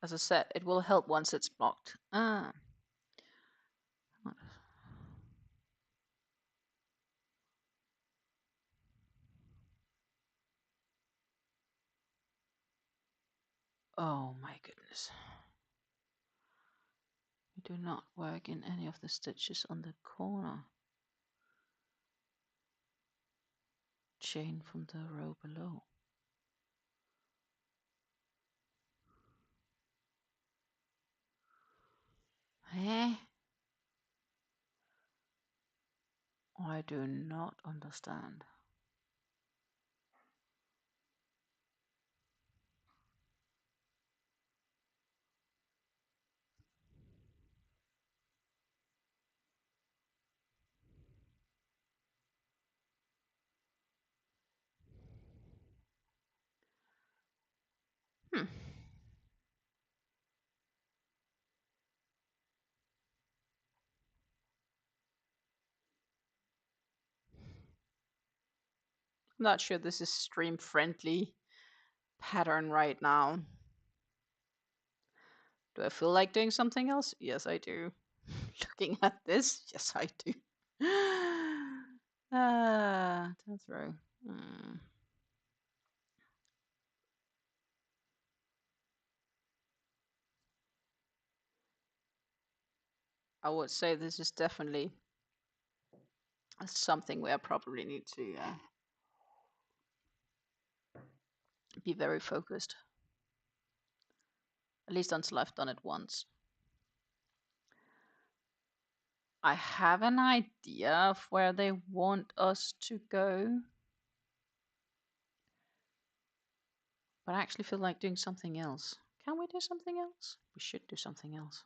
As I said, it will help once it's blocked. Ah. Oh my goodness. We do not work in any of the stitches on the corner chain from the row below. Eh? I do not understand. Hmm. I'm not sure this is stream friendly pattern right now. Do I feel like doing something else? Yes, I do. Looking at this, yes, I do. That's right. I would say this is definitely something where I probably need to be very focused. At least until I've done it once. I have an idea of where they want us to go. But I actually feel like doing something else. Can we do something else? We should do something else.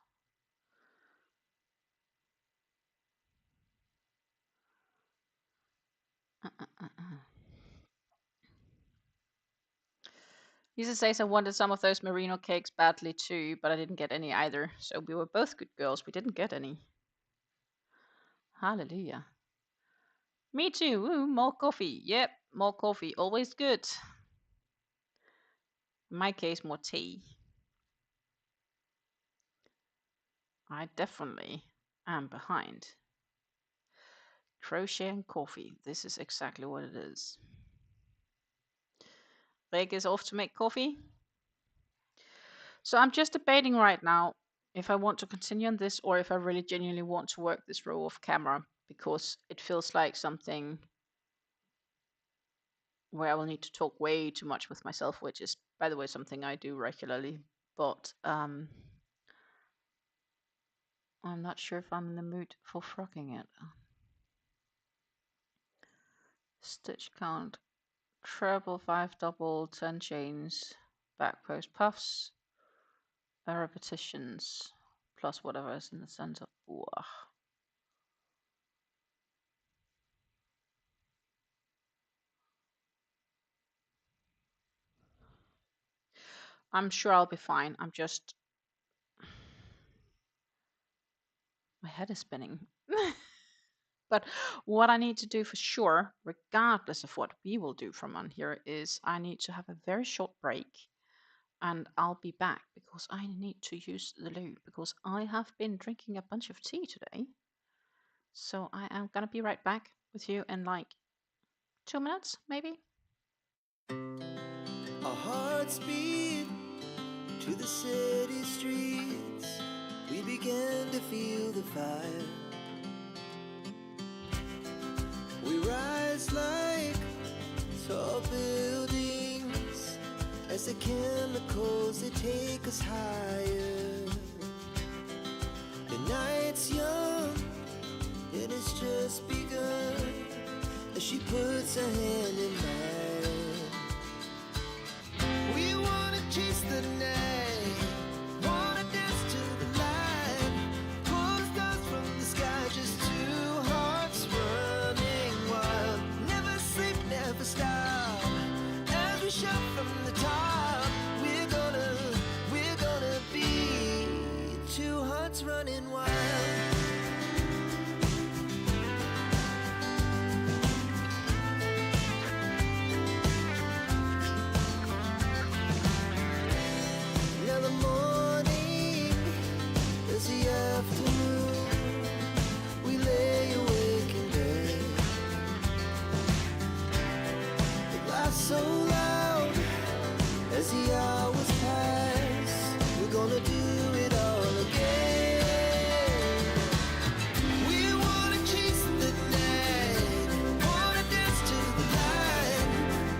Lisa says I wanted some of those merino cakes badly too, but I didn't get any either. So we were both good girls. We didn't get any. Hallelujah. Me too. Ooh, more coffee. Yep, more coffee. Always good. In my case, more tea. I definitely am behind. Crochet and coffee. This is exactly what it is. Reg is off to make coffee. So I'm just debating right now if I want to continue on this or if I really genuinely want to work this row off camera, because it feels like something where I will need to talk way too much with myself, which is, by the way, something I do regularly. But I'm not sure if I'm in the mood for frocking it. Stitch count, treble, 5 double, 10 chains, back post puffs, repetitions, plus whatever is in the center. Ooh. I'm sure I'll be fine. I'm just, my head is spinning. But what I need to do for sure, regardless of what we will do from on here, is I need to have a very short break and I'll be back because I need to use the loo because I have been drinking a bunch of tea today. So I am gonna be right back with you in like 2 minutes, maybe. Our hearts beat to the city streets. We began to feel the fire. We rise like tall buildings as the chemicals, they take us higher. The night's young and it's just begun as she puts her hand in mine. We wanna chase the night, wanna dance to the light, pull stars from the sky, just two hearts running wild. Never sleep, never stop, as we shout from the top. We're gonna be two hearts running wild. Now the morning is the afternoon. We lay awake in bed. The laughs so loud as the hours pass. We're gonna do it all again. We wanna chase the night, wanna dance to the light,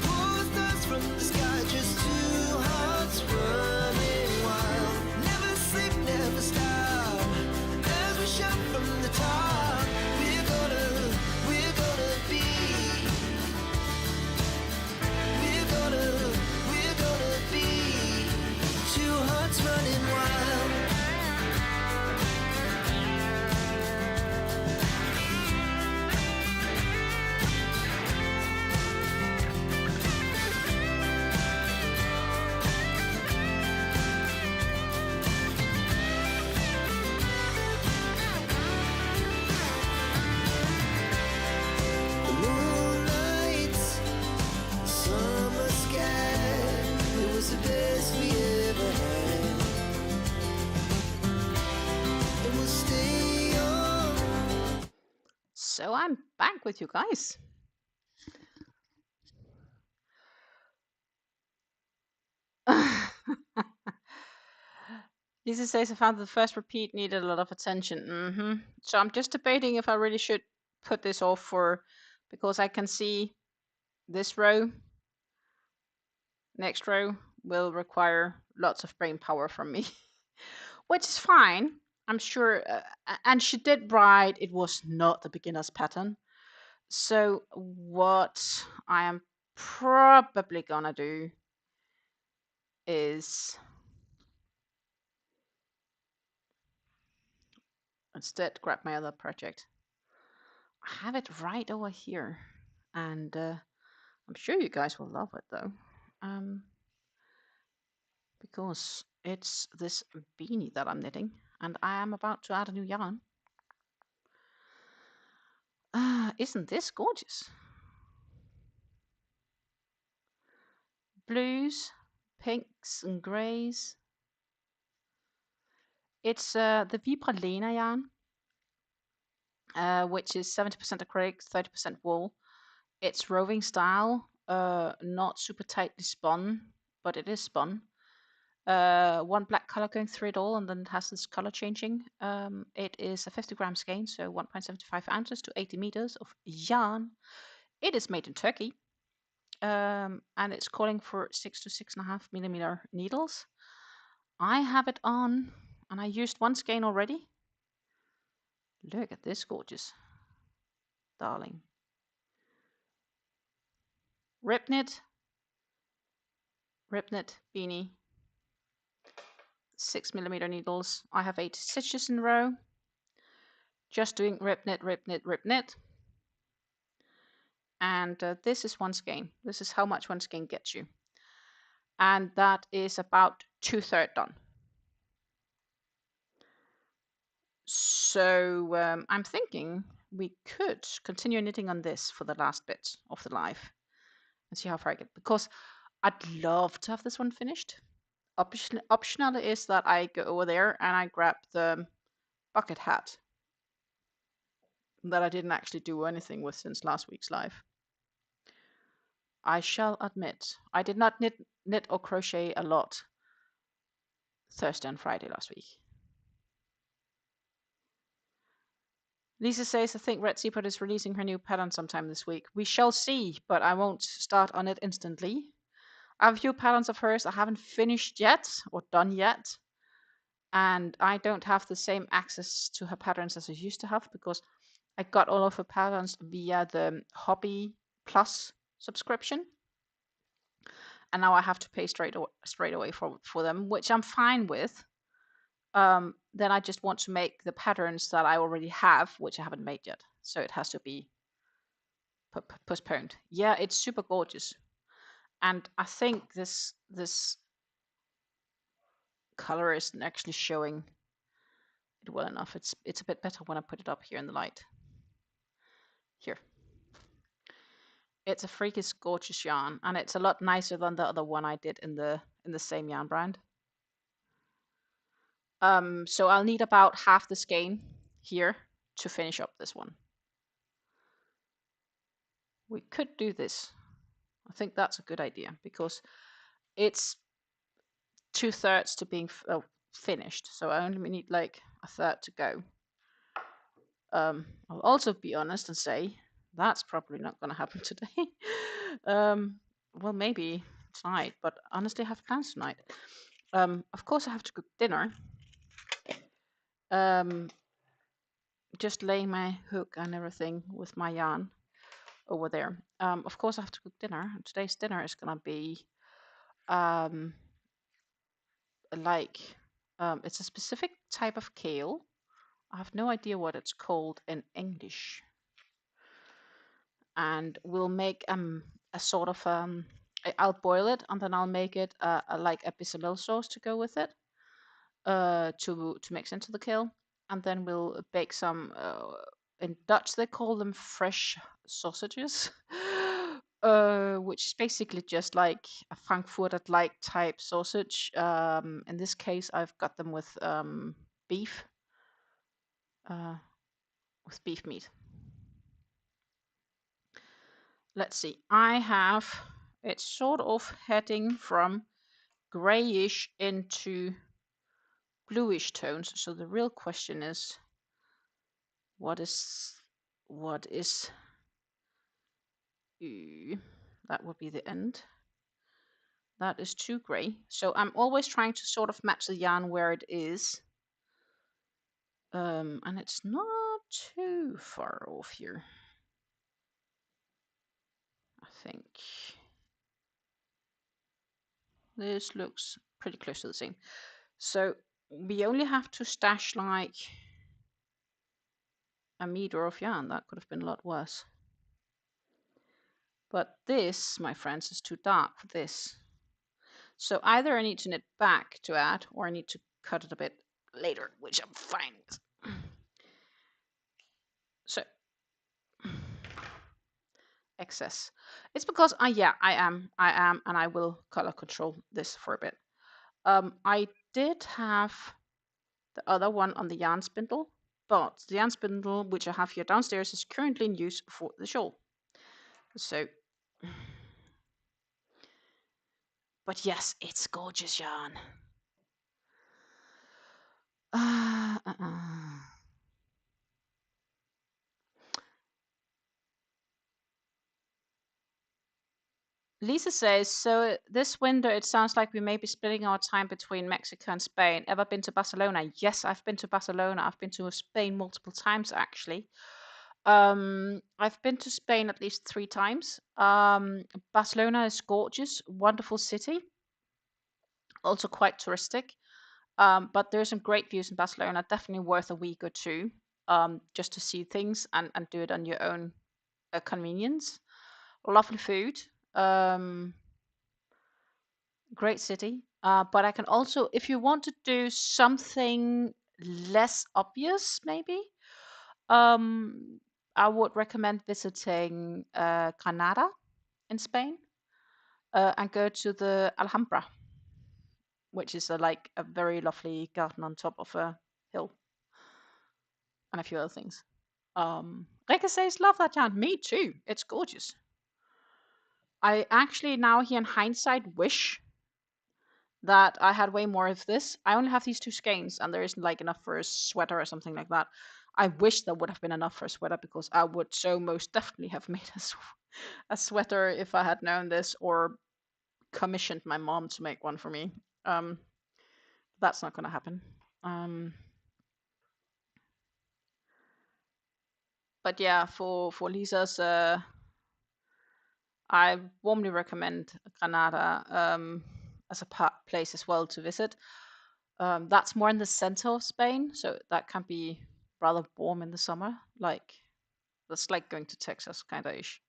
pull stars from the sky, just two hearts running wild. Never sleep, never stop, as we shout from the top. We're gonna be, we're gonna be two hearts running wild. The moonlight, summer sky, it was the best we ever had. And we'll stay on. So I'm back with you guys. Lisa says I found the first repeat needed a lot of attention. So I'm just debating if I really should put this off for, because I can see this row, next row will require lots of brain power from me, which is fine. I'm sure. And she did write it was not the beginner's pattern. So what I am probably gonna do is instead grab my other project. I have it right over here, and I'm sure you guys will love it though, because it's this beanie that I'm knitting, and I am about to add a new yarn. Isn't this gorgeous? Blues, pinks, and greys. It's the Vibra Lena yarn, which is 70% acrylic, 30% wool. It's roving style, not super tightly spun, but it is spun. One black color going through it all, and then it has this color changing. It is a 50 gram skein, so 1.75 ounces to 80 meters of yarn. It is made in Turkey, and it's calling for 6 to 6.5 millimeter needles. I have it on, and I used one skein already. Look at this gorgeous darling. Rip knit beanie, 6 millimeter needles. I have 8 stitches in a row, just doing rip knit. And this is one skein. This is how much one skein gets you. And that is about 2/3 done. So I'm thinking we could continue knitting on this for the last bit of the live and see how far I get, because I'd love to have this one finished. Optional is that I go over there and I grab the bucket hat that I didn't actually do anything with since last week's live. I shall admit, I did not knit or crochet a lot Thursday and Friday last week. Lisa says, I think Red Seaport is releasing her new pattern sometime this week. We shall see, but I won't start on it instantly. I have a few patterns of hers I haven't finished yet or done yet. And I don't have the same access to her patterns as I used to have because I got all of her patterns via the Hobby Plus subscription. And now I have to pay straight away for them, which I'm fine with. Then I just want to make the patterns that I already have, which I haven't made yet. So it has to be postponed. Yeah, it's super gorgeous. And I think this color isn't actually showing it well enough. It's a bit better when I put it up here in the light. Here. It's a freakish gorgeous yarn, and it's a lot nicer than the other one I did in the same yarn brand. So I'll need about half the skein here to finish up this one. We could do this. I think that's a good idea because it's 2/3 to being finished. So I only need like a third to go. I'll also be honest and say that's probably not going to happen today. Well, maybe tonight, but honestly, I have plans tonight. Of course, I have to cook dinner. Just lay my hook and everything with my yarn over there. Of course, I have to cook dinner. Today's dinner is gonna be it's a specific type of kale. I have no idea what it's called in English. And we'll make a sort of I'll boil it and then I'll make it like a bechamel sauce to go with it, to mix into the kale, and then we'll bake some. In Dutch, they call them fresh sausages, which is basically just like a Frankfurter-like type sausage. In this case, I've got them with beef, meat. Let's see. I have it's sort of heading from grayish into bluish tones. So the real question is, what is that would be the end. That is too gray. So I'm always trying to sort of match the yarn where it is. And it's not too far off here. I think this looks pretty close to the same. So we only have to stash like a meter of yarn. That could have been a lot worse. But this, my friends, is too dark for this. So either I need to knit back to add, or I need to cut it a bit later, which I'm fine with. So excess. It's because I am, and I will color control this for a bit. I did have the other one on the yarn spindle, but the yarn spindle which I have here downstairs is currently in use for the shawl. So, but yes, it's gorgeous yarn. Lisa says, so this winter it sounds like we may be splitting our time between Mexico and Spain. Ever been to Barcelona? Yes, I've been to Barcelona. I've been to Spain multiple times, actually. I've been to Spain at least 3 times. Barcelona is gorgeous, wonderful city. Also quite touristic. But there's some great views in Barcelona. Definitely worth a week or two, just to see things and do it on your own convenience. Lovely food. Great city. But I can also, if you want to do something less obvious, maybe, I would recommend visiting Granada in Spain, and go to the Alhambra. which is like a very lovely garden on top of a hill, and a few other things. Rika says, love that yarn. Me too. It's gorgeous. I actually now here in hindsight wish that I had way more of this. I only have these 2 skeins and there isn't like enough for a sweater or something like that. I wish there would have been enough for a sweater because I would so most definitely have made a sweater if I had known this, or commissioned my mom to make one for me. That's not going to happen. But yeah, for Lisa's, I warmly recommend Granada as a place as well to visit. That's more in the center of Spain, so that can be rather warm in the summer. Like that's like going to Texas kind of ish.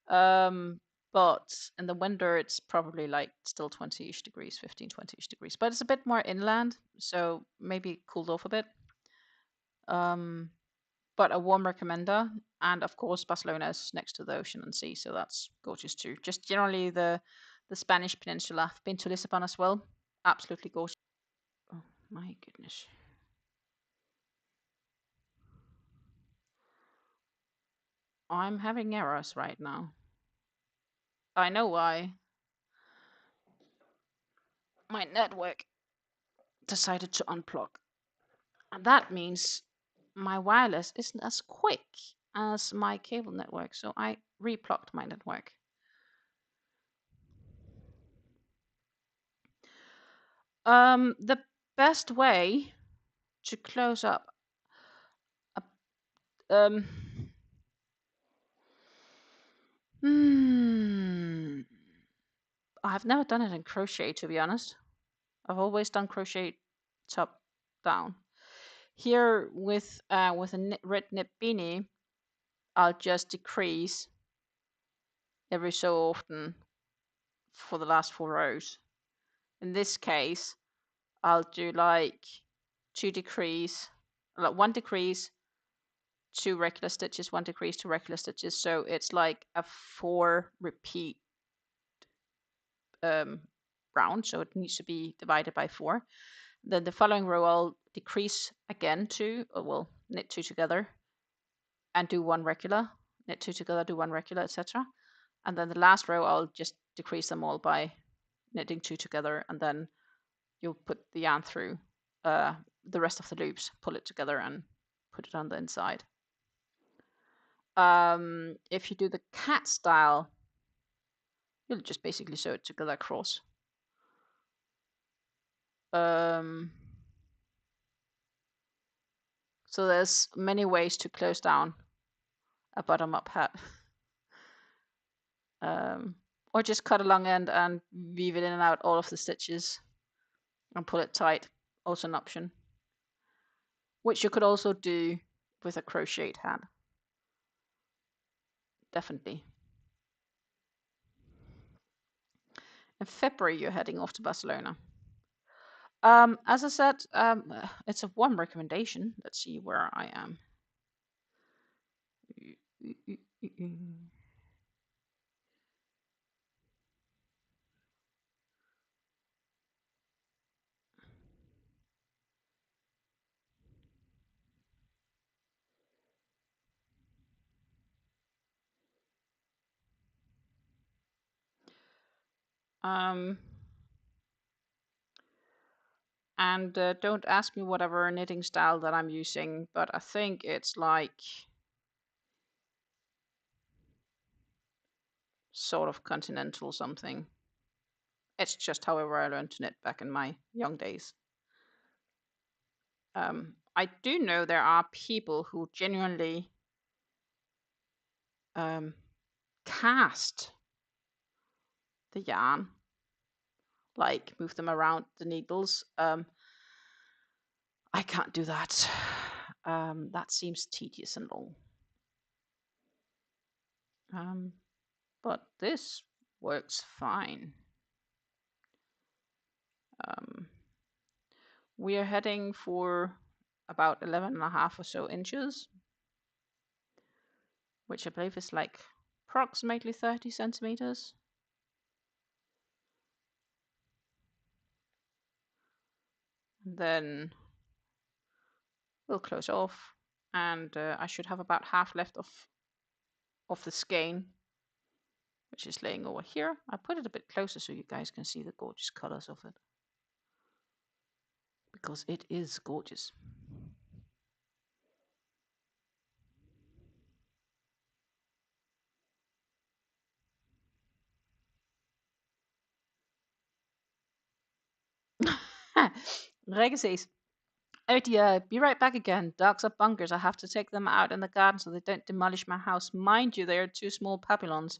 But in the winter, it's probably like still 20-ish degrees, 15, 20-ish degrees. But it's a bit more inland, so maybe cooled off a bit. But a warm recommender. And of course, Barcelona is next to the ocean and sea, so that's gorgeous too. Just generally the Spanish peninsula. I've been to Lisbon as well. Absolutely gorgeous. Oh my goodness. I'm having errors right now. I know why. My network decided to unplug. And that means my wireless isn't as quick as my cable network, so I replugged my network. The best way to close up I've never done it in crochet, to be honest. I've always done crochet top down. Here with a red nip beanie, I'll just decrease every so often for the last 4 rows. In this case, I'll do like 2 decrease, like 1 decrease, 2 regular stitches, 1 decrease, 2 regular stitches. So it's like a 4 repeat round. So it needs to be divided by 4. Then the following row I'll decrease again 2, or well, knit 2 together and do 1 regular, knit 2 together, do 1 regular, etc. And then the last row I'll just decrease them all by knitting 2 together, and then you'll put the yarn through the rest of the loops, pull it together and put it on the inside. If you do the cat style, you'll just basically sew it together across. So there's many ways to close down a bottom-up hat. Or just cut a long end and weave it in and out all of the stitches and pull it tight, also an option. Which you could also do with a crocheted hat. Definitely. In February, you're heading off to Barcelona. As I said, it's a warm recommendation. Let's see where I am. And don't ask me whatever knitting style that I'm using, but I think it's like sort of continental something. It's just however I learned to knit back in my young days. I do know there are people who genuinely cast the yarn, like move them around the needles. I can't do that. That seems tedious and long. But this works fine. We are heading for about 11.5 or so inches, which I believe is like approximately 30 centimeters. And then we'll close off, and I should have about half left of the skein, which is laying over here. I put it a bit closer so you guys can see the gorgeous colors of it, because it is gorgeous. Rege says, oh dear, be right back again. Dogs are bunkers. I have to take them out in the garden so they don't demolish my house. Mind you, they are two small papillons.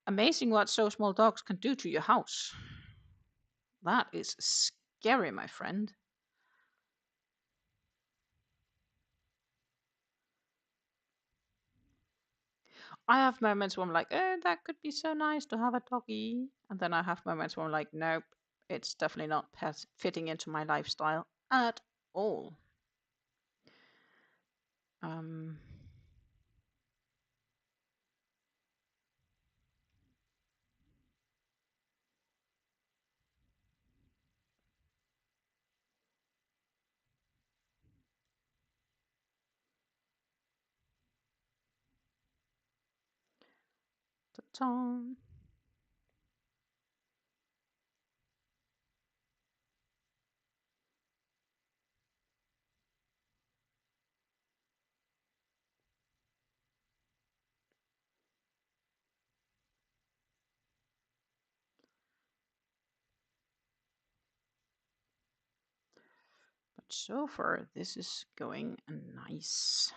Amazing what so small dogs can do to your house. That is scary, my friend. I have moments where I'm like, oh, that could be so nice to have a doggy. And then I have moments where I'm like, nope, it's definitely not fitting into my lifestyle at all. Um, ta-ta. But so far, this is going nice.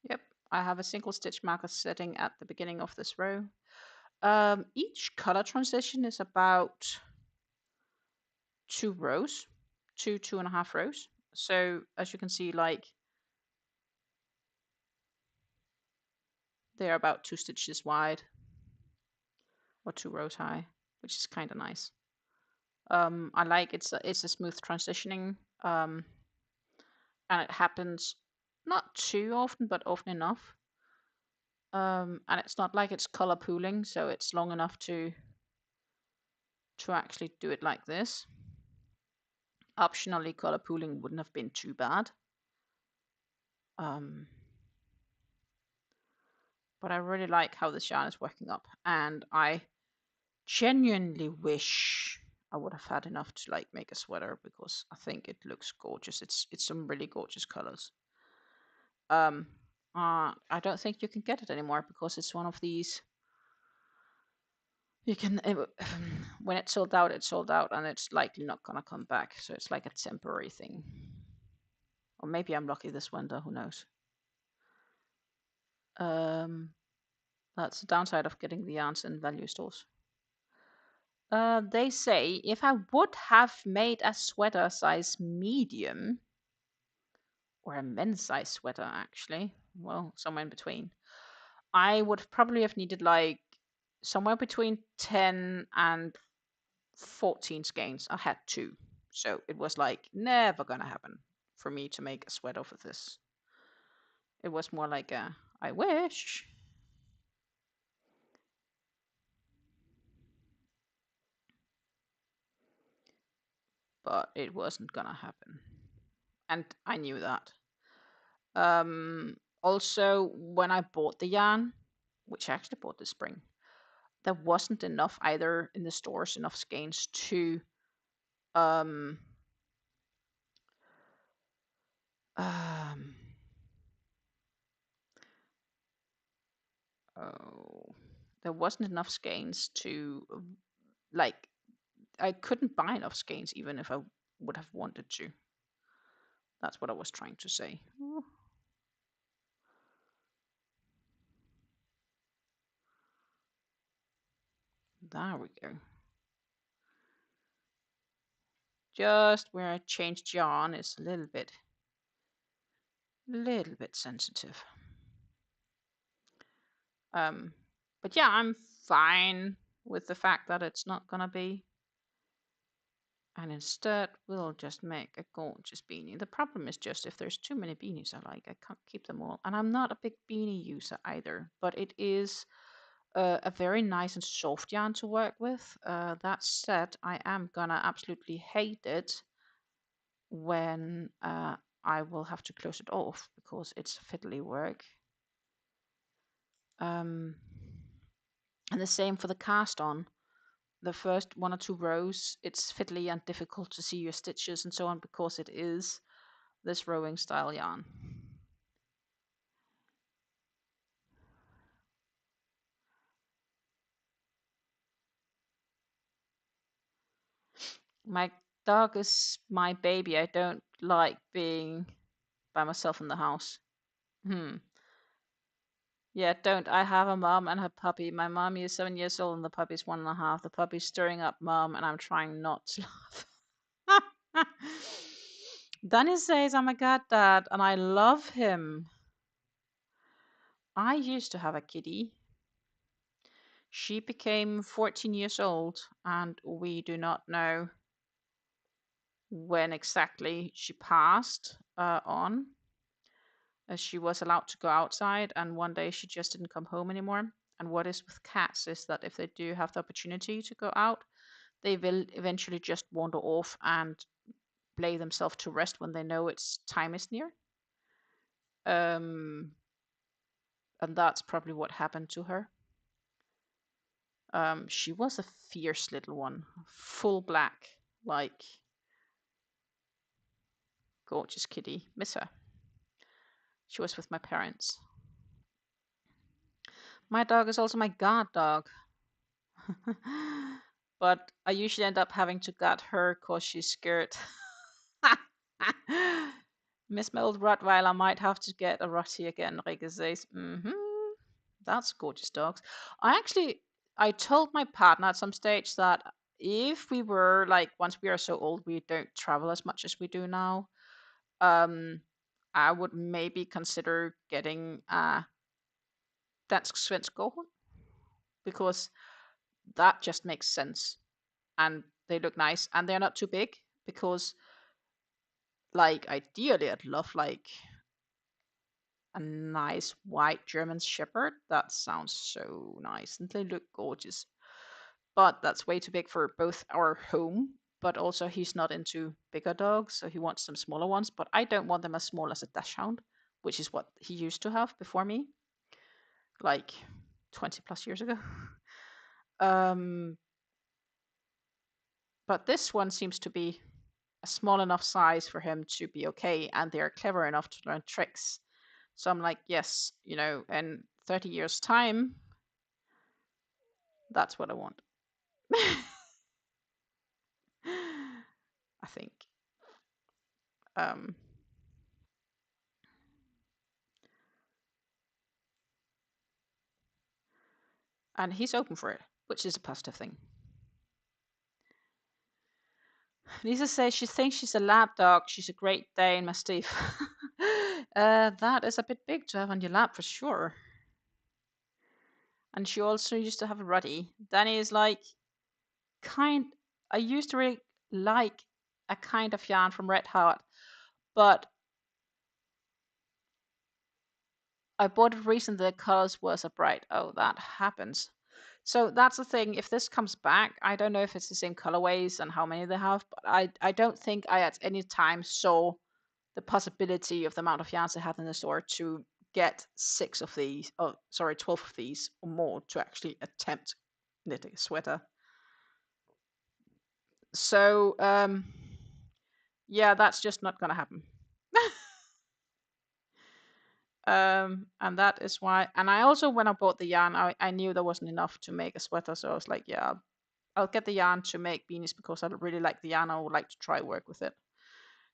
Yep, I have a single stitch marker setting at the beginning of this row. Each color transition is about 2 rows, 2.5 rows. So as you can see, like they're about 2 stitches wide or 2 rows high, which is kind of nice. I like it's a smooth transitioning, and it happens not too often, but often enough. And it's not like it's color pooling, so it's long enough to actually do it like this. Optionally, color pooling wouldn't have been too bad. But I really like how this yarn is working up, and I genuinely wish I would have had enough to like make a sweater, because I think it looks gorgeous. It's some really gorgeous colors. I don't think you can get it anymore because it's one of these. You can when it's sold out, and it's likely not gonna come back. So it's like a temporary thing. Or maybe I'm lucky this winter. Who knows? That's the downside of getting the yarns in value stores. They say if I would have made a sweater size medium, or a men's size sweater, actually, well, somewhere in between, I would probably have needed like somewhere between 10 and 14 skeins. I had 2. So it was like never gonna happen for me to make a sweater for this. It was more like a, I wish. But it wasn't gonna happen. And I knew that. Also, when I bought the yarn, which I actually bought this spring, there wasn't enough either in the stores, enough skeins to um, oh, there wasn't enough skeins to like, I couldn't buy enough skeins even if I would have wanted to. That's what I was trying to say. Ooh. There we go. Just where I changed yarn is a little bit sensitive. But yeah, I'm fine with the fact that it's not gonna be. And instead, we'll just make a gorgeous beanie. The problem is just if there's too many beanies I like, I can't keep them all. And I'm not a big beanie user either, but it is a very nice and soft yarn to work with. That said, I am gonna absolutely hate it when I will have to close it off because it's fiddly work. And the same for the cast on. The first 1 or 2 rows, it's fiddly and difficult to see your stitches and so on because it is this rowing style yarn. My dog is my baby. I don't like being by myself in the house. Yeah, don't. I have a mom and her puppy. My mommy is 7 years old and the puppy's 1.5. The puppy's stirring up mom, and I'm trying not to laugh. Danny says, "Oh my God, Dad," and I love him. I used to have a kitty. She became 14 years old, and we do not know when exactly she passed on. As she was allowed to go outside, and one day she just didn't come home anymore. And what is with cats is that if they do have the opportunity to go out, they will eventually just wander off and lay themselves to rest when they know its time is near. And that's probably what happened to her. She was a fierce little one, full black, like gorgeous kitty. Miss her. She was with my parents. My dog is also my guard dog. But I usually end up having to guard her because she's scared. Miss my old Rottweiler, might have to get a Rottie again, Rege says. That's gorgeous dogs. I told my partner at some stage that if we were like, once we are so old, we don't travel as much as we do now. I would maybe consider getting a dansk svensk gåhund because that just makes sense and they look nice and they're not too big because like ideally I'd love like a nice white German Shepherd. That sounds so nice and they look gorgeous. But that's way too big for both our home, but also he's not into bigger dogs, so he wants some smaller ones. But I don't want them as small as a dachshund, which is what he used to have before me, like 20 plus years ago. But this one seems to be a small enough size for him to be okay, and they're clever enough to learn tricks. So I'm like, yes, in 30 years' time, that's what I want. I think. And he's open for it, which is a positive thing. Lisa says she thinks she's a lap dog. She's a Great Dane Mastiff. That is a bit big to have on your lap for sure. And she also used to have a Ruddy. Danny is like I used to really like a kind of yarn from Red Heart, but I bought it recently. The colors were so bright. Oh, that happens. So that's the thing. If this comes back, I don't know if it's the same colorways and how many they have, but I don't think I at any time saw the possibility of the amount of yarns I had in the store to get 6 of these, 12 of these or more to actually attempt knitting a sweater. So, yeah, that's just not going to happen. And that is why, and I also, when I bought the yarn, I knew there wasn't enough to make a sweater. So I was like, yeah, I'll get the yarn to make beanies because I really like the yarn. I would like to try work with it.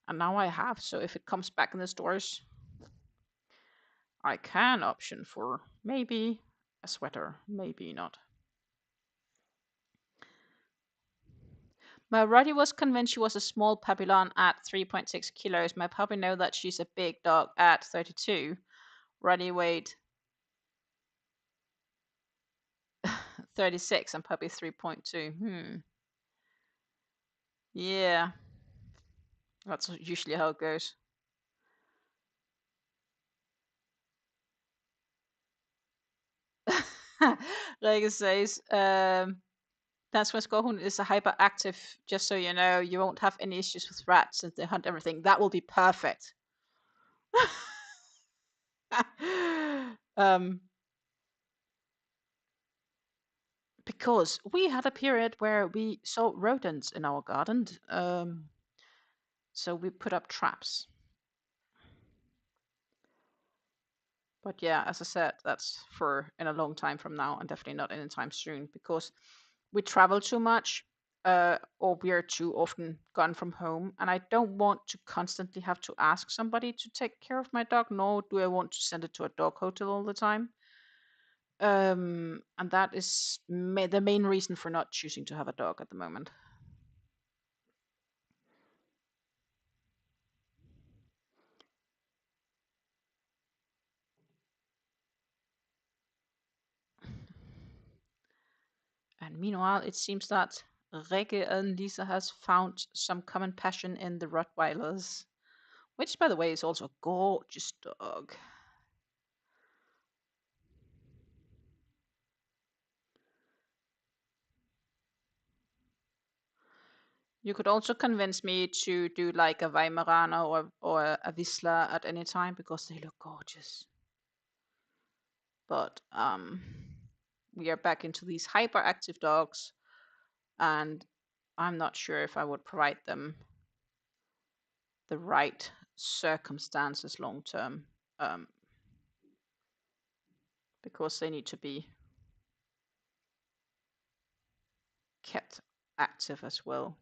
And now I have. So if it comes back in the stores, I can option for maybe a sweater, maybe not. My Roddy was convinced she was a small Papillon at 3.6 kilos. My puppy know that she's a big dog at 32. Roddy weighed 36 and puppy 3.2. Yeah. That's usually how it goes. Rikke says, Dansk Skovhund is a hyperactive, just so you know. You won't have any issues with rats since they hunt everything. That will be perfect. um, because we had a period where we saw rodents in our garden. So we put up traps. But yeah, as I said, that's for in a long time from now, and definitely not anytime soon, because we travel too much, or we are too often gone from home, and I don't want to constantly have to ask somebody to take care of my dog, nor do I want to send it to a dog hotel all the time. And that is the main reason for not choosing to have a dog at the moment. And meanwhile, it seems that Rege and Lisa has found some common passion in the Rottweilers, which, by the way, is also a gorgeous dog. You could also convince me to do like a Weimaraner or a Whistler at any time because they look gorgeous. But we are back into these hyperactive dogs, and I'm not sure if I would provide them the right circumstances long term, because they need to be kept active as well.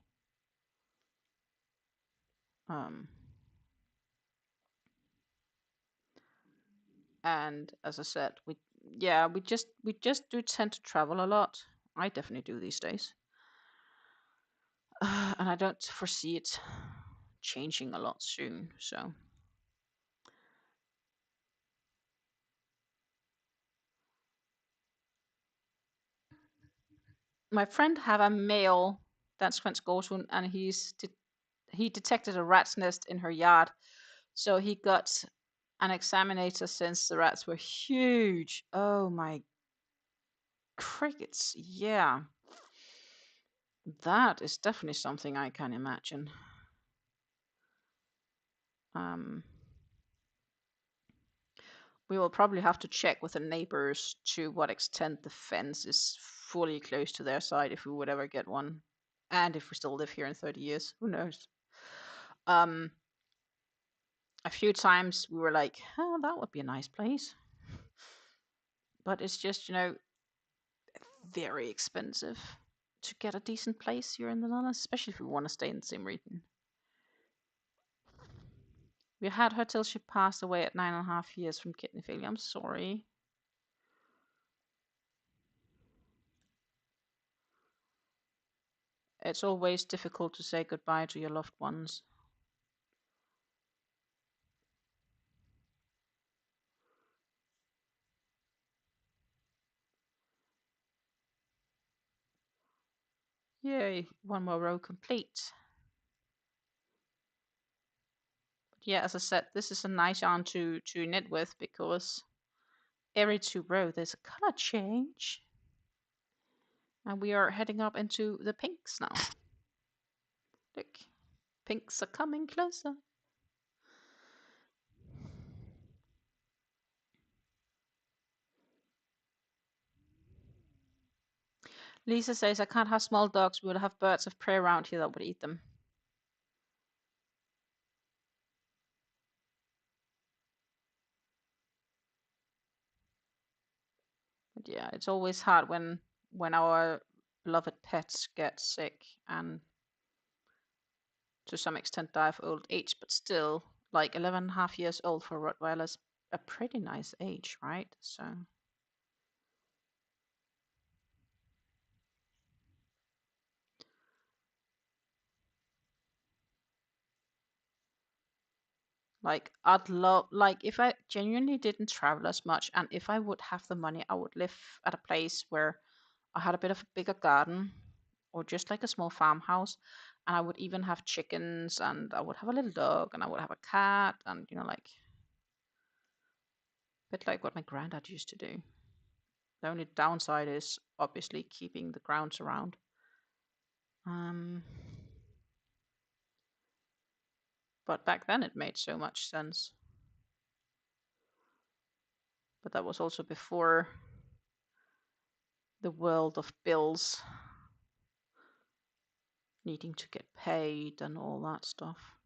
And as I said, we just do tend to travel a lot. I definitely do these days. And I don't foresee it changing a lot soon. So my friend have a male that's svensk gårdshund, and he detected a rat's nest in her yard. So he got an examinator since the rats were huge. Oh my crickets! Yeah, that is definitely something I can imagine. We will probably have to check with the neighbors to what extent the fence is fully close to their side if we would ever get one. And if we still live here in 30 years, who knows? A few times we were like, oh, that would be a nice place. But it's just, very expensive to get a decent place here in the Netherlands, especially if we want to stay in the same region. We had her till she passed away at 9.5 years from kidney failure. I'm sorry. It's always difficult to say goodbye to your loved ones. Yay, one more row complete. But yeah, as I said, this is a nice yarn to knit with because every 2 rows there's a color change. And we are heading up into the pinks now. Look, pinks are coming closer. Lisa says, I can't have small dogs. We would have birds of prey around here that would eat them. But yeah, it's always hard when our beloved pets get sick and to some extent die of old age, but still, like 11.5 years old for Rottweilers, a pretty nice age, right? So like I'd love, like if I genuinely didn't travel as much and if I would have the money, I would live at a place where I had a bit of a bigger garden or just like a small farmhouse, and I would even have chickens and I would have a little dog and I would have a cat and like a bit like what my granddad used to do. The only downside is obviously keeping the grounds around. But back then it made so much sense. But that was also before the world of bills needing to get paid and all that stuff.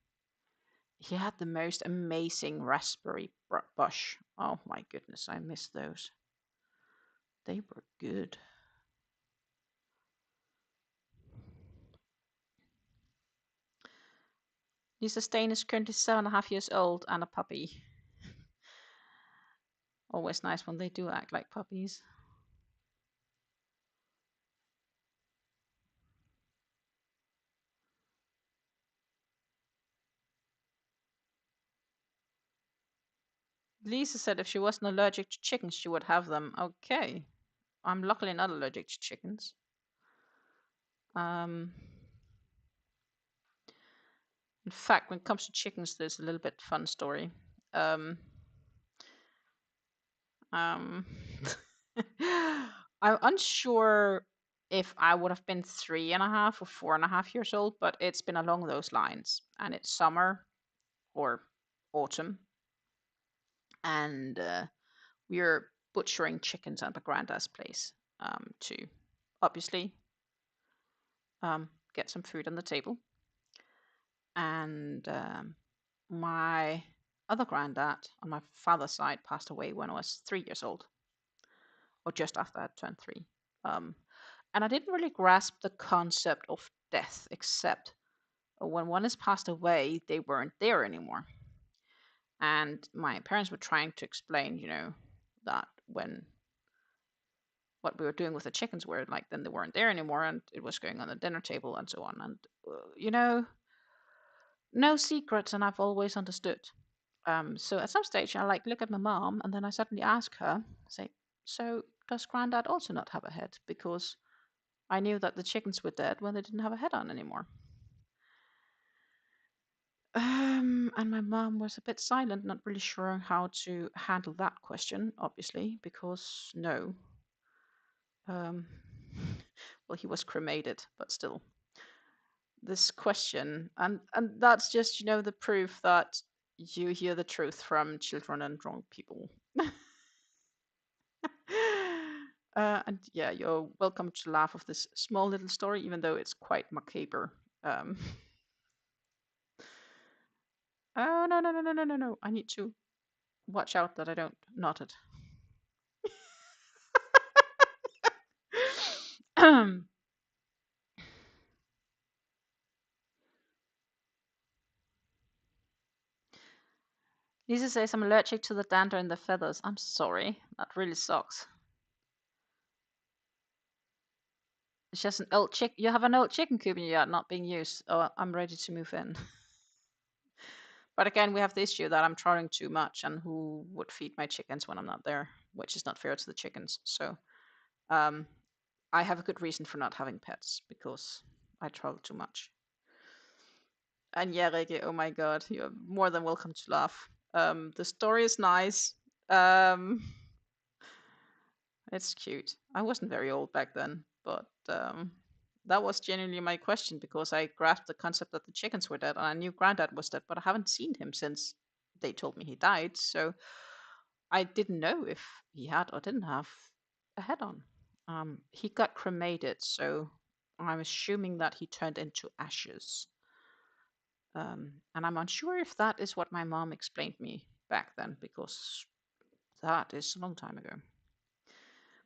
He had the most amazing raspberry bush. Oh my goodness, I miss those. They were good. Lisa Stain is currently 7.5 years old and a puppy. Always nice when they do act like puppies. Lisa said if she wasn't allergic to chickens, she would have them. Okay. I'm luckily not allergic to chickens. In fact, when it comes to chickens, there's a little bit fun story. I'm unsure if I would have been 3.5 or 4.5 years old, but it's been along those lines. And it's summer or autumn. And we're butchering chickens at my granddad's place to obviously get some food on the table. And my other granddad on my father's side passed away when I was 3 years old, or just after I turned 3. And I didn't really grasp the concept of death, except when one has passed away, they weren't there anymore. And my parents were trying to explain, that when what we were doing with the chickens were like, then they weren't there anymore, and it was going on the dinner table and so on. And no secrets, and I've always understood. So at some stage, I look at my mom, and then I suddenly ask her, say, "So does Granddad also not have a head?" Because I knew that the chickens were dead when they didn't have a head on anymore. And my mom was a bit silent, not really sure how to handle that question, obviously, because no. Well, he was cremated, but still. This question, and that's just, the proof that you hear the truth from children and drunk people. And yeah, you're welcome to laugh of this small little story, even though it's quite macabre. Oh, no, no, no, no, no, no, no. I need to watch out that I don't knot it. Lisa says I'm allergic to the dander in the feathers. I'm sorry. That really sucks. It's just an old chick. You have an old chicken coop in your yard not being used. Oh, I'm ready to move in. But again, we have the issue that I'm trawling too much, and who would feed my chickens when I'm not there, which is not fair to the chickens. So I have a good reason for not having pets, because I travel too much. And yeah, Rege, oh my god, you're more than welcome to laugh. The story is nice. It's cute. I wasn't very old back then, but that was genuinely my question, because I grasped the concept that the chickens were dead, and I knew Granddad was dead, but I haven't seen him since they told me he died, so I didn't know if he had or didn't have a head on. He got cremated, so I'm assuming that he turned into ashes. And I'm unsure if that is what my mom explained me back then, because that is a long time ago.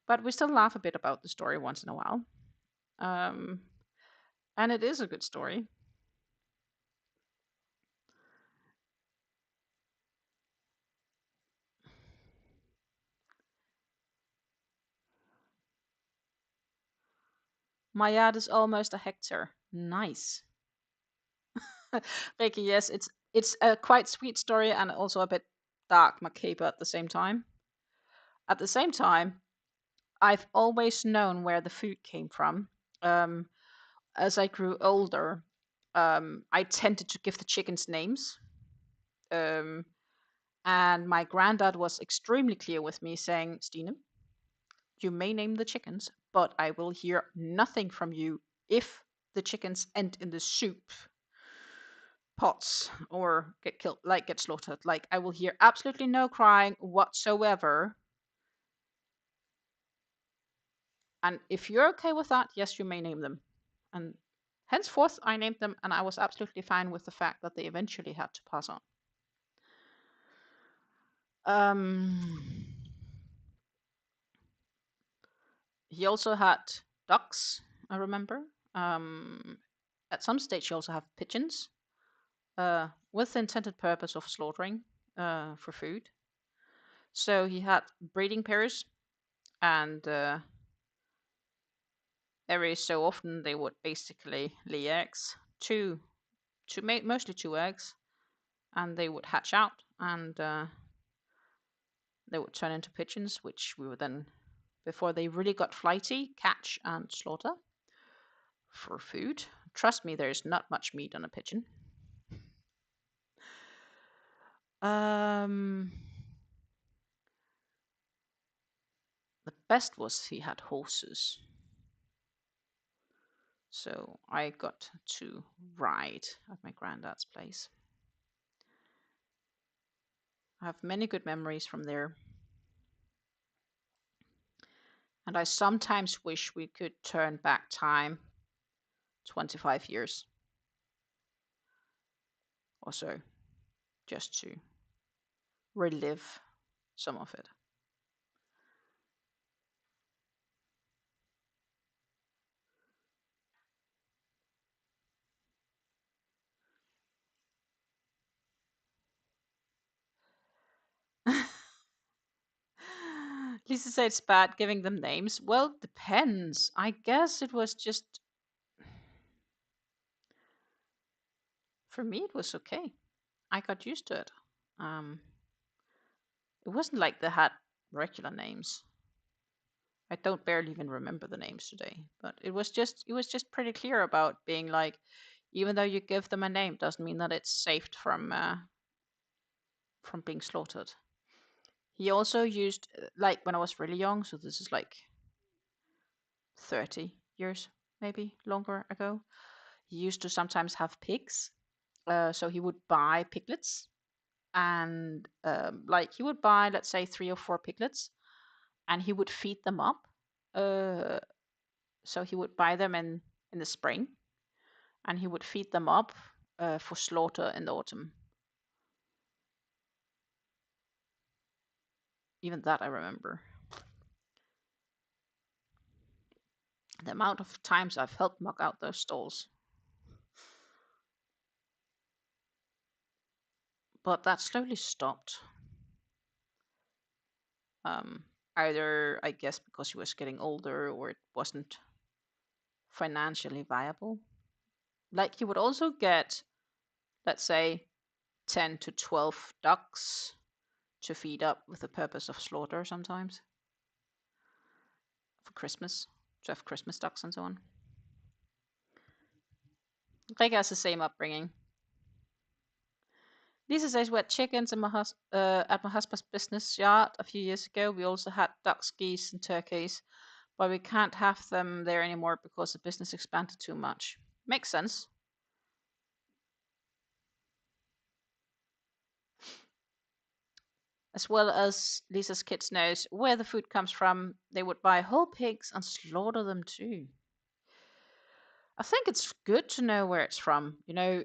But we still laugh a bit about the story once in a while. And it is a good story. My yard is almost a hectare. Nice. Reiki, yes, it's a quite sweet story, and also a bit dark, macabre at the same time. At the same time, I've always known where the food came from. As I grew older, I tended to give the chickens names. And my granddad was extremely clear with me, saying, Stine, You may name the chickens, but I will hear nothing from you if the chickens end in the soup pots or get killed, like get slaughtered. Like I will hear absolutely no crying whatsoever. And if you're okay with that, yes, you may name them. And henceforth, I named them, and I was absolutely fine with the fact that they eventually had to pass on. He also had ducks, I remember. At some stage, he also had pigeons, with the intended purpose of slaughtering for food. So he had breeding pairs, and every so often they would basically lay eggs, mostly two eggs, and they would hatch out, and they would turn into pigeons, which we would then, before they really got flighty, catch and slaughter for food. Trust me, there's not much meat on a pigeon. The best was he had horses. So I got to ride at my granddad's place. I have many good memories from there. And I sometimes wish we could turn back time 25 years or so, just to relive some of it. Lisa said it's bad giving them names. Well, depends. I guess it was just, for me, it was okay. I got used to it. It wasn't like they had regular names. I don't barely even remember the names today, but it was just pretty clear about being like, even though you give them a name, doesn't mean that it's saved from being slaughtered. He also used, like when I was really young, so this is like 30 years, maybe longer ago. He used to sometimes have pigs, so he would buy piglets, and like he would buy, let's say, 3 or 4 piglets, and he would feed them up. So he would buy them in the spring, and he would feed them up for slaughter in the autumn. Even that I remember. The amount of times I've helped muck out those stalls. But that slowly stopped. Either, I guess, because he was getting older, or it wasn't financially viable. Like he would also get, let's say, 10 to 12 ducks to feed up with the purpose of slaughter sometimes for Christmas, to have Christmas ducks and so on. Greg has the same upbringing. Lisa says we had chickens in at my husband's business yard a few years ago. We also had ducks, geese, and turkeys, but we can't have them there anymore because the business expanded too much. Makes sense. As well as Lisa's kids knows where the food comes from, they would buy whole pigs and slaughter them too. I think it's good to know where it's from. You know,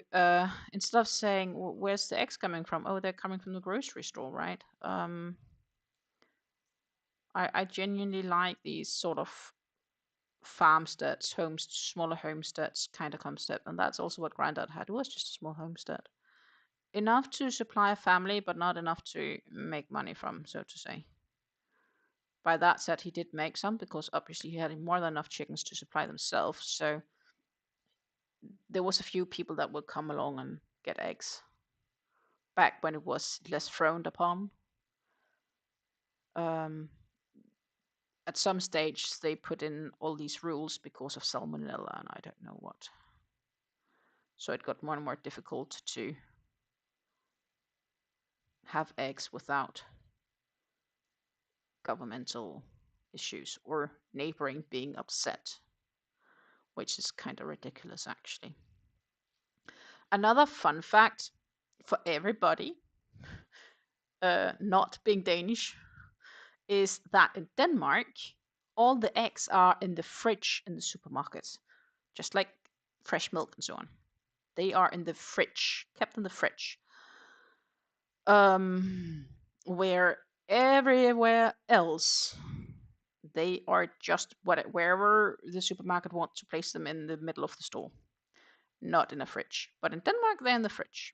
instead of saying, where's the eggs coming from? Oh, they're coming from the grocery store, right? I genuinely like these sort of farmsteads, smaller homesteads kind of concept. And that's also what Grandad had. It was just a small homestead. Enough to supply a family, but not enough to make money from, so to say. By that said, he did make some because obviously he had more than enough chickens to supply themselves. So there was a few people that would come along and get eggs back when it was less frowned upon. At some stage, they put in all these rules because of salmonella and I don't know what. So it got more and more difficult to have eggs without governmental issues or neighboring being upset, which is kind of ridiculous actually. Another fun fact for everybody, not being Danish, is that in Denmark, all the eggs are in the fridge in the supermarkets, just like fresh milk and so on. They are in the fridge, kept in the fridge. Where everywhere else, they are just wherever the supermarket wants to place them in the middle of the store, not in a fridge. But in Denmark, they're in the fridge.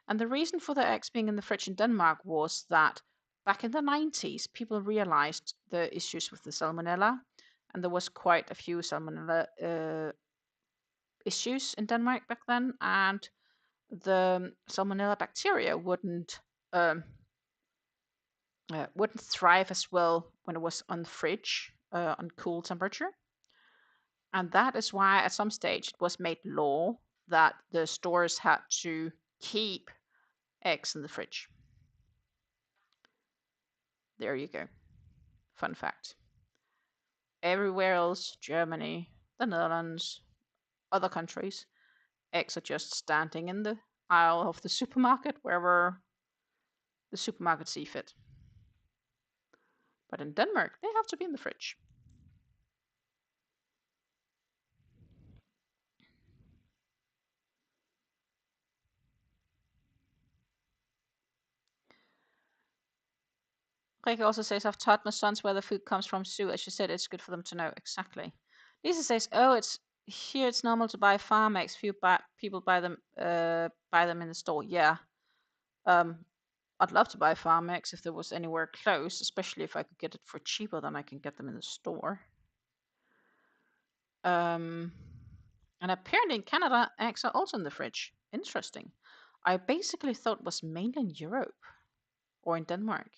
And the reason for the eggs being in the fridge in Denmark was that back in the 90s, people realized the issues with the salmonella, and there was quite a few salmonella issues in Denmark back then, and the salmonella bacteria wouldn't thrive as well when it was on the fridge on cool temperature. And that is why at some stage it was made law that the stores had to keep eggs in the fridge. There you go. Fun fact. Everywhere else, Germany, the Netherlands, other countries, eggs are just standing in the aisle of the supermarket wherever the supermarket see fit. But in Denmark, they have to be in the fridge. Rika also says, I've taught my sons where the food comes from, Sue. As you said, it's good for them to know. Exactly. Lisa says, oh, it's normal to buy farm eggs. Few people buy them in the store. Yeah. I'd love to buy farm eggs if there was anywhere close, especially if I could get it for cheaper than I can get them in the store. And apparently in Canada, eggs are also in the fridge. Interesting. I basically thought it was mainly in Europe or in Denmark.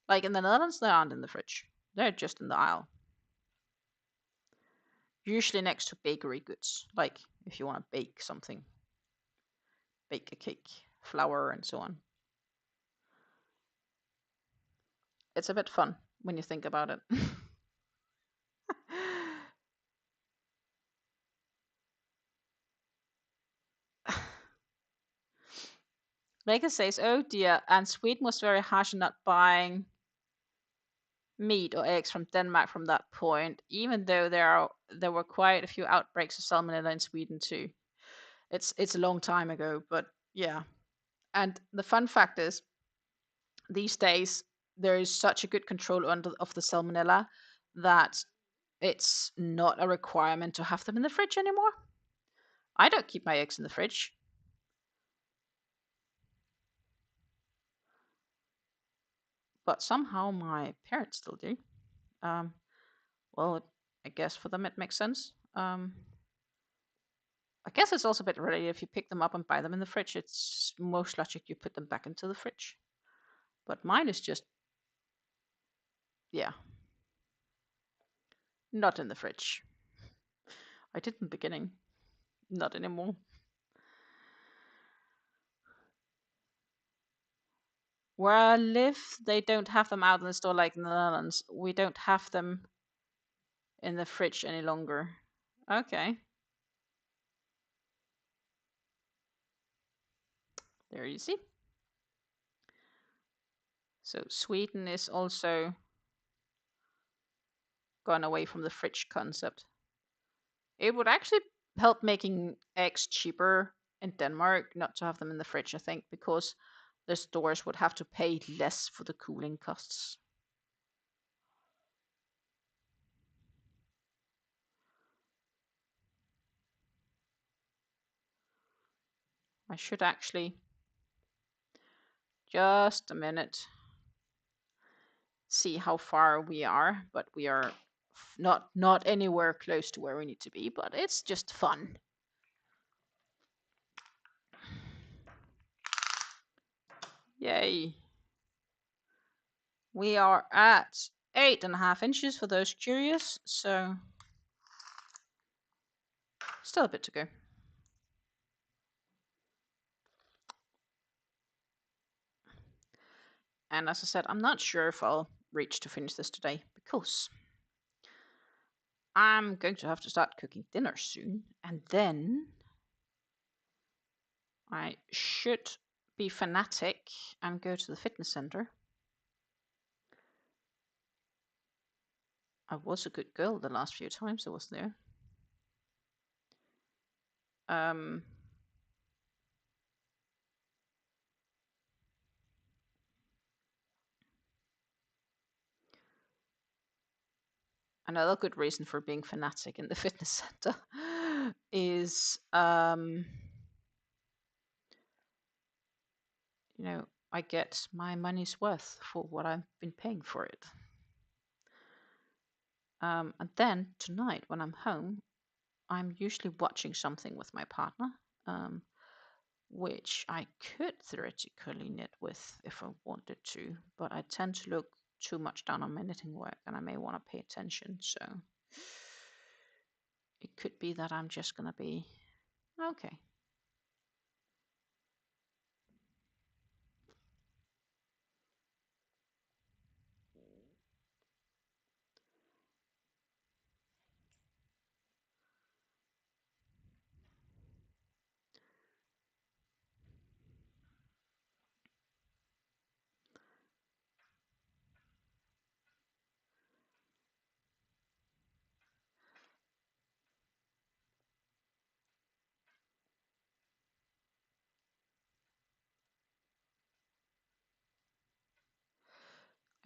Like in the Netherlands, they aren't in the fridge. They're just in the aisle. Usually next to bakery goods, like if you want to bake something, bake a cake, flour, and so on. It's a bit fun when you think about it. Vega says, oh dear, and Sweden was very harsh in not buying meat or eggs from Denmark from that point, even though there were quite a few outbreaks of salmonella in Sweden too. It's a long time ago, but yeah. And the fun fact is, these days there is such a good control of the salmonella that it's not a requirement to have them in the fridge anymore. I don't keep my eggs in the fridge. But somehow my parents still do. Well, I guess for them it makes sense. I guess it's also a bit related. If you pick them up and buy them in the fridge, it's most logic you put them back into the fridge. But mine is just, yeah, not in the fridge. I did in the beginning, not anymore. Where I live, they don't have them out in the store like in the Netherlands. We don't have them in the fridge any longer. Okay. There you see. So Sweden is also gone away from the fridge concept. It would actually help making eggs cheaper in Denmark not to have them in the fridge, I think, because the stores would have to pay less for the cooling costs. I should actually, just a minute, see how far we are, but we are not anywhere close to where we need to be, but it's just fun. Yay. We are at 8.5 inches for those curious, so still a bit to go. And as I said, I'm not sure if I'll reach to finish this today because I'm going to have to start cooking dinner soon, and then I should be fanatic and go to the fitness center. I was a good girl the last few times I was there. Another good reason for being fanatic in the fitness center is, you know, I get my money's worth for what I've been paying for it. And then tonight, when I'm home, I'm usually watching something with my partner, which I could theoretically knit with if I wanted to, but I tend to look too much down on my knitting work and I may want to pay attention. So it could be that I'm just going to be okay.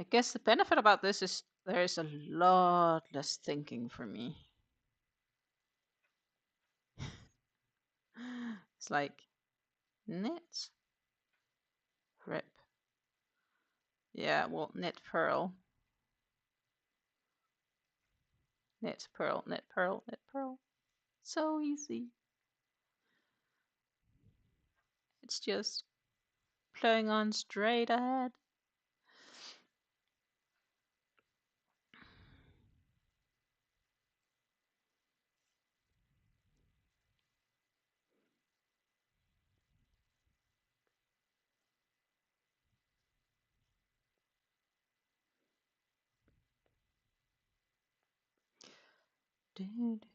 I guess the benefit about this is there is a lot less thinking for me. It's like knit, rip. Yeah, well, knit, purl, knit, purl, knit, purl, knit, purl. So easy. It's just flowing on straight ahead. Dude.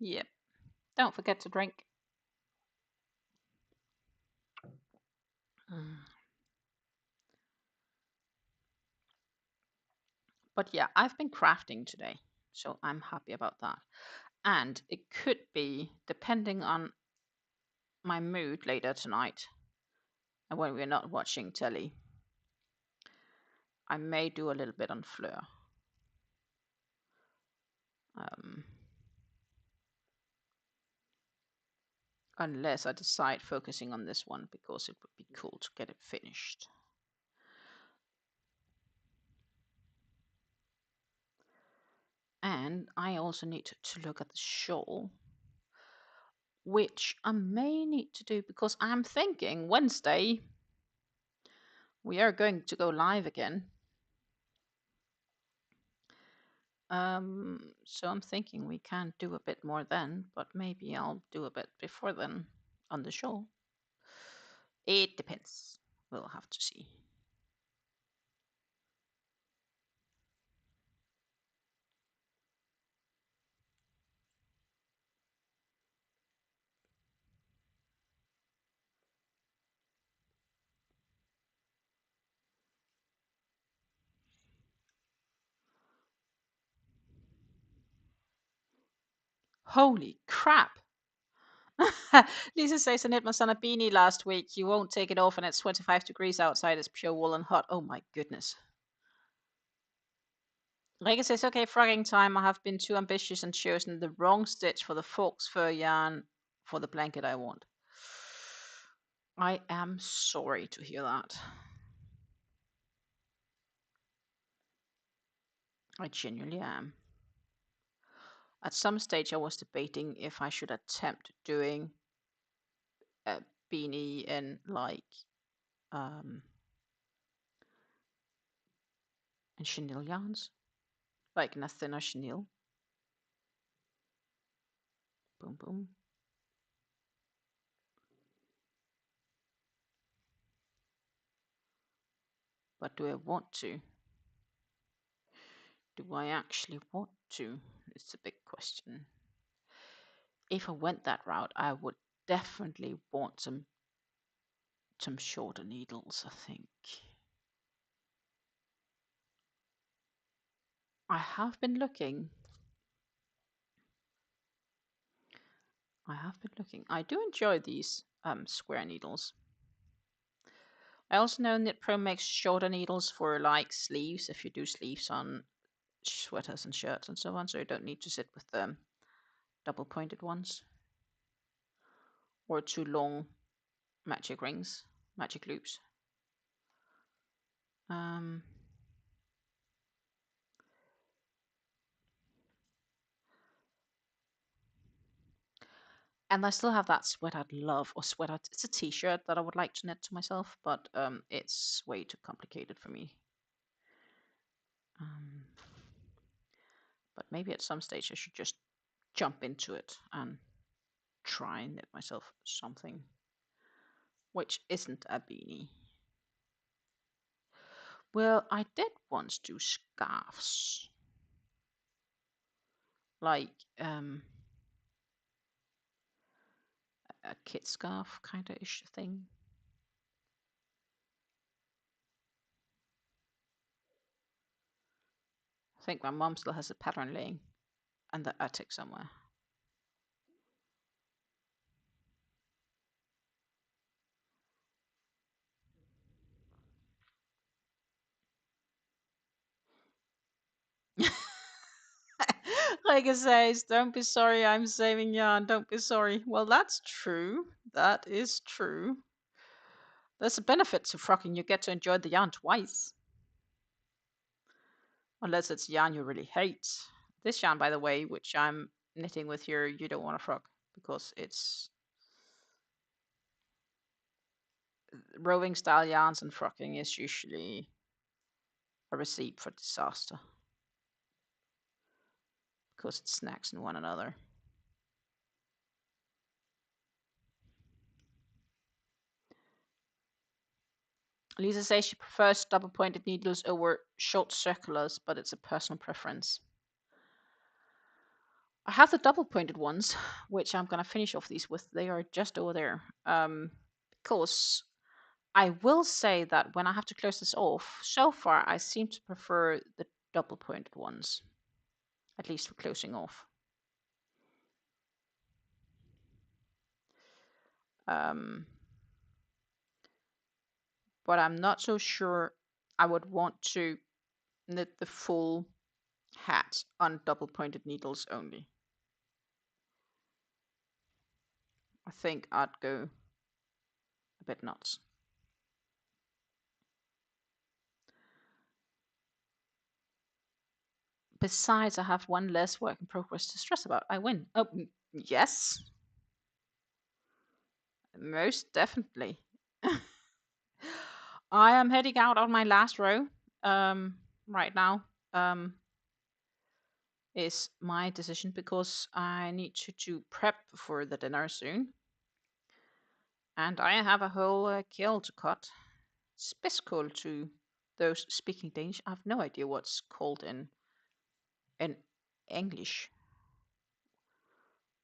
Yep. Don't forget to drink. But yeah, I've been crafting today, so I'm happy about that. And it could be, depending on my mood later tonight, and when we're not watching telly, I may do a little bit on Fleur. Unless I decide focusing on this one because it would be cool to get it finished. And I also need to look at the shawl, which I may need to do because I'm thinking Wednesday we are going to go live again. So I'm thinking we can do a bit more then, but maybe I'll do a bit before then on the shawl. It depends. We'll have to see. Holy crap! Lisa says I knit my son a beanie last week. You won't take it off and it's 25 degrees outside. It's pure wool and hot. Oh my goodness. Rega says, okay, frogging time. I have been too ambitious and chosen the wrong stitch for the fox fur yarn for the blanket I want. I am sorry to hear that. I genuinely am. At some stage, I was debating if I should attempt doing a beanie in like in chenille yarns, like in a thinner chenille. Boom, boom. But do I want to? Do I actually want to? It's a big question. If I went that route, I would definitely want some shorter needles, I think. I have been looking. I do enjoy these square needles. I also know Knit Pro makes shorter needles for like sleeves, if you do sleeves on sweaters and shirts and so on, so you don't need to sit with the double pointed ones or too long magic rings, magic loops. And I still have that sweat I'd love, or sweat out. It's a t-shirt that I would like to knit to myself, but it's way too complicated for me. But maybe at some stage I should just jump into it and try and knit myself something which isn't a beanie. Well, I did once do scarves, like a kid scarf kind of ish thing. I think my mom still has a pattern laying in the attic somewhere. Like it says, don't be sorry, I'm saving yarn. Don't be sorry. Well, that's true. That is true. There's a benefit to frocking. You get to enjoy the yarn twice. Unless it's yarn you really hate. This yarn, by the way, which I'm knitting with here, you don't want to frock because it's rowing style yarns, and frocking is usually a recipe for disaster because it snacks in one another. Lisa says she prefers double pointed needles over short circulars, but it's a personal preference. I have the double pointed ones, which I'm going to finish off these with. They are just over there. Because I will say that when I have to close this off, so far I seem to prefer the double pointed ones, at least for closing off. But I'm not so sure I would want to knit the full hat on double pointed needles only. I think I'd go a bit nuts. Besides, I have one less work in progress to stress about. I win. Oh, yes. Most definitely. I am heading out on my last row right now. Is my decision because I need to prep for the dinner soon. And I have a whole kale to cut. Spiskål to those speaking Danish. I have no idea what's called in English.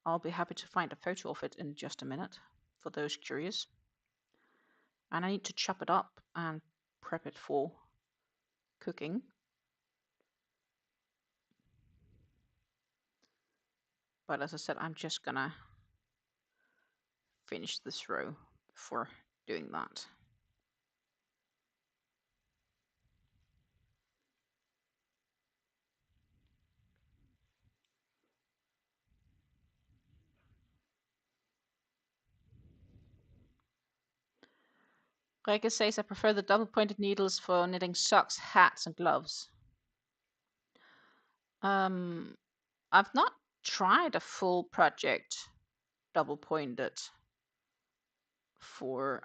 I'll be happy to find a photo of it in just a minute for those curious. And I need to chop it up and prep it for cooking. But as I said, I'm just gonna finish this row before doing that. Reke says I prefer the double pointed needles for knitting socks, hats, and gloves. I've not tried a full project double pointed. for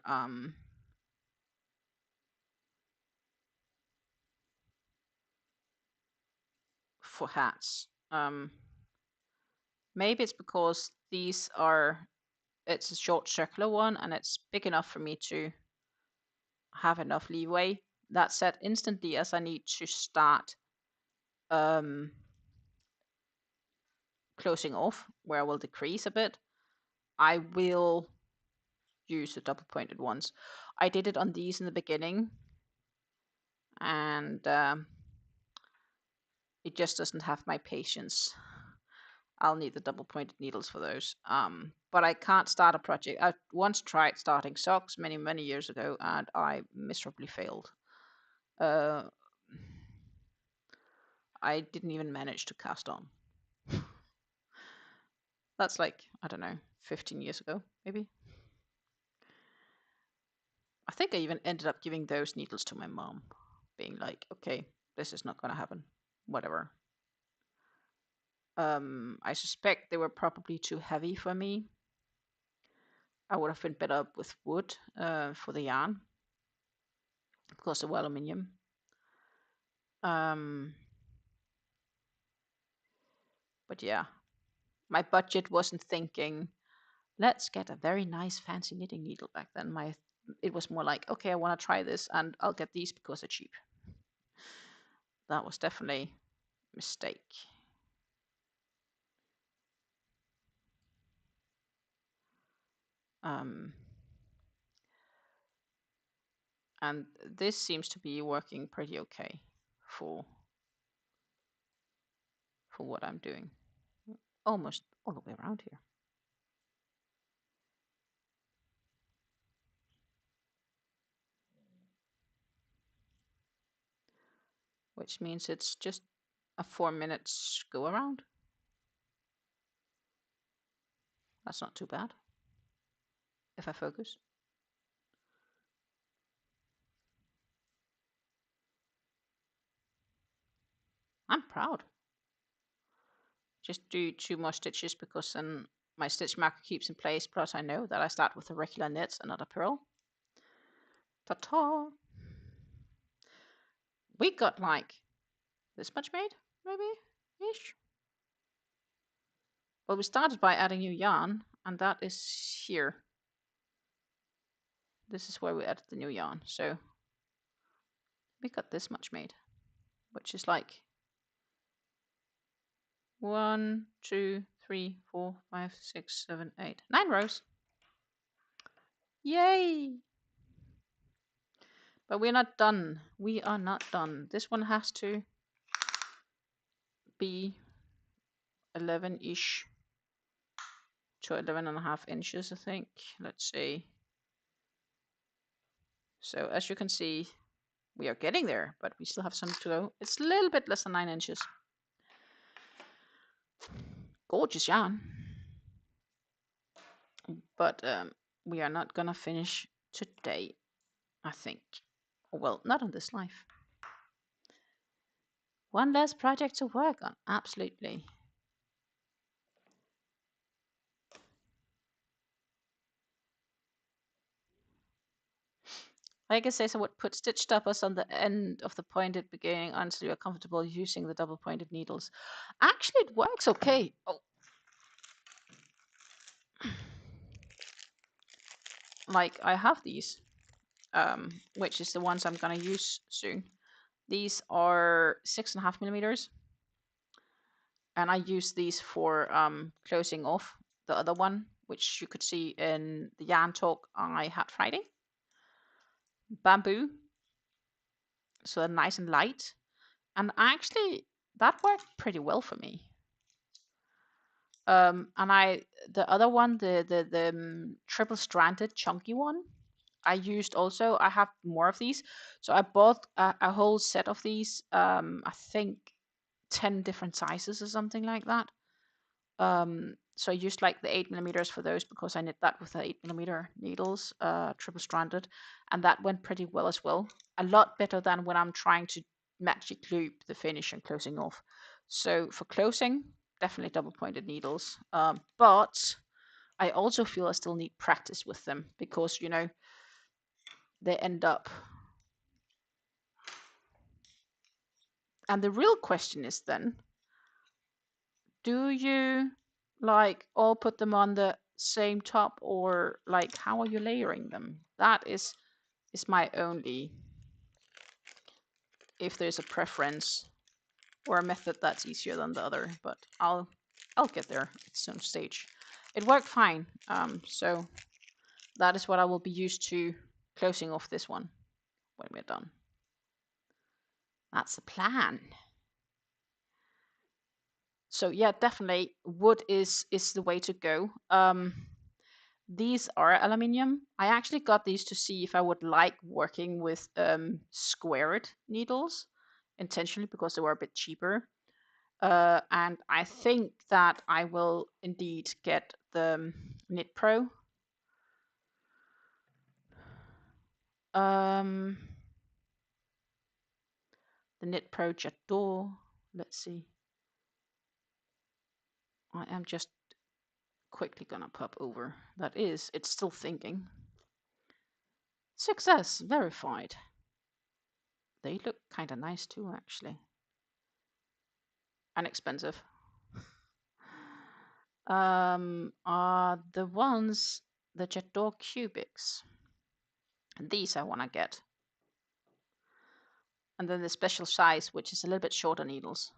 hats. Maybe it's because these are, it's a short circular one and it's big enough for me to have enough leeway. That said, instantly as I need to start closing off, where I will decrease a bit, I will use the double pointed ones. I did it on these in the beginning, and it just doesn't have my patience. I'll need the double pointed needles for those. But I can't start a project. I once tried starting socks many years ago, and I miserably failed. I didn't even manage to cast on. That's like, I don't know, 15 years ago, maybe. I think I even ended up giving those needles to my mom, being like, okay, this is not going to happen. Whatever. I suspect they were probably too heavy for me. I would have been better with wood for the yarn, because they were aluminium. But yeah, my budget wasn't thinking, let's get a very nice fancy knitting needle back then. It was more like, okay, I want to try this and I'll get these because they're cheap. That was definitely a mistake. And this seems to be working pretty okay for what I'm doing. Almost all the way around here. Which means it's just a 4 minutes go around. That's not too bad if I focus. I'm proud. Just do 2 more stitches because then my stitch marker keeps in place. Plus I know that I start with a regular knit and not a purl. Ta-ta! We got like this much made, maybe, ish. Well, we started by adding new yarn, and that is here. This is where we added the new yarn. So we got this much made, which is like 1, 2, 3, 4, 5, 6, 7, 8, 9 rows. Yay! But we're not done. We are not done. This one has to be 11-ish to 11.5 inches, I think. Let's see. So as you can see, we are getting there, but we still have some to go. It's a little bit less than 9 inches. Gorgeous yarn. But we are not gonna finish today, I think. Well, not on this life. One less project to work on, absolutely. Like I says, I would put stitch stoppers on the end of the pointed beginning until you're comfortable using the double pointed needles. Actually, it works okay. Oh. Like I have these, which is the ones I'm gonna use soon. These are 6.5 millimeters, and I use these for closing off the other one, which you could see in the yarn talk I had Friday. Bamboo, so they're nice and light, and actually that worked pretty well for me. And the other one, the triple stranded chunky one, I used also. I have more of these, so I bought a whole set of these. I think 10 different sizes or something like that. So I used like the 8 millimeters for those because I knit that with the 8 millimeter needles, triple stranded, and that went pretty well as well. A lot better than when I'm trying to magic loop the finish and closing off. So for closing, definitely double pointed needles. But I also feel I still need practice with them because, you know, they end up. And the real question is then, do you like all put them on the same top, or like how are you layering them? That is my only, if there's a preference or a method that's easier than the other, but I'll get there at some stage. It worked fine, so that is what I will be used to closing off this one when we're done. That's the plan. So yeah, definitely wood is the way to go. These are aluminium. I actually got these to see if I would like working with squared needles intentionally because they were a bit cheaper. And I think that I will indeed get the Knit Pro. The Knit Pro J'adore. Let's see. I am just quickly gonna pop over. That is, it's still thinking. Success verified. They look kind of nice too, actually. And expensive. Are the ones, the J'adore Cubics. And these I want to get. And then the special size, which is a little bit shorter needles.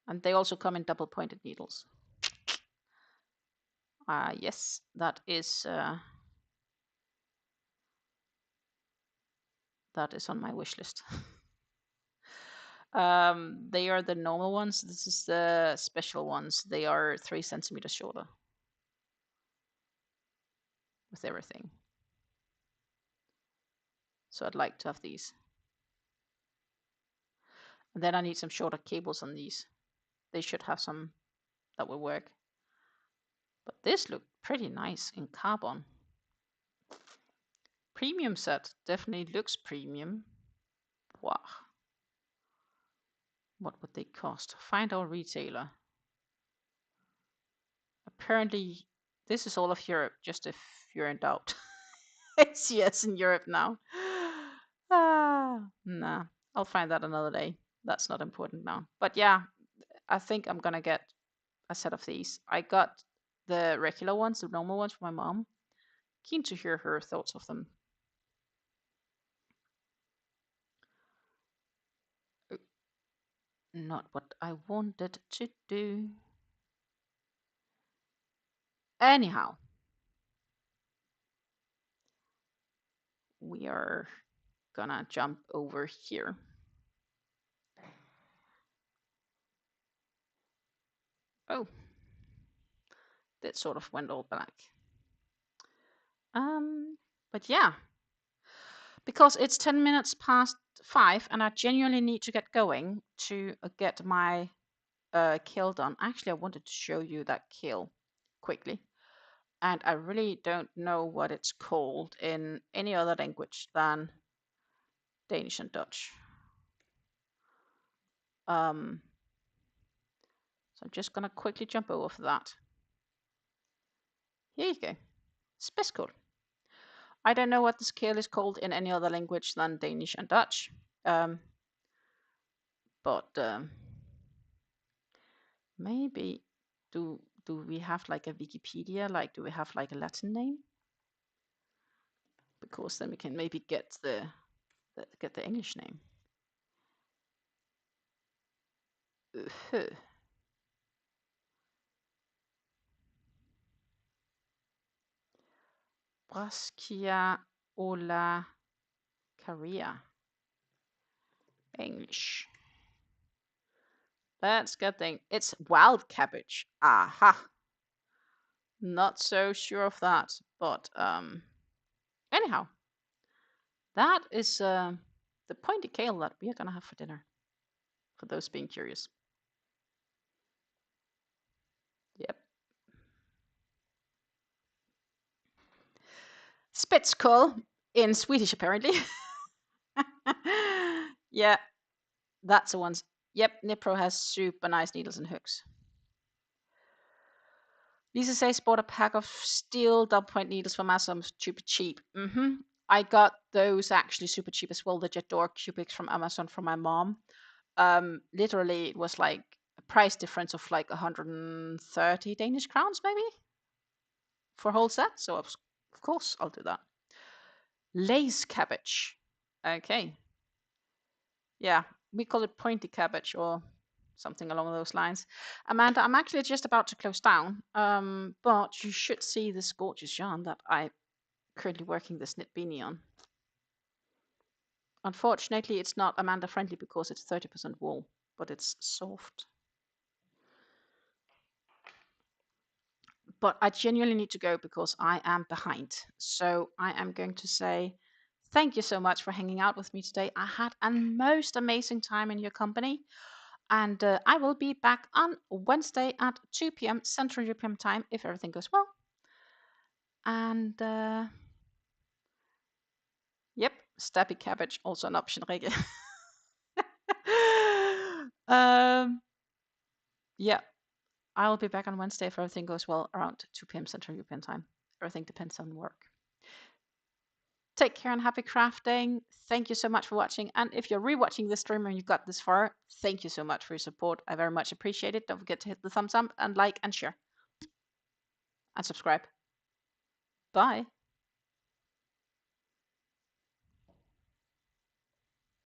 And they also come in double pointed needles. Yes, that is on my wish list. They are the normal ones. This is the special ones. They are 3 centimeters shorter with everything. So I'd like to have these. And then I need some shorter cables on these. They should have some that will work. But this looked pretty nice in carbon. Premium set definitely looks premium. Wow. What would they cost? Find our retailer. Apparently, this is all of Europe, just if you're in doubt. It's yes in Europe now. Nah, I'll find that another day. That's not important now. But yeah, I think I'm gonna get a set of these. I got the regular ones, the normal ones for my mom. Keen to hear her thoughts of them. Not what I wanted to do. Anyhow, we are gonna jump over here. Oh, that sort of went all black. But yeah, because it's 10 minutes past 5 and I genuinely need to get going to get my kill done. Actually, I wanted to show you that kill quickly. And I really don't know what it's called in any other language than Danish and Dutch. So I'm just gonna quickly jump over that. Here you go. Spiskål. I don't know what the scale is called in any other language than Danish and Dutch. But maybe do we have like a Wikipedia? Like, do we have like a Latin name? Because then we can maybe get the English name. Braskia Ola Caria. English. Let's get thing. It's wild cabbage. Aha. Not so sure of that, but anyhow, that is the pointy kale that we are gonna have for dinner. For those being curious. Yep. Spetskål in Swedish, apparently. Yeah, that's the ones. Yep, Knit Pro has super nice needles and hooks. Lisa says bought a pack of steel double point needles from Amazon, super cheap. I got those actually super cheap as well, the Jador Cubics from Amazon for my mom. Literally it was like a price difference of like 130 Danish crowns maybe for a whole set. So of course I'll do that. Lace cabbage. Okay. Yeah, we call it pointy cabbage or something along those lines. Amanda, I'm actually just about to close down, but you should see this gorgeous yarn that I'm currently working this knit beanie on. Unfortunately, it's not Amanda friendly because it's 30% wool, but it's soft. But I genuinely need to go because I am behind. So I am going to say thank you so much for hanging out with me today. I had a most amazing time in your company. And I will be back on Wednesday at 2 p.m. Central European Time if everything goes well. And yep, stabby cabbage, also an option, Rege. Yeah, I'll be back on Wednesday if everything goes well around 2 p.m. Central European Time. Everything depends on work. Take care and happy crafting. Thank you so much for watching. And if you're rewatching this stream and you got this far, thank you so much for your support. I very much appreciate it. Don't forget to hit the thumbs up and like and share and subscribe. Bye.